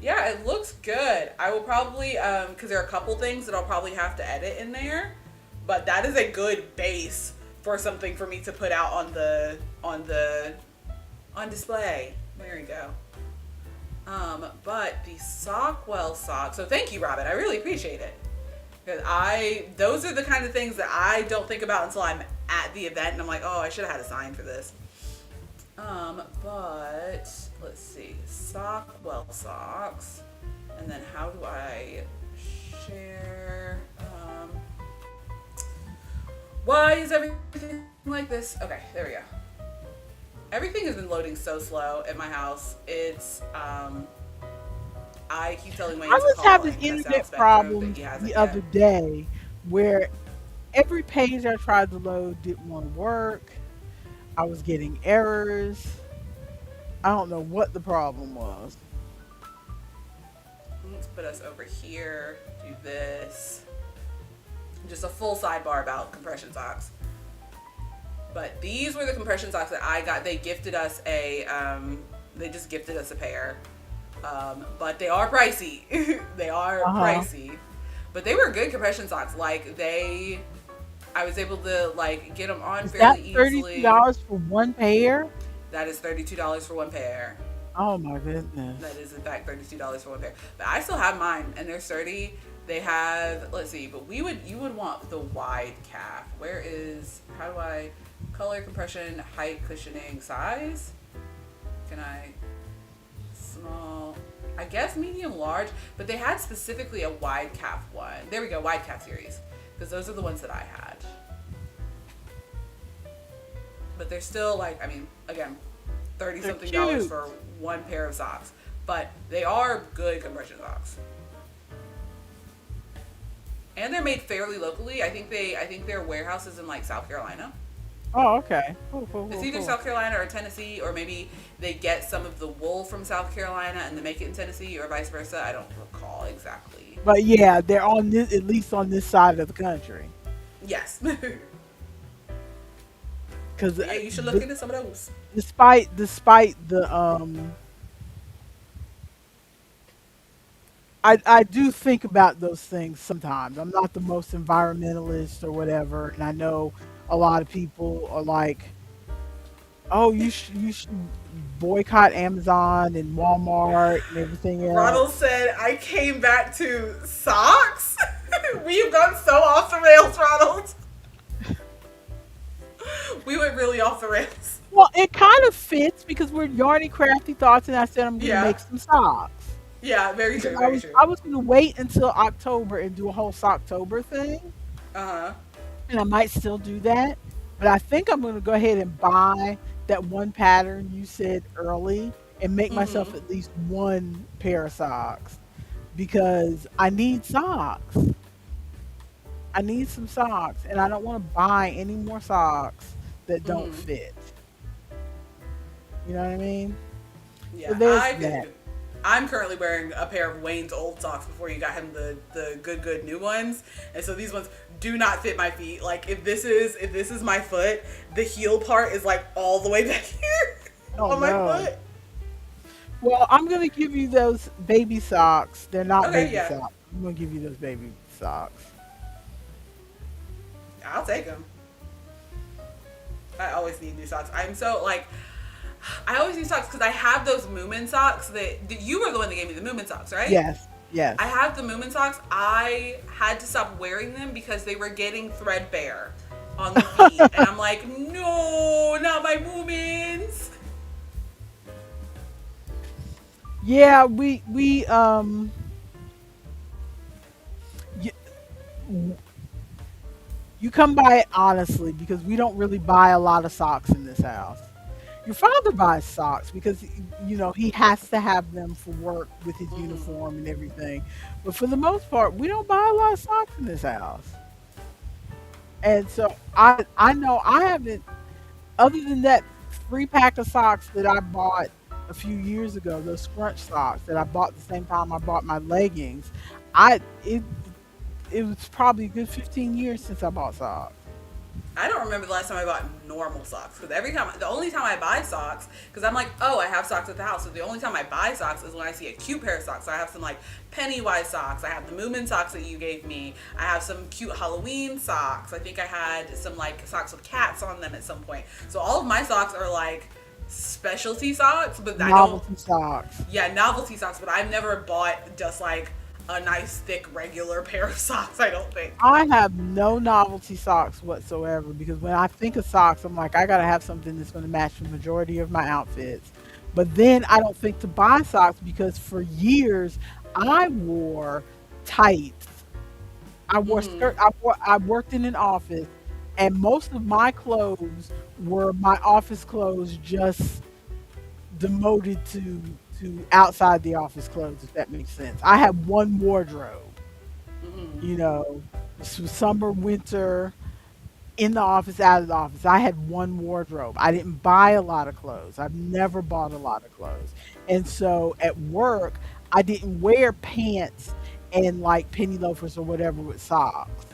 Yeah, it looks good. I will probably because there are a couple things that I'll probably have to edit in there, but that is a good base for something for me to put out on display. There you go. But the Sockwell socks. So thank you, Robin. I really appreciate it. Because those are the kind of things that I don't think about until I'm at the event, and I'm like, oh, I should have had a sign for this. But let's see, Sockwell socks, and then how do I share? Why is everything like this? Okay, there we go. Everything has been loading so slow at my house. It's I keep telling Wayne I to was call having and test out internet Spectrum, but problems he the hasn't other yet. day where every page I tried to load didn't want to work. I was getting errors. I don't know what the problem was. Let's put us over here. Do this. Just a full sidebar about compression socks. But these were the compression socks that I got. They gifted us they just gifted us a pair. But they are pricey. They are Uh-huh. pricey. But they were good compression socks. I was able to like get them on Is that fairly $32 easily. for one pair? That is $32 for one pair. Oh my goodness. That is in fact $32 for one pair. But I still have mine, and they're sturdy. They have, let's see, but you would want the wide calf. How do I color, compression, height, cushioning, size? Can I small? I guess medium, large, but they had specifically a wide calf one. There we go, wide calf series, because those are the ones that I had. But they're still like, I mean, again, 30 They're something dollars cute. for one pair of socks. But they are good compression socks. And they're made fairly locally. I think their warehouse is in like South Carolina. Oh, okay. Cool, cool, It's cool, either cool. South Carolina or Tennessee, or maybe they get some of the wool from South Carolina and they make it in Tennessee, or vice versa. I don't recall exactly. But yeah, they're on this, at least on this side of the country. Yes. Because Yeah, you should look into some of those. despite the I do think about those things sometimes. I'm not the most environmentalist or whatever, and I know a lot of people are like, "Oh, you should boycott Amazon and Walmart and everything Ronald else." said, I came back to socks. We've gone so off the rails, Ronald. We went really off the rails. Well, it kind of fits because we're yarny, crafty thoughts, and I said I'm going to make Yeah. some socks. Yeah, very Because true, I very was true. I was going to wait until October and do a whole Socktober thing, Uh-huh. and I might still do that. But I think I'm going to go ahead and buy that one pattern you said early and make myself Mm-hmm. at least one pair of socks because I need socks. I need some socks, and I don't want to buy any more socks that don't Mm-hmm. fit. You know what I mean? So Yeah, there's that. I'm currently wearing a pair of Wayne's old socks before you got him the good new ones, and so these ones do not fit my feet. Like if this is my foot, the heel part is like all the way back here Oh on my no. foot. Well, I'm gonna give you those baby socks. They're not Okay, baby yeah, socks. I'm gonna give you those baby socks. I'll take them. I always need new socks. I'm so like, I always need socks because I have those Moomin socks that you were the one that gave me the Moomin socks, right? Yes, yes. I have the Moomin socks. I had to stop wearing them because they were getting threadbare on the feet, and I'm like, no, not my Moomins. Yeah, you, you come by it honestly because we don't really buy a lot of socks in this house. Your father buys socks because he has to have them for work with his Mm-hmm. uniform and everything. But for the most part, we don't buy a lot of socks in this house. And so I know I haven't, other than that 3 pack of socks that I bought a few years ago, those scrunch socks that I bought the same time I bought my leggings. I it was probably a good 15 years since I bought socks. I don't remember the last time I bought normal socks because every time, the only time I buy socks, because I'm like, oh, I have socks at the house. So the only time I buy socks is when I see a cute pair of socks. So I have some like Pennywise socks. I have the Moomin socks that you gave me. I have some cute Halloween socks. I think I had some like socks with cats on them at some point. So all of my socks are like specialty socks, but I don't. Novelty socks. Yeah, novelty socks. But I've never bought just like a nice thick regular pair of socks. I don't think. I have no novelty socks whatsoever because when I think of socks, I'm like, I gotta have something that's gonna match the majority of my outfits. But then I don't think to buy socks because for years I wore tights. I wore Mm-hmm. skirt. I worked in an office, and most of my clothes were my office clothes, just demoted to outside the office clothes. If that makes sense. I had one wardrobe. Mm-hmm. You know, summer, winter, in the office, out of the office. I had one wardrobe. I didn't buy a lot of clothes. I've never bought a lot of clothes. And so at work, I didn't wear pants and like penny loafers or whatever with socks.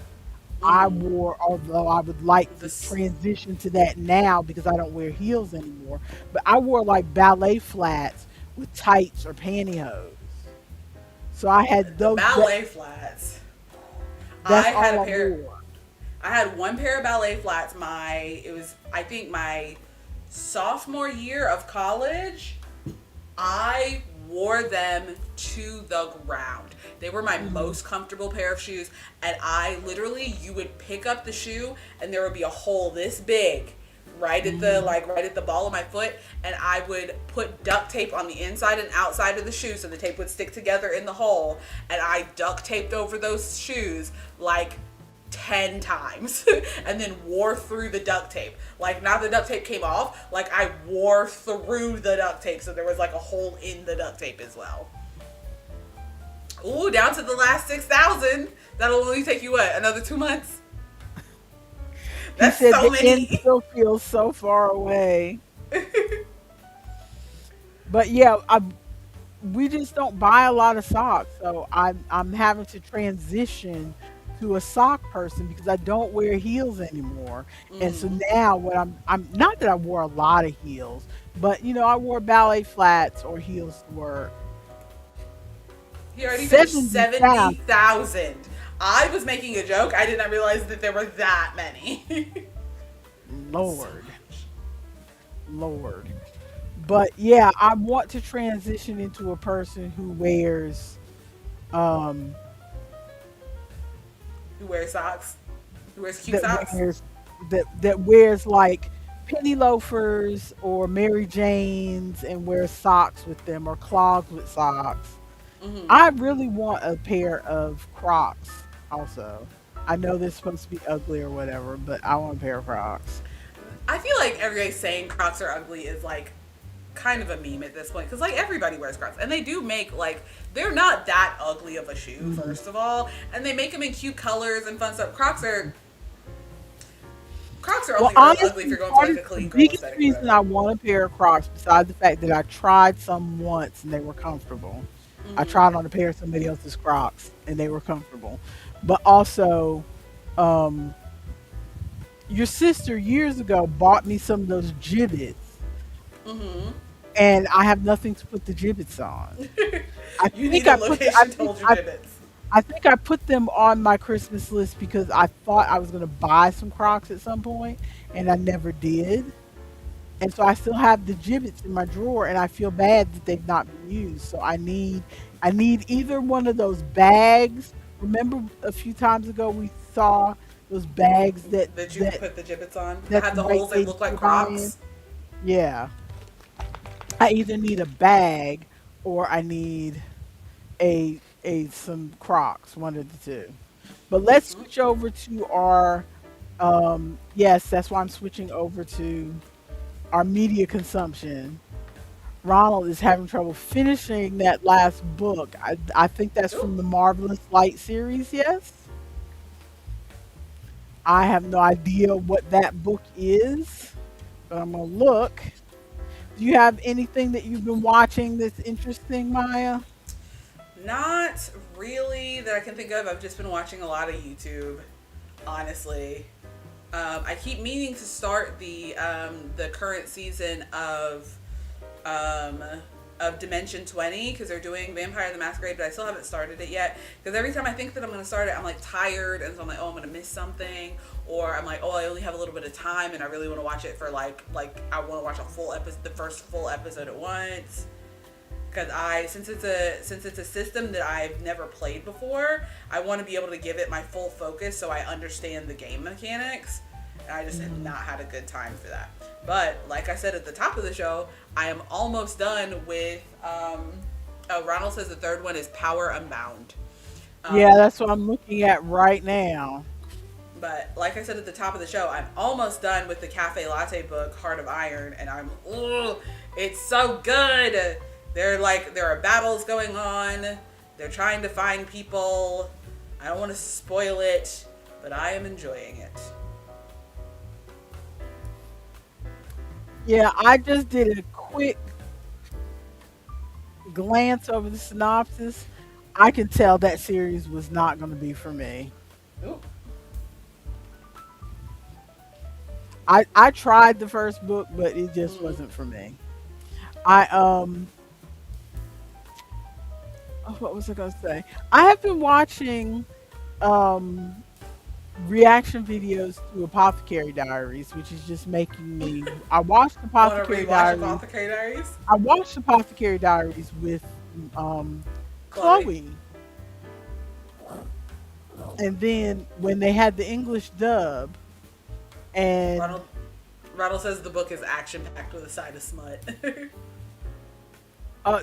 I Mm-hmm. wore, although I would like to This. transition to that now because I don't wear heels anymore, but I wore like ballet flats with tights or pantyhose. So I had The those, ballet flats. I that's had a all I pair. wore. I had one pair of ballet flats. It was I think my sophomore year of college. I wore them to the ground. They were my Mhm. most comfortable pair of shoes, and I literally, you would pick up the shoe and there would be a hole this big Mhm. right at the ball of my foot, and I would put duct tape on the inside and outside of the shoe so the tape would stick together in the hole, and I duct taped over those shoes like 10 times and then wore through the duct tape. Like, now the duct tape came off, like I wore through the duct tape so there was like a hole in the duct tape as well. Ooh, down to the last 6,000. That'll only take you what, another 2 months? He That's said so the end many. still feels so far away. But yeah, we just don't buy a lot of socks, so I'm having to transition to a sock person because I don't wear heels anymore. And so Mm-hmm. now what I'm not that I wore a lot of heels, but I wore ballet flats or heels to work. He already finished 70,000. 70,000. I was making a joke. I did not realize that there were that many. So Lord, much. Lord. But yeah, I want to transition into a person who wears um Who wears socks? Who wears cute that socks? wears that wears like penny loafers or Mary Janes and wears socks with them or clogs with socks. Mm-hmm. I really want a pair of Crocs also. I know they're supposed to be ugly or whatever, but I want a pair of Crocs. I feel like everybody saying Crocs are ugly is like kind of a meme at this point because like everybody wears Crocs and they do make like they're not that ugly of a shoe Mhm. first of all, and they make them in cute colors and fun stuff. Crocs are Well, only real ugly if honestly, you're going for part like of a the clean girl biggest aesthetic or reason whatever. I want a pair of Crocs, besides the fact that I tried some once and they were comfortable. I Mm-hmm. tried on a pair of somebody else's Crocs and they were comfortable. But also, um, your sister years ago bought me some of those gibbets, Mm-hmm. and I have nothing to put the gibbets on. I You need think a I put the, location to hold your gibbets. I think I put them on my Christmas list because I thought I was going to buy some Crocs at some point, and I never did. And so I still have the gibbets in my drawer, and I feel bad that they've not been used. So I need either one of those bags. Remember a few times ago we saw those bags that That you can that put the gibbets on that that have the the white holes that ladies look like were buying. Crocs. Yeah, I either need a bag or I need a some Crocs, one of the two. But let's Mm-hmm. switch over to our yes, that's why I'm switching over to our media consumption. Ronald is having trouble finishing that last book. I think that's Ooh. from the Marvelous Light series, yes? I have no idea what that book is, but I'm gonna look. Do you have anything that you've been watching that's interesting, Maya? Not really that I can think of. I've just been watching a lot of YouTube, honestly. I keep meaning to start the current season um, of Dimension 20 because they're doing Vampire the Masquerade, but I still haven't started it yet. Because every time I think that I'm going to start it, I'm like tired, and so I'm like, oh, I'm going to miss something, or I'm like, oh, I only have a little bit of time, and I really want to watch it for like I want to watch a full episode, the first full episode at once. Because since it's a system that I've never played before, I want to be able to give it my full focus so I understand the game mechanics. And I just have not had a good time for that. But like I said at the top of the show, I am almost done with. Oh, Ronald says the third one is Power Unbound. Yeah, Um, that's what I'm looking at right now. but like I said at the top of the show, I'm almost done with the Cafe Latte book, Heart of Iron, and it's so good. There are battles going on. They're trying to find people. I don't want to spoil it, but I am enjoying it. Yeah, I just did a quick glance over the synopsis. I can tell that series was not going to be for me. Ooh. I tried the first book, but it just Mm. wasn't for me. I oh, what was I going to say? I have been watching um reaction videos to Apothecary Diaries, which is just making me. I watched Want to Apothecary rewatch Diaries. Apothecary Diaries? I watched Apothecary Diaries with um Chloe. Chloe, and then when they had the English dub, and Ronald Ronald says the book is action packed with a side of smut.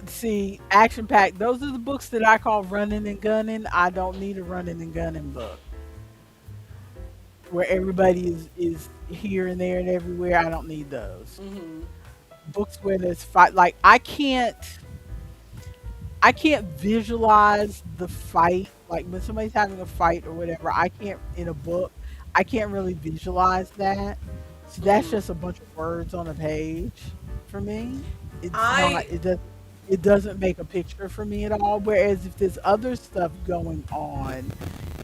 see, action packed. Those are the books that I call running and gunning. I don't need a running and gunning book where everybody is here and there and everywhere. I don't need those hmm books where there's fight. Like I can't visualize the fight. Like when somebody's having a fight or whatever, I can't in a book. I can't really visualize that. So that's hmm just a bunch of words on a page for me. It's not. I It does. It doesn't make a picture for me at all. Whereas if there's other stuff going on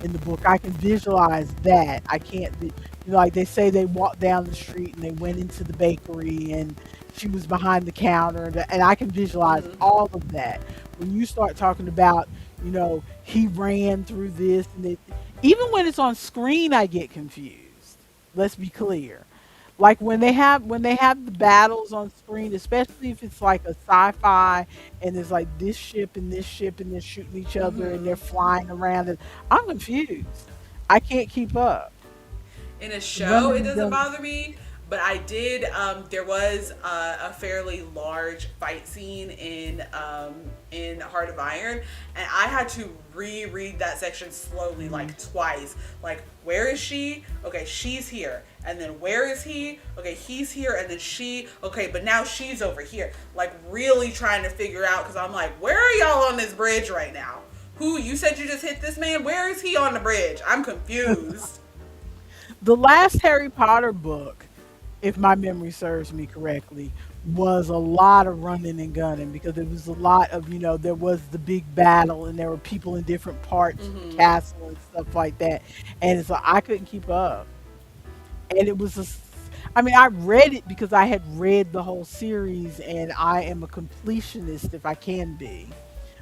in the book, I can visualize that. I can't. Like they say, they walked down the street and they went into the bakery and she was behind the counter, and I can visualize mhm. all of that. When you start talking about, he ran through this and it, even when it's on screen, I get confused. Let's be clear. Like when they have the battles on screen, especially if it's like a sci-fi and there's like this ship and they're shooting each other and they're hmm flying around, and I'm confused. I can't keep up. In a show, Running it and doesn't gunning. bother me, but I did. There was a fairly large fight scene in Heart of Iron, and I had to reread that section slowly, like twice. Like, where is she? Okay, she's here. And then where is he? Okay, he's here, and then she. Okay, but now she's over here. Like, really trying to figure out, because I'm like, where are y'all on this bridge right now? Who, you said you just hit this man? Where is he on the bridge? I'm confused. The last Harry Potter book, if my memory serves me correctly, was a lot of running and gunning because there was a lot of, there was the big battle and there were people in different parts of the hmm castle and stuff like that. And it's like I couldn't keep up. And it was I mean, I read it because I had read the whole series and I am a completionist if I can be.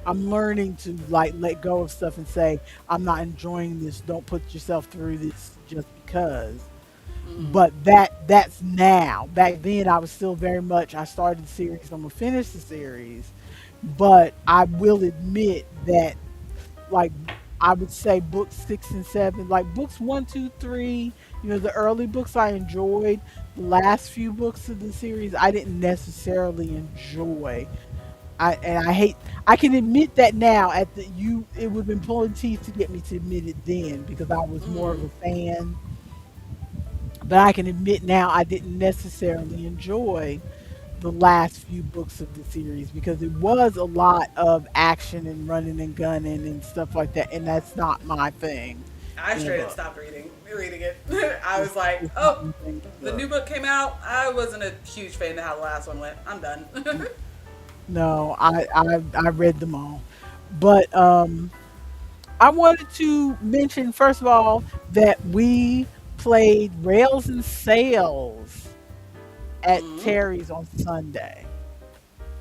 I'm learning to like let go of stuff and say, I'm not enjoying this. Don't put yourself through this just because. hmm But that's now. Back then I was still very much I started the series, I'm gonna finish the series. But I will admit that like I would say books 6 and 7, like books 1, 2, 3, the early books I enjoyed. The last few books of the series I didn't necessarily enjoy. I hate I can admit that now at the you it would have been pulling teeth to get me to admit it then because I was more of hmm a fan. But I can admit now I didn't necessarily enjoy the last few books of the series because it was a lot of action and running and gunning and stuff like that, and that's not my thing. I straight up Book. stopped reading it. I was like, It's not oh, anything the book. new book came out. I wasn't a huge fan of how the last one went. I'm done. No, I read them all. But I wanted to mention first of all that we played Rails and Sails at Mm. Terry's on Sunday.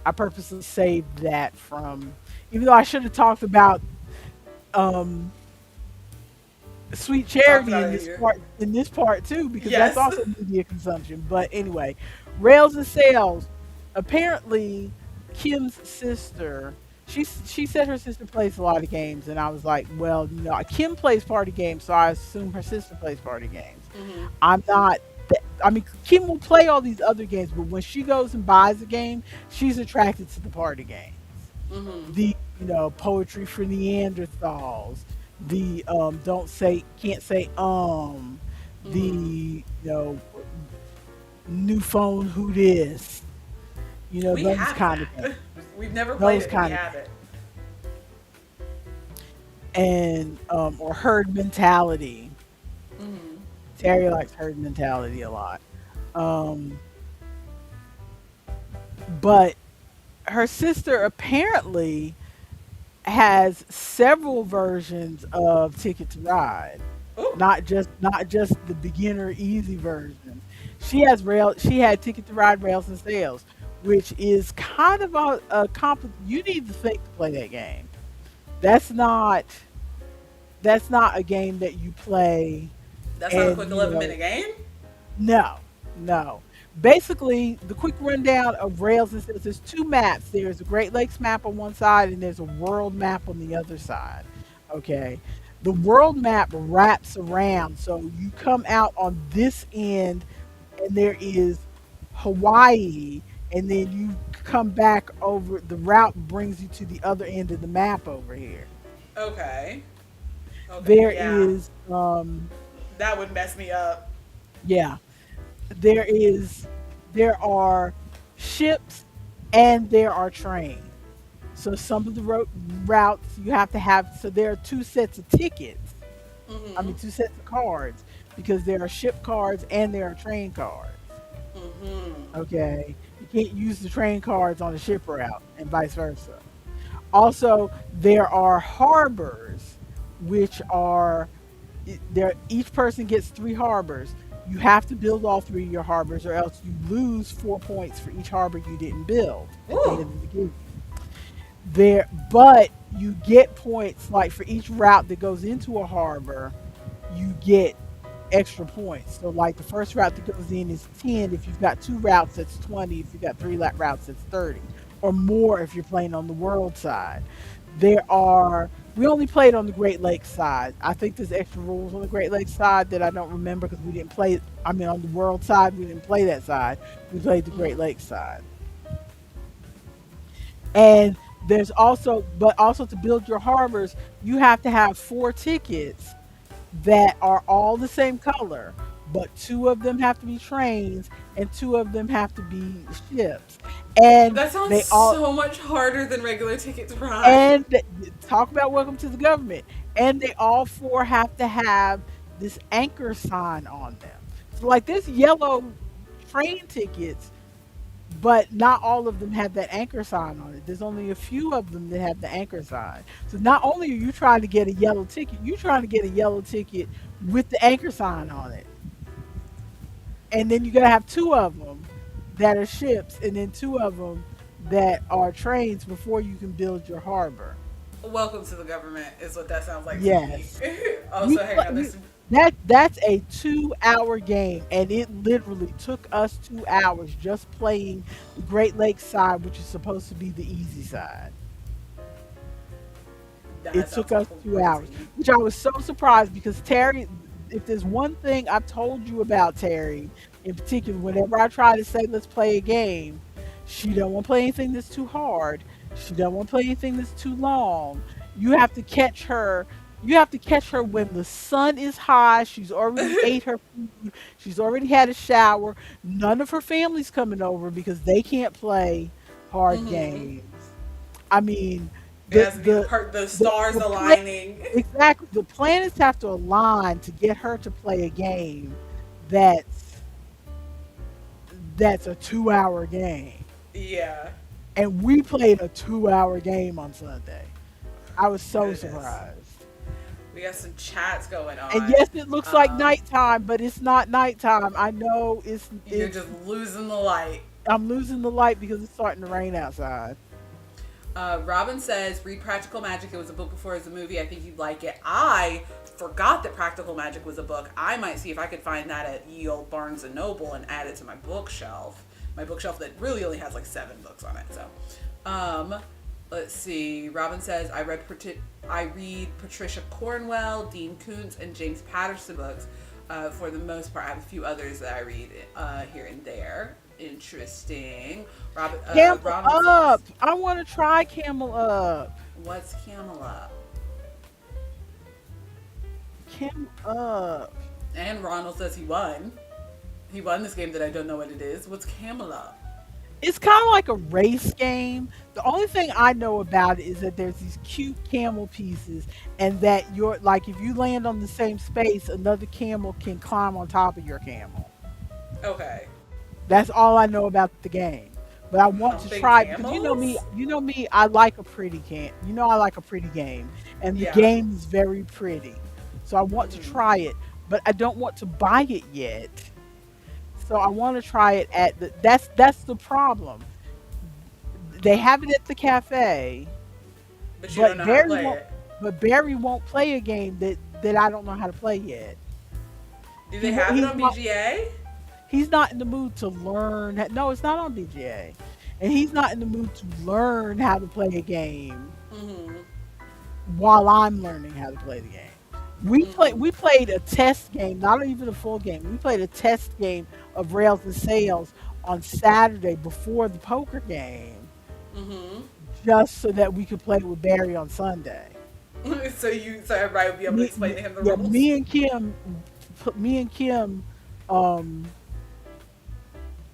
I purposely saved that from, even though I should have talked about um sweet Talked charity about it here. in this part too, because that's Yes. also media consumption. But anyway, Rails and Sales. Apparently, Kim's sister. She said her sister plays a lot of games, and I was like, well, Kim plays party games, so I assume her sister plays party games. Hmm. I'm not. I mean, Kim will play all these other games, but when she goes and buys a game, she's attracted to the party games. Hmm. The poetry for Neanderthals, the don't say can't say the Hmm. new phone who this, We those have kind of that. games, We've never played those it, but we kind of have it. and or herd mentality. Hmm. Terry likes herd mentality a lot. Um, but her sister apparently has several versions of Ticket to Ride. Oh, Not just the beginner easy version. She had Ticket to Ride Rails and Sales, which is kind of a you need to think to play that game. That's not that's not a game that you play that's not a and quick 11-minute game. no, no. Basically, the quick rundown of Rails is there's two maps. There's a Great Lakes map on one side and there's a world map on the other side. Okay. The world map wraps around. So you come out on this end and there is Hawaii, and then you come back over the route brings you to the other end of the map over here. Okay. Okay. There Yeah. is That would mess me up. yeah, there is there are ships and there are trains. So some of the routes you have to have. So there are two sets of tickets. I Hmm. mean, two sets of cards because there are ship cards and there are train cards. Hmm. Okay, you can't use the train cards on the ship route and vice versa. Also, there are harbors, which are there. Each person gets three harbors. You have to build all three of your harbors, or else you lose 4 points for each harbor you didn't build at the Ooh. end of the game. But you get points like for each route that goes into a harbor, you get extra points. So like the first route that goes in is 10. If you've got two routes, that's 20. If you've got three routes, that's 30 or more if you're playing on the world side. We only played on the Great Lakes side. I think there's extra rules on the Great Lakes side that I don't remember because we didn't play. I mean, on the world side, we didn't play that side. We played the Great Hmm. Lakes side. And but also to build your harbors, you have to have four tickets that are all the same color, but two of them have to be trains and two of them have to be ships. And That sounds they all so much harder than regular Ticket to Ride. and talk about welcome to the government. And they all four have to have this anchor sign on them. So like this yellow train tickets, but not all of them have that anchor sign on it. There's only a few of them that have the anchor sign. So not only are you trying to get a yellow ticket, you're trying to get a yellow ticket with the anchor sign on it. And then you got to have two of them that are ships and then two of them that are trains before you can build your harbor. Welcome to the government is what that sounds like to me. Yes. We, Also, hang pla- on. we This. that's a 2 hour game and it literally took us 2 hours just playing the Great Lakes side, which is supposed to be the easy side. It That took sounds us 2 hours, crazy. which I was so surprised because Terry, if there's one thing I've told you about Terry, in particular, whenever I try to say let's play a game, she don't want to play anything that's too hard. She don't want to play anything that's too long. You have to catch her. You have to catch her when the sun is high. She's already ate her food. She's already had a shower. None of her family's coming over because they can't play hard Hmm. games. I mean, It the has to be the the stars the plan, aligning. exactly, the planets have to align to get her to play a game that's a 2-hour game. Yeah. And we played a 2-hour game on Sunday. I was so Goodness. surprised. We got some chats going And on. yes, it looks like nighttime, but it's not nighttime. I know You're it's just losing the light. I'm losing the light because it's starting to rain outside. Robin says, read Practical Magic. It was a book before it was a movie. I think you'd like it. I forgot that Practical Magic was a book. I might see if I could find that at ye old Barnes and Noble and add it to my bookshelf. My bookshelf that really only has like 7 books on it. So, let's see. Robin says, I read Patricia Cornwell, Dean Koontz, and James Patterson books. For the most part, I have a few others that I read here and there. Interesting. Camel Robin Up. says, I want to try Camel Up. what's Camelot? Camel Up. And Ronald says he won. He won this game that I don't know what it is. What's Camelot? It's kind of like a race game. The only thing I know about it is that there's these cute camel pieces, and that you're like, if you land on the same space, another camel can climb on top of your camel. Okay. That's all I know about the game. But I want to Humping try because camels? you know me. I like a pretty I like a pretty game, and the Yeah. game is very pretty. So I want to Mhm. try it, but I don't want to buy it yet. So I want to try it at that's the problem. They have it at the cafe, But you don't but know how to play it. Barry won't play a game that I don't know how to play yet. Do He they wa- have it he's on not BGA? he's not in the mood to learn. No, it's not on BGA, and he's not in the mood to learn how to play a game Mm-hmm. while I'm learning how to play the game. Mm-hmm. We played a test game, not even a full game. We played a test game of Rails and Sales on Saturday before the poker game, Mm-hmm. just so that we could play with Barry on Sunday. So everybody would be able to explain to him the rules. Me and Kim, um,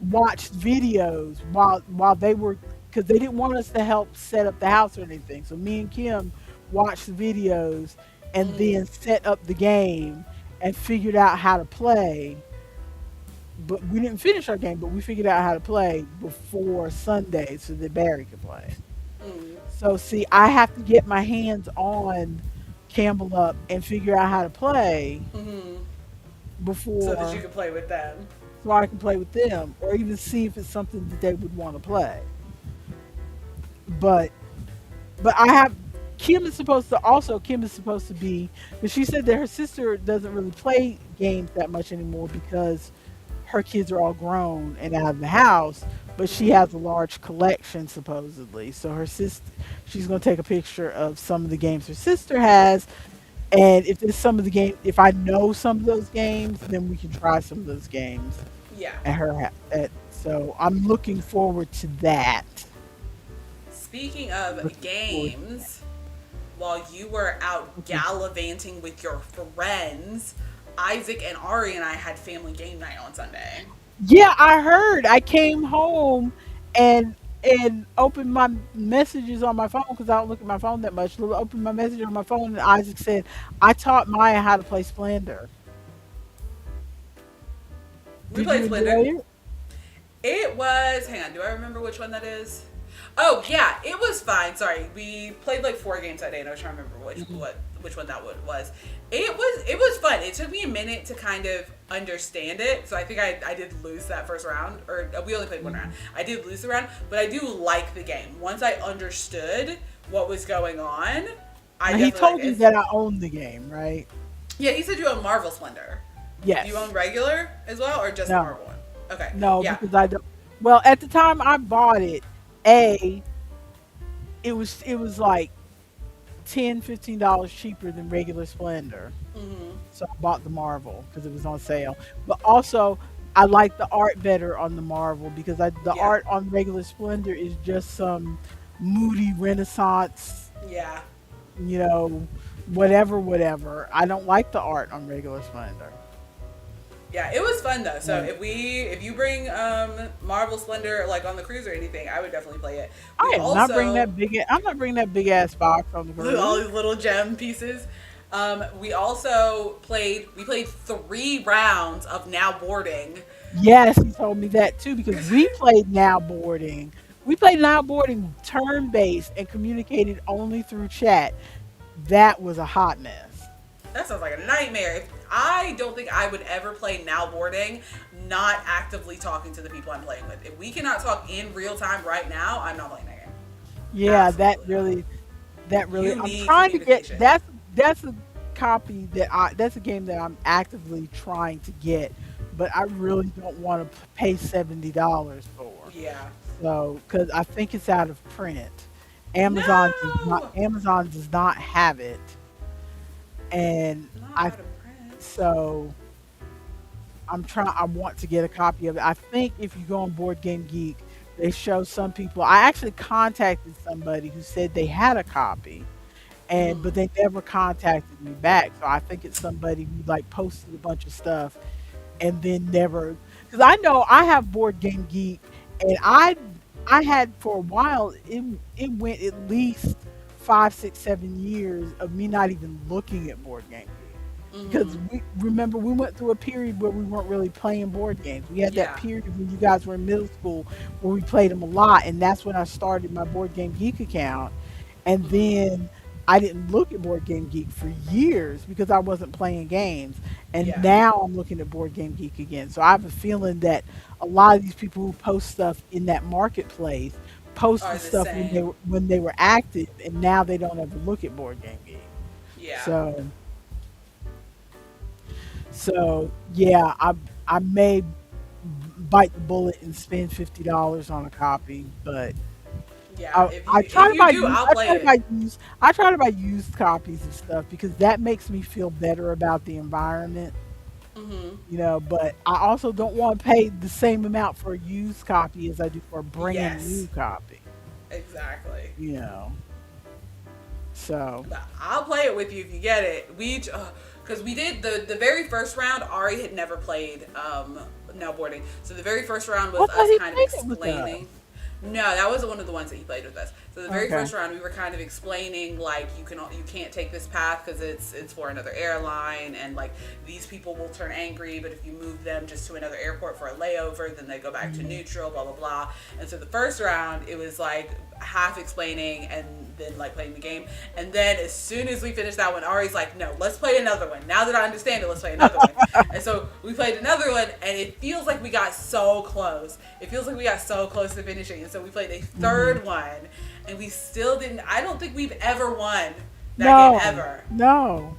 watched videos while they were, because they didn't want us to help set up the house or anything. So me and Kim watched the videos and Mm. then set up the game and figured out how to play. But we didn't finish our game, but we figured out how to play before Sunday so that Barry could play. Mm. So see, I have to get my hands on Campbell Up and figure out how to play Mm-hmm. So that you before, can play with them. so I can play with them, or even see if it's something that they would want to play. But I have Kim is supposed to be, because she said that her sister doesn't really play games that much anymore because her kids are all grown and out of the house, but she Mm-hmm. has a large collection supposedly. So she's going to take a picture of some of the games her sister has, and if there's some of the game, if I know some of those games, then we can try some of those games Yeah. at so I'm looking forward to that. Speaking of Looking forward to that. games, while you were out gallivanting with your friends, Isaac and Ari and I had family game night on Sunday. Yeah, I heard. I came home and opened my messages on my phone because I don't look at my phone that much. Opened my message on my phone, and Isaac said, "I taught Maya how to play Splendor. We Did you played Splendor. enjoy it?" It was. Hang on. Do I remember which one that is? Oh yeah, it was fine. Sorry, we played like 4 games that day, and I was trying to remember which one that was. It was fun. It took me a minute to kind of understand it, so I think I did lose that first round, or we only played one round. I did lose the round, but I do like the game. Once I understood what was going on, I Now, he definitely told like you it. that I own the game, right? Yeah, he said you own Marvel Splendor. Do you own Yes. regular as well, or just the No. Marvel one? Okay. No, Yeah. because I don't. Well, at the time I bought it, a it was like $10-15 cheaper than regular Splendor. Mm-hmm. So I bought the Marvel because it was on sale. But also, I like the art better on the Marvel because the Yeah. art on regular Splendor is just some moody Renaissance, Yeah. you know, whatever. I don't like the art on regular Splendor. Yeah, it was fun though. So Yeah. if you bring Marvel Splendor like on the cruise or anything, I would definitely play it. We I am not bringing also that big. I'm not bringing that big ass box on the all cruise. these little gem pieces. We also played 3 rounds of now boarding. Yes, he told me that too because we played now boarding. We played now boarding turn based and communicated only through chat. That was a hot mess. That sounds like a nightmare. I don't think I would ever play now boarding, not actively talking to the people I'm playing with. If we cannot talk in real time right now, I'm not playing that game. Yeah, Absolutely not. that really. You I'm need trying to get. communication. That's a copy that I. That's a game that I'm actively trying to get, but I really don't want to pay $70 for. Yeah. So, because I think it's out of print. No, Amazon does not have it, and not I out of print. so I'm trying. I want to get a copy of it. I think if you go on Board Game Geek, they show some people. I actually contacted somebody who said they had a copy, and Hmm. but they never contacted me back. So I think it's somebody who like posted a bunch of stuff and then never. Because I know I have Board Game Geek, and I had for a while. It went at least 5, 6, 7 years of me not even looking at Board Game Geek because Hmm. we remember we went through a period where we weren't really playing board games. We had that Yeah. period when you guys were in middle school where we played them a lot, and that's when I started my Board Game Geek account. And Hmm. then I didn't look at Board Game Geek for years because I wasn't playing games. And Yeah. now I'm looking at Board Game Geek again. So I have a feeling that a lot of these people who post stuff in that marketplace Are posted the stuff same. when they were active, and now they don't ever look at Board Game Geek. Yeah. So yeah, I may bite the bullet and spend $50 on a copy, but Yeah. I try If to you buy do, used. I'll I play try to it. buy used. I try to buy used copies of stuff because that makes me feel better about the environment, Hmm. But I also don't want to pay the same amount for a used copy as I do for a brand new Yes. copy, Exactly. you know. So But I'll play it with you if you get it. Because we did the very first round. Ari had never played now boarding, so the very first round I was thought us he kind of played it with us. explaining. No, that wasn't one of the ones that he played with us. So the very Okay. first round, we were kind of explaining like you can't take this path because it's for another airline, and like these people will turn angry, but if you move them just to another airport for a layover, then they go back to Mhm. neutral, blah blah blah. And so the first round, it was like half explaining and then like playing the game. And then as soon as we finished that one, Ari's like, no, let's play another one. Now that I understand it, let's play another one. And so we played another one, and it feels like we got so close. It feels like we got so close to finishing. And so we played a Mhm. third one, and we still didn't. I don't think we've ever won that game No, ever. no.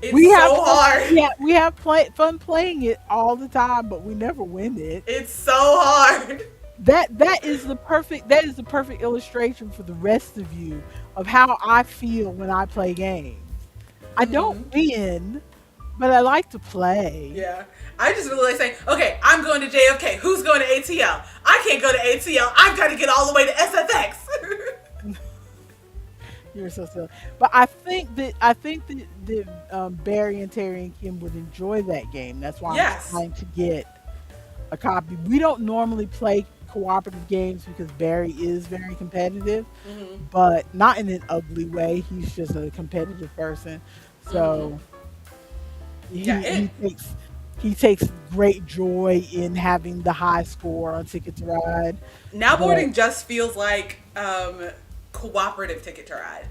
It's We have so fun. hard. Yeah, we have fun playing it all the time, but we never win it. It's so hard. That is the perfect illustration for the rest of you of how I feel when I play games. I don't Hmm. win, but I like to play. Yeah. I just really like saying, okay, I'm going to JFK. Who's going to ATL? I can't go to ATL. I've got to get all the way to SFX. You're so silly. But I think that Barry and Terry and Kim would enjoy that game. That's why I'm Yes. trying to get a copy. We don't normally play cooperative games because Barry is very competitive, Hmm. but not in an ugly way. He's just a competitive person. Hmm. So Yeah, he takes great joy in having the high score on Ticket to Ride. now But boarding just feels like cooperative ticket to ride.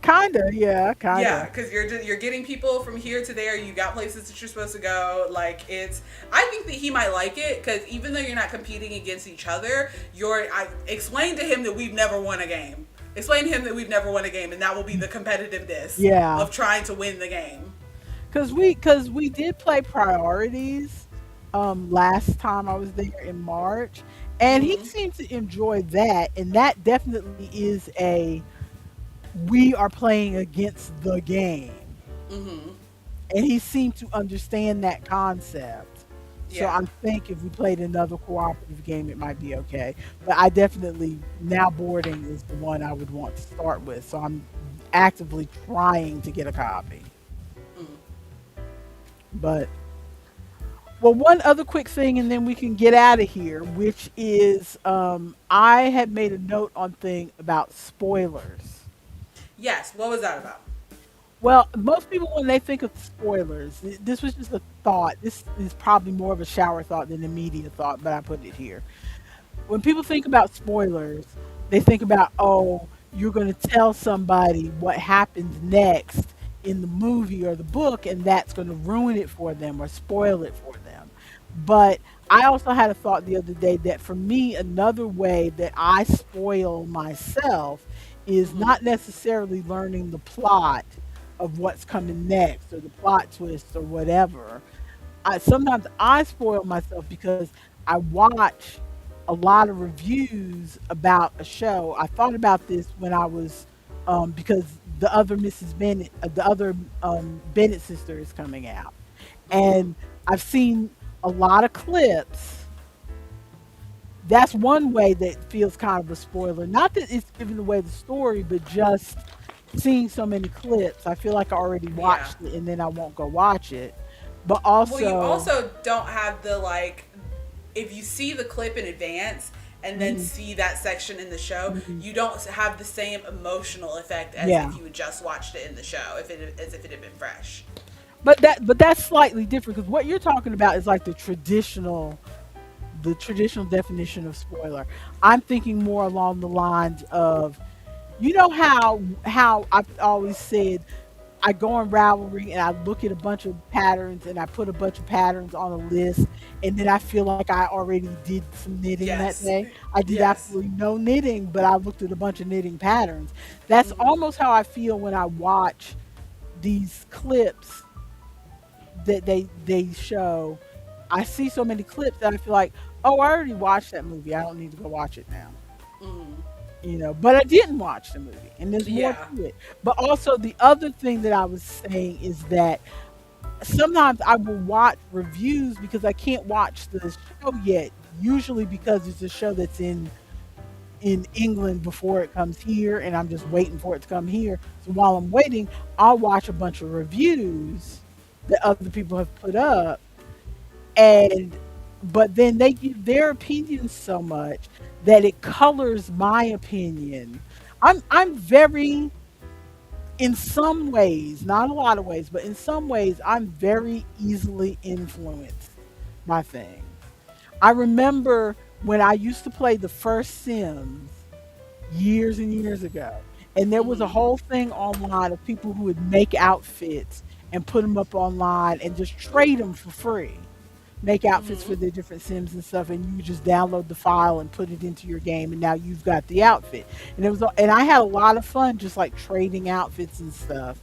kinda, yeah, Yeah, kinda. because you're getting people from here to there. You got places that you're supposed to go. Like it's, I think that he might like it because even though you're not competing against each other, I explain to him that we've never won a game. Explain to him that we've never won a game, and that will be the competitiveness Yeah. of trying to win the game. Cause we did play priorities last time I was there in March, and he Hmm. seemed to enjoy that, and that definitely is a we are playing against the game. Hmm. And he seemed to understand that concept. So Yeah. I think if we played another cooperative game, it might be okay. But I definitely now boarding is the one I would want to start with. So I'm actively trying to get a copy. Hmm. But Well, one other quick thing, and then we can get out of here, which is I had made a note on thing about spoilers. Yes. What was that about? Well, most people, when they think of spoilers, this was just a thought. This is probably more of a shower thought than a media thought, but I put it here. When people think about spoilers, they think about, oh, you're going to tell somebody what happens next in the movie or the book, and that's going to ruin it for them or spoil it for them. But I also had a thought the other day that for me, another way that I spoil myself is Mm-hmm. not necessarily learning the plot of what's coming next or the plot twist or whatever. Sometimes I spoil myself because I watch a lot of reviews about a show. I thought about this when I was because the other Mrs. Bennett, the other Bennett sister is coming out, Mm-hmm. and I've seen a lot of clips. That's one way that feels kind of a spoiler. Not that it's giving away the story, but just seeing so many clips. I feel like I already Yeah. watched it and then I won't go watch it. But Well, you also, also don't have the like, if you see the clip in advance and then mhm, see that section in the show, mhm, you don't have the same emotional effect as yeah. if you had just watched it in the show, if it as if it had been fresh. But that's slightly different because what you're talking about is like the traditional definition of spoiler. I'm thinking more along the lines of, you know how I've always said I go on Ravelry and I look at a bunch of patterns and I put a bunch of patterns on a list, and then I feel like I already did some knitting that Yes. day. I did Yes. absolutely no knitting, but I looked at a bunch of knitting patterns. That's Mm-hmm. almost how I feel when I watch these clips that they show. I see so many clips that I feel like, oh, I already watched that movie. I don't need to go watch it now. Mm-hmm. But I didn't watch the movie, and there's more Yeah. to it. But also, the other thing that I was saying is that sometimes I will watch reviews because I can't watch the show yet. Usually because it's a show that's in England before it comes here, and I'm just Mm-hmm. waiting for it to come here. So while I'm waiting, I'll watch a bunch of reviews that other people have put up, and but then they give their opinions so much that it colors my opinion. I'm very, in some ways, not a lot of ways, but in some ways I'm very easily influenced by things. I remember when I used to play the first Sims years and years ago, and there was a Mm-hmm. whole thing online of people who would make outfits and put them up online and just trade them for free, make outfits Mm-hmm. for their different Sims and stuff, and you just download the file and put it into your game, and now you've got the outfit. And and I had a lot of fun just like trading outfits and stuff.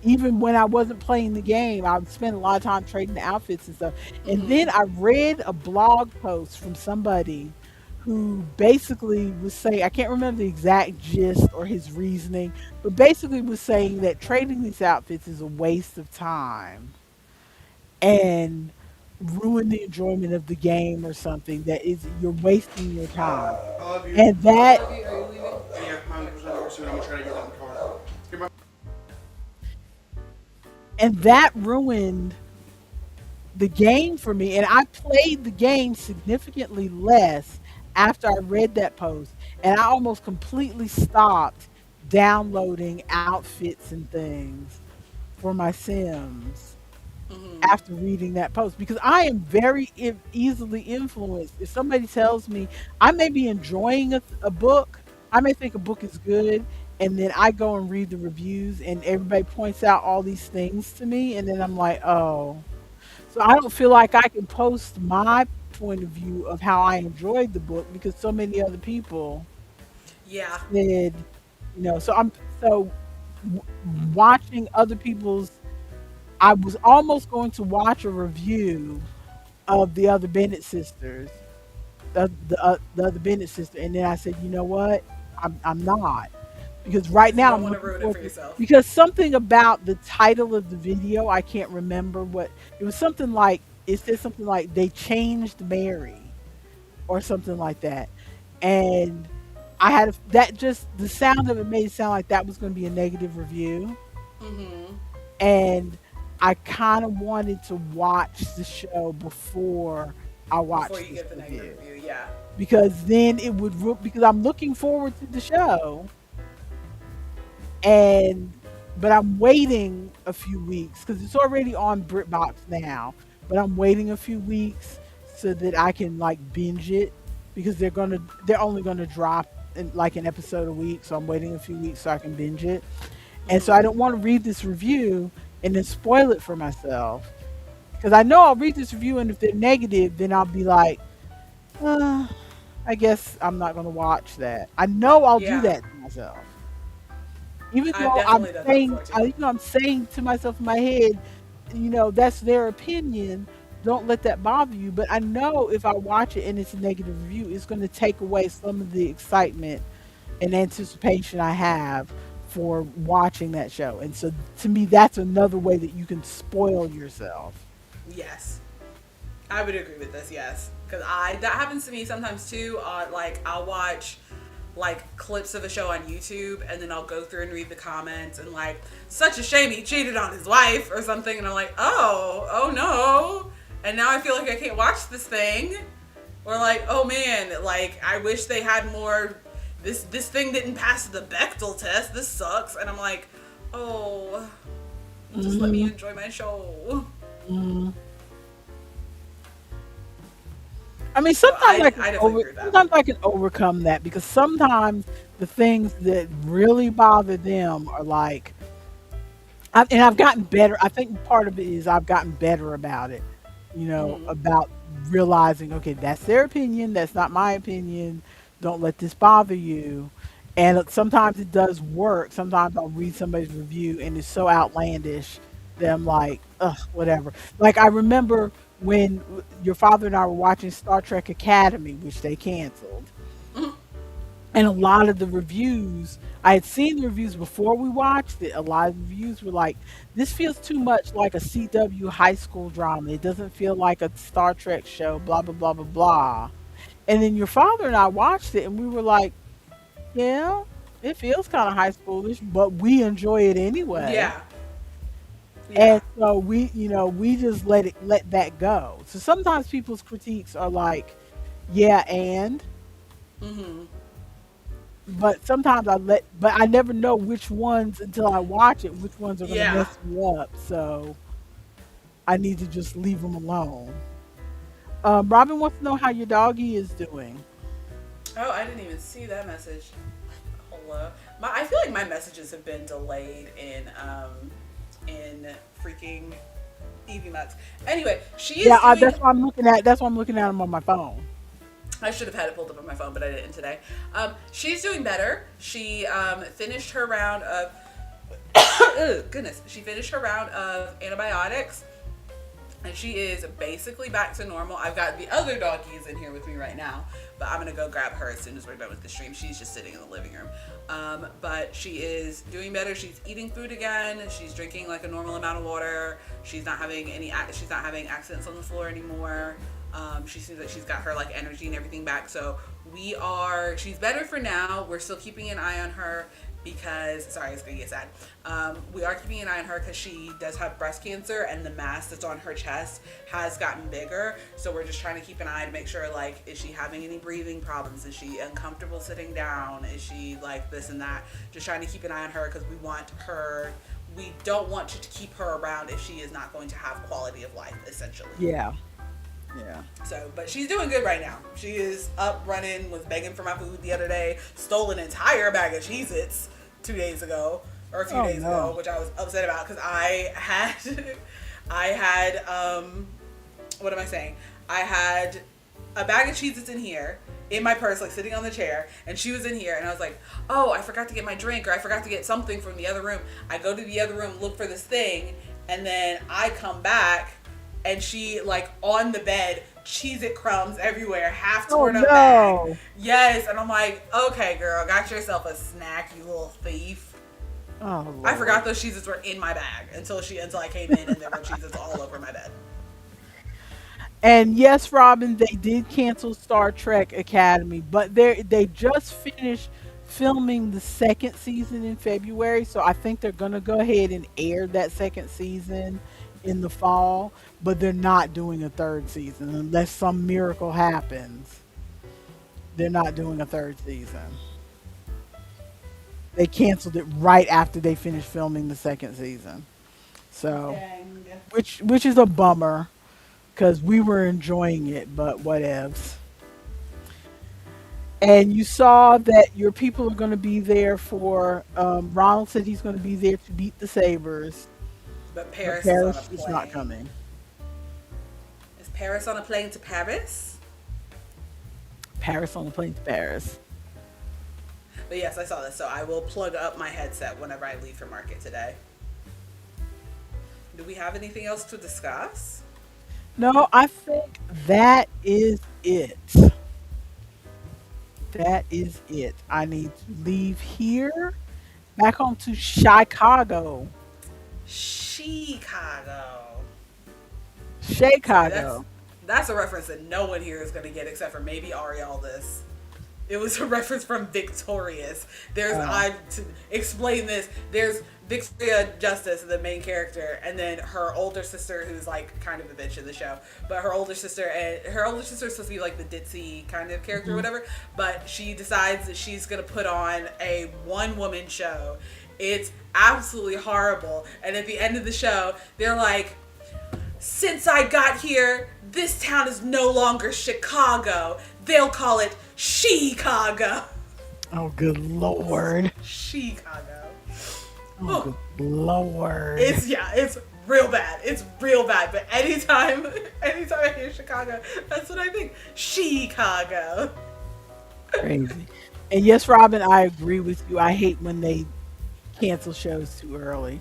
Even when I wasn't playing the game, I would spend a lot of time trading the outfits and stuff. And Mm-hmm. then I read a blog post from somebody who basically was saying, I can't remember the exact gist or his reasoning, but basically was saying that trading these outfits is a waste of time and ruin the enjoyment of the game or something. That is, you're wasting your time. I love you. And that Are you leaving? Yeah, I'm soon. I'm gonna try to get out in the car. and that ruined the game for me. And I played the game significantly less after I read that post. And I almost completely stopped downloading outfits and things for my Sims Mm-hmm. after reading that post because I am very easily influenced. If somebody tells me I may be enjoying a book, I may think a book is good, and then I go and read the reviews, and everybody points out all these things to me, and then I'm like, oh. So I don't feel like I can post my point of view of how I enjoyed the book because so many other people Yeah. said, so so w- watching other people's. I was almost going to watch a review of the other Bennett sisters, the other Bennett sister, and then I said, you know what, I'm not, because right Because you now don't I'm want to looking ruin it forward for to, yourself. because something about the title of the video, I can't remember what it was. Something like it said something like they changed Mary or something like that, and that just the sound of it made it sound like that was going to be a negative review, Mm-hmm. and I kind of wanted to watch the show before I Before watched you this get the negative review, review, yeah. because then it would because I'm looking forward to the show, and but I'm waiting a few weeks because it's already on BritBox now. But I'm waiting a few weeks so that I can like binge it, because they're only gonna drop like an episode a week. So I'm waiting a few weeks so I can binge it, and so I don't want to read this review and then spoil it for myself, because I know I'll read this review, and if they're negative, then I'll be like, uh, I guess I'm not gonna watch that. I know I'll do Yeah. that to myself. Even I've though I'm definitely done that saying, before too. I'm saying to myself in my head, that's their opinion. Don't let that bother you. But I know if I watch it and it's a negative review, it's going to take away some of the excitement and anticipation I have for watching that show. And so to me, that's another way that you can spoil yourself. Yes. I would agree with this, yes. Because that happens to me sometimes too. Like, I'll watch like clips of a show on YouTube and then I'll go through and read the comments and like, such a shame he cheated on his wife or something. And I'm like, oh no. And now I feel like I can't watch this thing. Or like, oh man, like I wish they had more. This thing didn't pass the Bechtel test. This sucks. And I'm like, oh, just let me Hmm. enjoy my show. Hmm. I mean, So sometimes I definitely agree with that. sometimes I can overcome that, because sometimes the things that really bother them are like, and I've gotten better. I think part of it is I've gotten better about it, Hmm. about realizing, okay, that's their opinion, that's not my opinion. Don't let this bother you. And sometimes it does work. Sometimes I'll read somebody's review and it's so outlandish that I'm like, ugh, whatever. Like I remember when your father and I were watching Star Trek Academy, which they canceled, and a lot of the reviews, I had seen the reviews before we watched it. A lot of the reviews were like, this feels too much like a CW high school drama. It doesn't feel like a Star Trek show, blah, blah, blah, blah, blah. And then your father and I watched it and we were like, yeah, it feels kind of high schoolish, but we enjoy it anyway. Yeah. And Yeah. so we just let that go. So sometimes people's critiques are like, yeah, and Hmm. but sometimes but I never know which ones until I watch it, which ones are going to Yeah. mess me up. So I need to just leave them alone. Robin wants to know how your doggy is doing. Oh, I didn't even see that message. Hello. I feel like my messages have been delayed in freaking Evie Mux. Anyway, she Yeah, is doing. that's why I'm looking at. That's why I'm looking at them on my phone. I should have had it pulled up on my phone, but I didn't today. She's doing better. She finished her round of. Ugh, goodness, she finished her round of antibiotics, and she is basically back to normal. I've got the other doggies in here with me right now, but I'm gonna go grab her as soon as we're done with the stream. She's just sitting in the living room, but she is doing better. She's eating food again. She's drinking like a normal amount of water. She's not having She's not having accidents on the floor anymore. She seems like she's got her like energy and everything back. So she's better for now. We're still keeping an eye on her because, sorry, it's gonna get sad. We are keeping an eye on her because she does have breast cancer and the mass that's on her chest has gotten bigger. So we're just trying to keep an eye to make sure, like, is she having any breathing problems? Is she uncomfortable sitting down? Is she like this and that? Just trying to keep an eye on her because we don't want to keep her around if she is not going to have quality of life, essentially. Yeah, yeah. So, but she's doing good right now. She is up running, was begging for my food the other day, stole an entire bag of Cheez-Its 2 days ago, or a few Oh days ago, no. which I was upset about because I had, what am I saying? I had a bag of Cheez-Its in here, in my purse, like sitting on the chair, and she was in here, and I was like, oh, I forgot to get my drink, or I forgot to get something from the other room. I go to the other room, look for this thing, and then I come back, and she, like, on the bed, Cheez-It crumbs everywhere, half Oh torn up bag. no. Yes, and I'm like, okay, girl, got yourself a snack, you little thief. Oh I Lord. forgot those Cheez-Its were in my bag until I came in and there were Cheez-Its all over my bed. And yes, Robin, they did cancel Star Trek Academy, but they just finished filming the second season in February, so I think they're gonna go ahead and air that second season in the fall, but they're not doing a third season unless some miracle happens. They're not doing a third season. They canceled it right after they finished filming the second season. So, Dang. which is a bummer because we were enjoying it, but whatevs. And you saw that your people are going to be there for. Ronald said he's going to be there to beat the Sabers, But but Paris is on a Paris is not plane. coming. Is Paris on a plane to Paris? Paris on the plane to Paris. But yes, I saw this, so I will plug up my headset whenever I leave for market today. Do we have anything else to discuss? No, I think that is it. That is it. I need to leave here, back home to Chicago. Chicago. Sorry, Chicago. that's a reference that no one here is going to get except for maybe Arialdis. It was a reference from Victorious. There's I to explain this. There's Victoria Justice, the main character, and then her older sister, who's like kind of a bitch in the show. But her older sister is supposed to be like the ditzy kind of character or whatever. But she decides that she's gonna put on a one-woman show. It's absolutely horrible. And at the end of the show, they're like, since I got here, this town is no longer Chicago. They'll call it Chicago. Oh, good lord. Chicago. Oh, good lord. It's real bad. It's real bad. But anytime I hear Chicago, that's what I think. Chicago. Crazy. And yes, Robin, I agree with you. I hate when they cancel shows too early.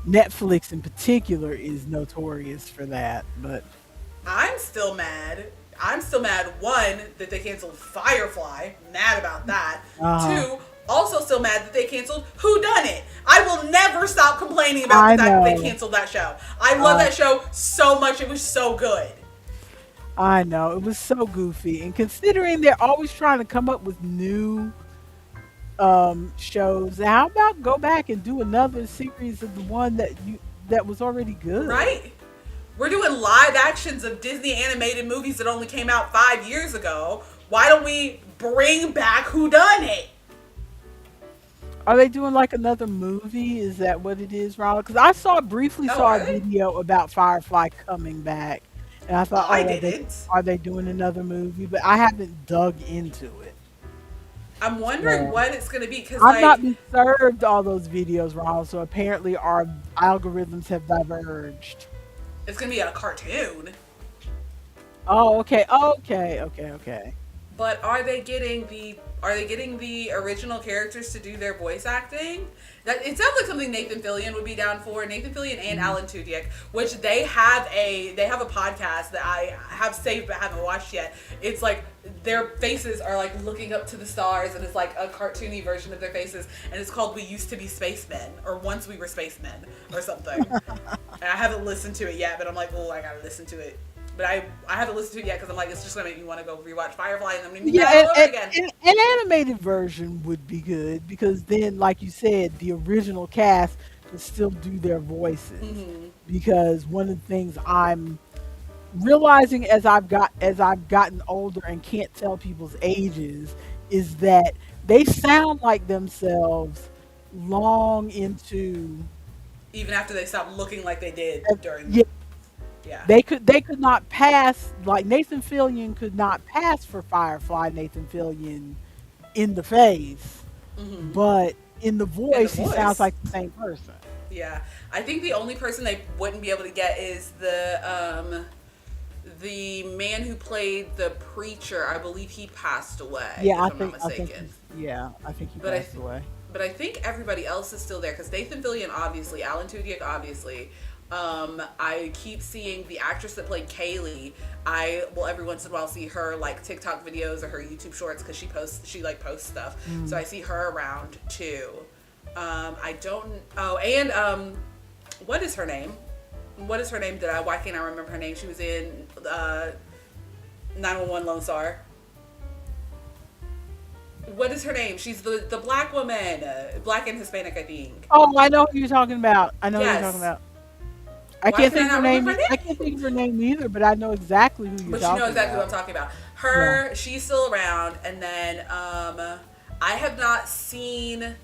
Netflix in particular is notorious for that, but I'm still mad. One, that they canceled Firefly. Mad about that. Uh-huh. Two, also still mad that they canceled Who Done It. I will never stop complaining about I the fact that know. they canceled that show. I love that show so much. It was so good. I know it was so goofy. And considering they're always trying to come up with new shows, how about go back and do another series of the one that was already good? Right? We're doing live actions of Disney animated movies that only came out 5 years ago. Why don't we bring back Who Done It? Are they doing like another movie? Is that what it is, Ronald? Because I briefly Oh, saw are a they? video about Firefly coming back, and I thought, I oh, didn't. are they doing another movie? But I haven't dug into it. I'm wondering Yeah. what it's gonna be because I've not like been served all those videos, Ronald. So apparently our algorithms have diverged. it's gonna be a cartoon. Oh, okay. But are they getting the original characters to do their voice acting? That it sounds like something Nathan Fillion would be down for. Nathan Fillion and Alan Tudyk, which they have a podcast that I have saved but haven't watched yet. It's like their faces are like looking up to the stars, and it's like a cartoony version of their faces, and it's called "We Used to Be Spacemen" or "Once We Were Spacemen" or something. And I haven't listened to it yet, but I'm like, oh, I gotta listen to it. But I haven't listened to it yet because I'm like, it's just gonna make me want to go rewatch Firefly and then make me Yeah, all over again. an animated version would be good because then, like you said, the original cast could still do their voices. Mm-hmm. Because one of the things I'm realizing as I've gotten older and can't tell people's ages is that they sound like themselves long into Even after they stopped looking like they did during, yeah, yeah. they could not pass, like Nathan Fillion could not pass for Firefly Nathan Fillion in the face, Mm-hmm. but in the voice he voice. sounds like the same person. Yeah, I think the only person they wouldn't be able to get is the man who played the preacher. I believe he passed away. Yeah, if I'm not mistaken. I think he But I passed away. But I think everybody else is still there because Nathan Fillion, obviously, Alan Tudyk, obviously. I keep seeing the actress that played Kaylee. I will every once in a while see her like TikTok videos or her YouTube shorts because she posts stuff. So I see her around too. I don't. Oh, and what is her name? What is her name? Why can't I remember her name? She was in 911 Lone Star. What is her name? She's the black woman, black and Hispanic, I think. Oh, I know who you're talking about. I know who you're Yes. talking about. I Why can't can I think of her not name. remember her I name? can't think of her name either, but I know exactly who you're But you know talking exactly what I'm about. talking about. Yeah. Her, she's still around, and then I have not seen.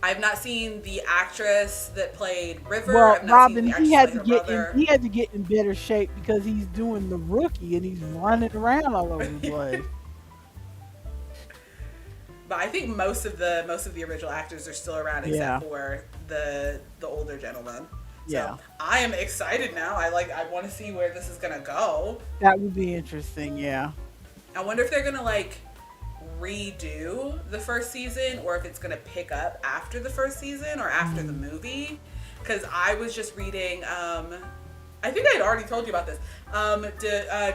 I've not seen the actress that played River. Well, I've not seen Robin, the he actress that had played to her get in. brother. He had to get in better shape because he's doing the rookie and he's running around all over the place. But I think most of the original actors are still around, except Yeah, for the older gentleman. So yeah, I am excited now. I want to see where this is gonna go. that would be interesting. Yeah. I wonder if they're gonna like redo the first season, or if it's gonna pick up after the first season or after the Mm. movie. Because I was just reading. I think I had already told you about this.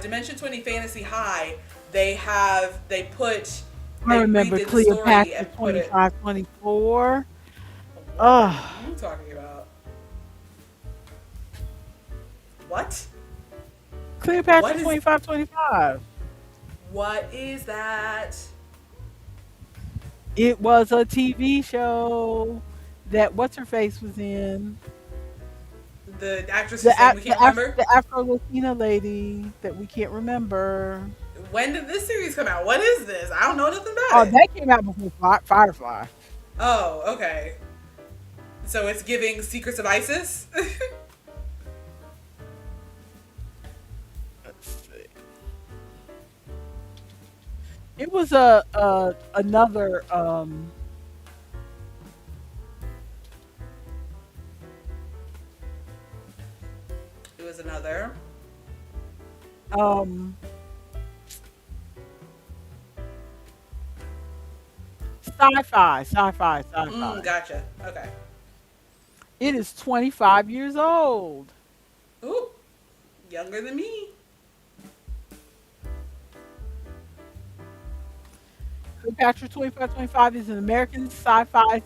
Dimension 20 Fantasy High. I They remember redid the story Cleopatra and put it. 2524. What are Ugh. you talking about? What? Cleopatra What is 2525. what is that? It was a TV show that what's her face was in. The actress whose name we can't remember. The Afro Latina lady that we can't remember. When did this series come out? What is this? I don't know nothing about Oh, it. that came out before Firefly. Oh, okay. So it's giving Secrets of ISIS. Let's see. It was a another It was another. um sci-fi. Gotcha. Okay. It is 25 years old. Ooh, younger than me. Cleopatra 2525 is an American sci-fi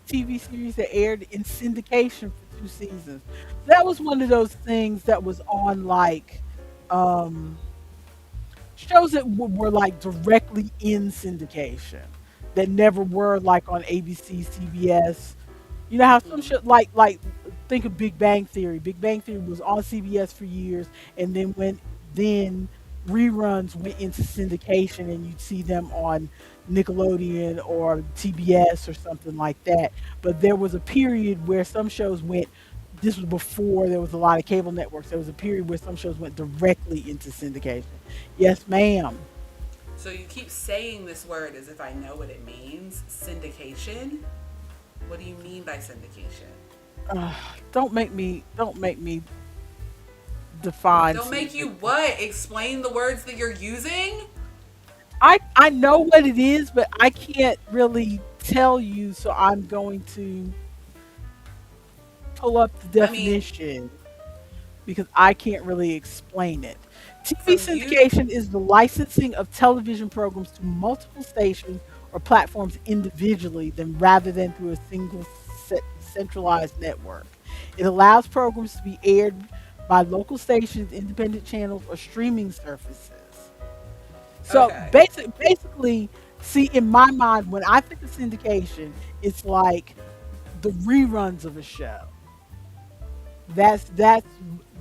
TV series that aired in syndication for 2 seasons. That was one of those things that was on like um shows that were like directly in syndication that never were like on ABC, CBS. You know how some Mm. shit like think of Big Bang Theory. Big Bang Theory was on CBS for years, and then reruns went into syndication, and you'd see them on Nickelodeon or TBS or something like that. But there was a period where some shows went. This was before there was a lot of cable networks. There was a period where some shows went directly into syndication. Yes, ma'am. So you keep saying this word as if I know what it means. Syndication. What do you mean by syndication? Uh, don't make me define Don't make you syndication. what? Explain the words that you're using? I know what it is, but I can't really tell you, so I'm going to pull up the I mean, definition because I can't really explain it. TV from you. syndication is the licensing of television programs to multiple stations or platforms individually than rather than through a single centralized network. It allows programs to be aired by local stations, independent channels, or streaming services. So Okay. basically, see, in my mind, when I think of syndication, it's like the reruns of a show. That's that's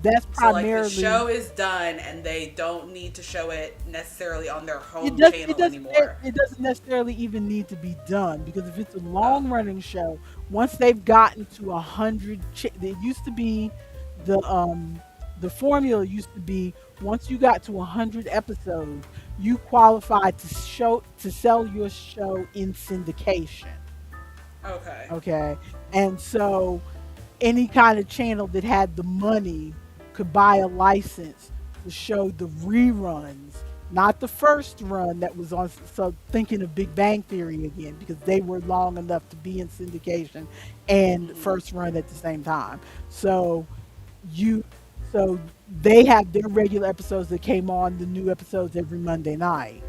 that's So like the primarily. show is done and they don't need to show it necessarily on their It home does. channel anymore. It doesn't necessarily even need to be done because if it's a Oh. long running show, once they've gotten to 100, it used to be the um the formula used to be once you got to 100 episodes, you qualified to sell your show in syndication. Okay. Okay, and so any kind of channel that had the money could buy a license to show the reruns, not the first run that was on. So thinking of Big Bang Theory again, because they were long enough to be in syndication and Hmm. first run at the same time. So you, so they have their regular episodes that came on the new episodes every Monday night,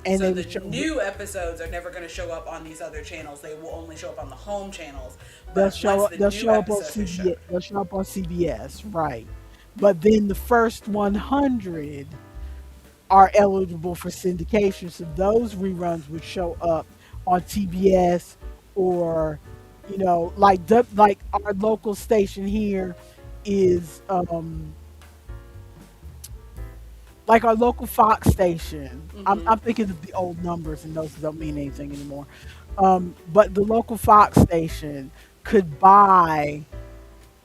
and So they the would show. new episodes are never going to show up on these other channels. They will only show up on the home channels. They'll But show once up. the They'll new show up on episode is shown, CBS. They'll show up on CBS, right? But then the first 100 are eligible for syndication, so those reruns would show up on TBS or, like our local station here. is like our local Fox station. I'm thinking of the old numbers, and those don't mean anything anymore. But the local Fox station could buy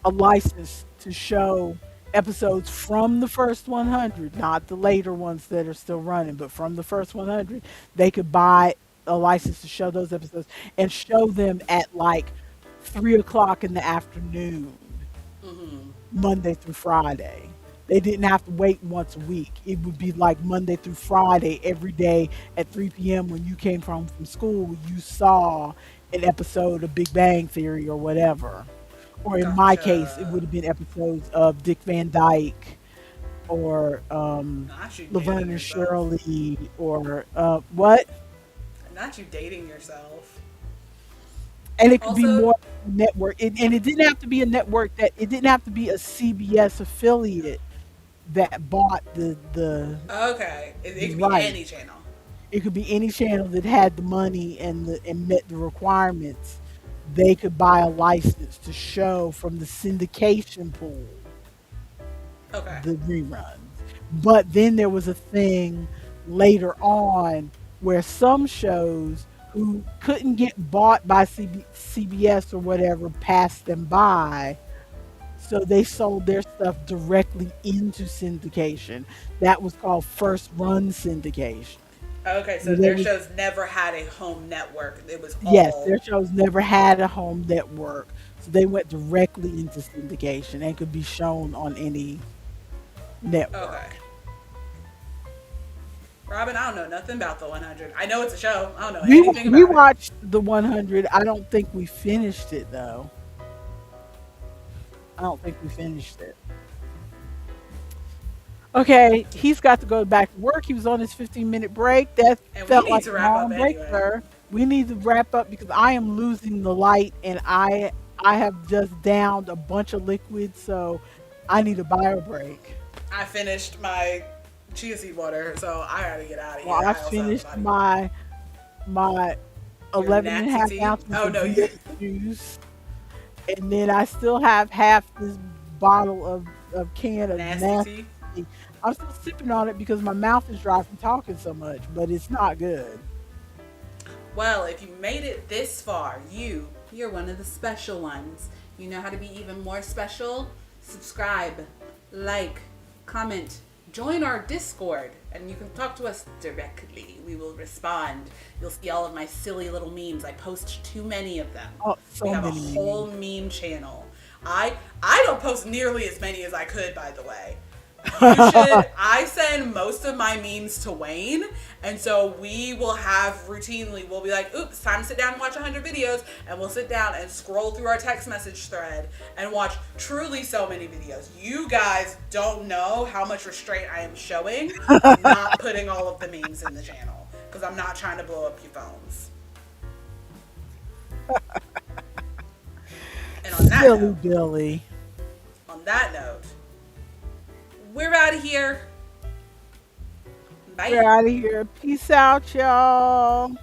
a license to show episodes from the first 100, not the later ones that are still running, but from the first 100. They could buy a license to show those episodes and show them at like 3 o'clock in the afternoon, Monday through Friday. They didn't have to wait once a week. It would be like Monday through Friday every day at 3 p.m. when you came home from school. You saw an episode of Big Bang Theory or whatever. Or in my case, it would Gotcha. have been episodes of Dick Van Dyke or Not you Laverne dating and yourself. Shirley or what? Not you dating yourself. And it could be Also, more network. And it didn't have to be a network that it didn't have to be a CBS affiliate that bought okay, it the could be right. any channel. It could be any channel that had the money and met the requirements. They could buy a license to show from the syndication pool Okay. the reruns. But then there was a thing later on where some shows who couldn't get bought by CBS or whatever passed them by. So they sold their stuff directly into syndication. That was called first run syndication. Okay, so Where they their would, shows never had a home network. It was yes, all their shows never had a home network. So they went directly into syndication and could be shown on any okay. network. Robin, I don't know nothing about the 100. I know it's a show. I don't know We anything we about it. watched the 100. I don't think we finished it though. I don't think we finished it. Okay, he's got to go back to work. He was on his 15-minute break. That And we felt need like to a wrap up long break, anyway. sir. We need to wrap up because I am losing the light and I have just downed a bunch of liquid, so I need a bio break. I finished my chia seed water, so I gotta get out of Well, here. I I also have a finished body. my Your 11 and a Natsu half tea? ounces Oh of no, you. V8 juice, and then I still have half this bottle of can of Nasty nasty. tea. I'm still sipping on it because my mouth is dry from talking so much, but it's not good. Well, if you made it this far, you're one of the special ones. You know how to be even more special? Subscribe, like, comment, join our Discord, and you can talk to us directly. We will respond. You'll see all of my silly little memes. I post too many of them. Oh, We so have a many whole memes. meme channel. I don't post nearly as many as I could, by the way. You should. I send most of my memes to Wayne, and so we will have routinely. We'll be like, "Oops, time to sit down and watch 100 videos," and we'll sit down and scroll through our text message thread and watch truly so many videos. You guys don't know how much restraint I am showing. I'm not putting all of the memes in the channel because I'm not trying to blow up your phones. And Silly Billy. on that note, we're out of here. Bye. We're out of here. Peace out, y'all.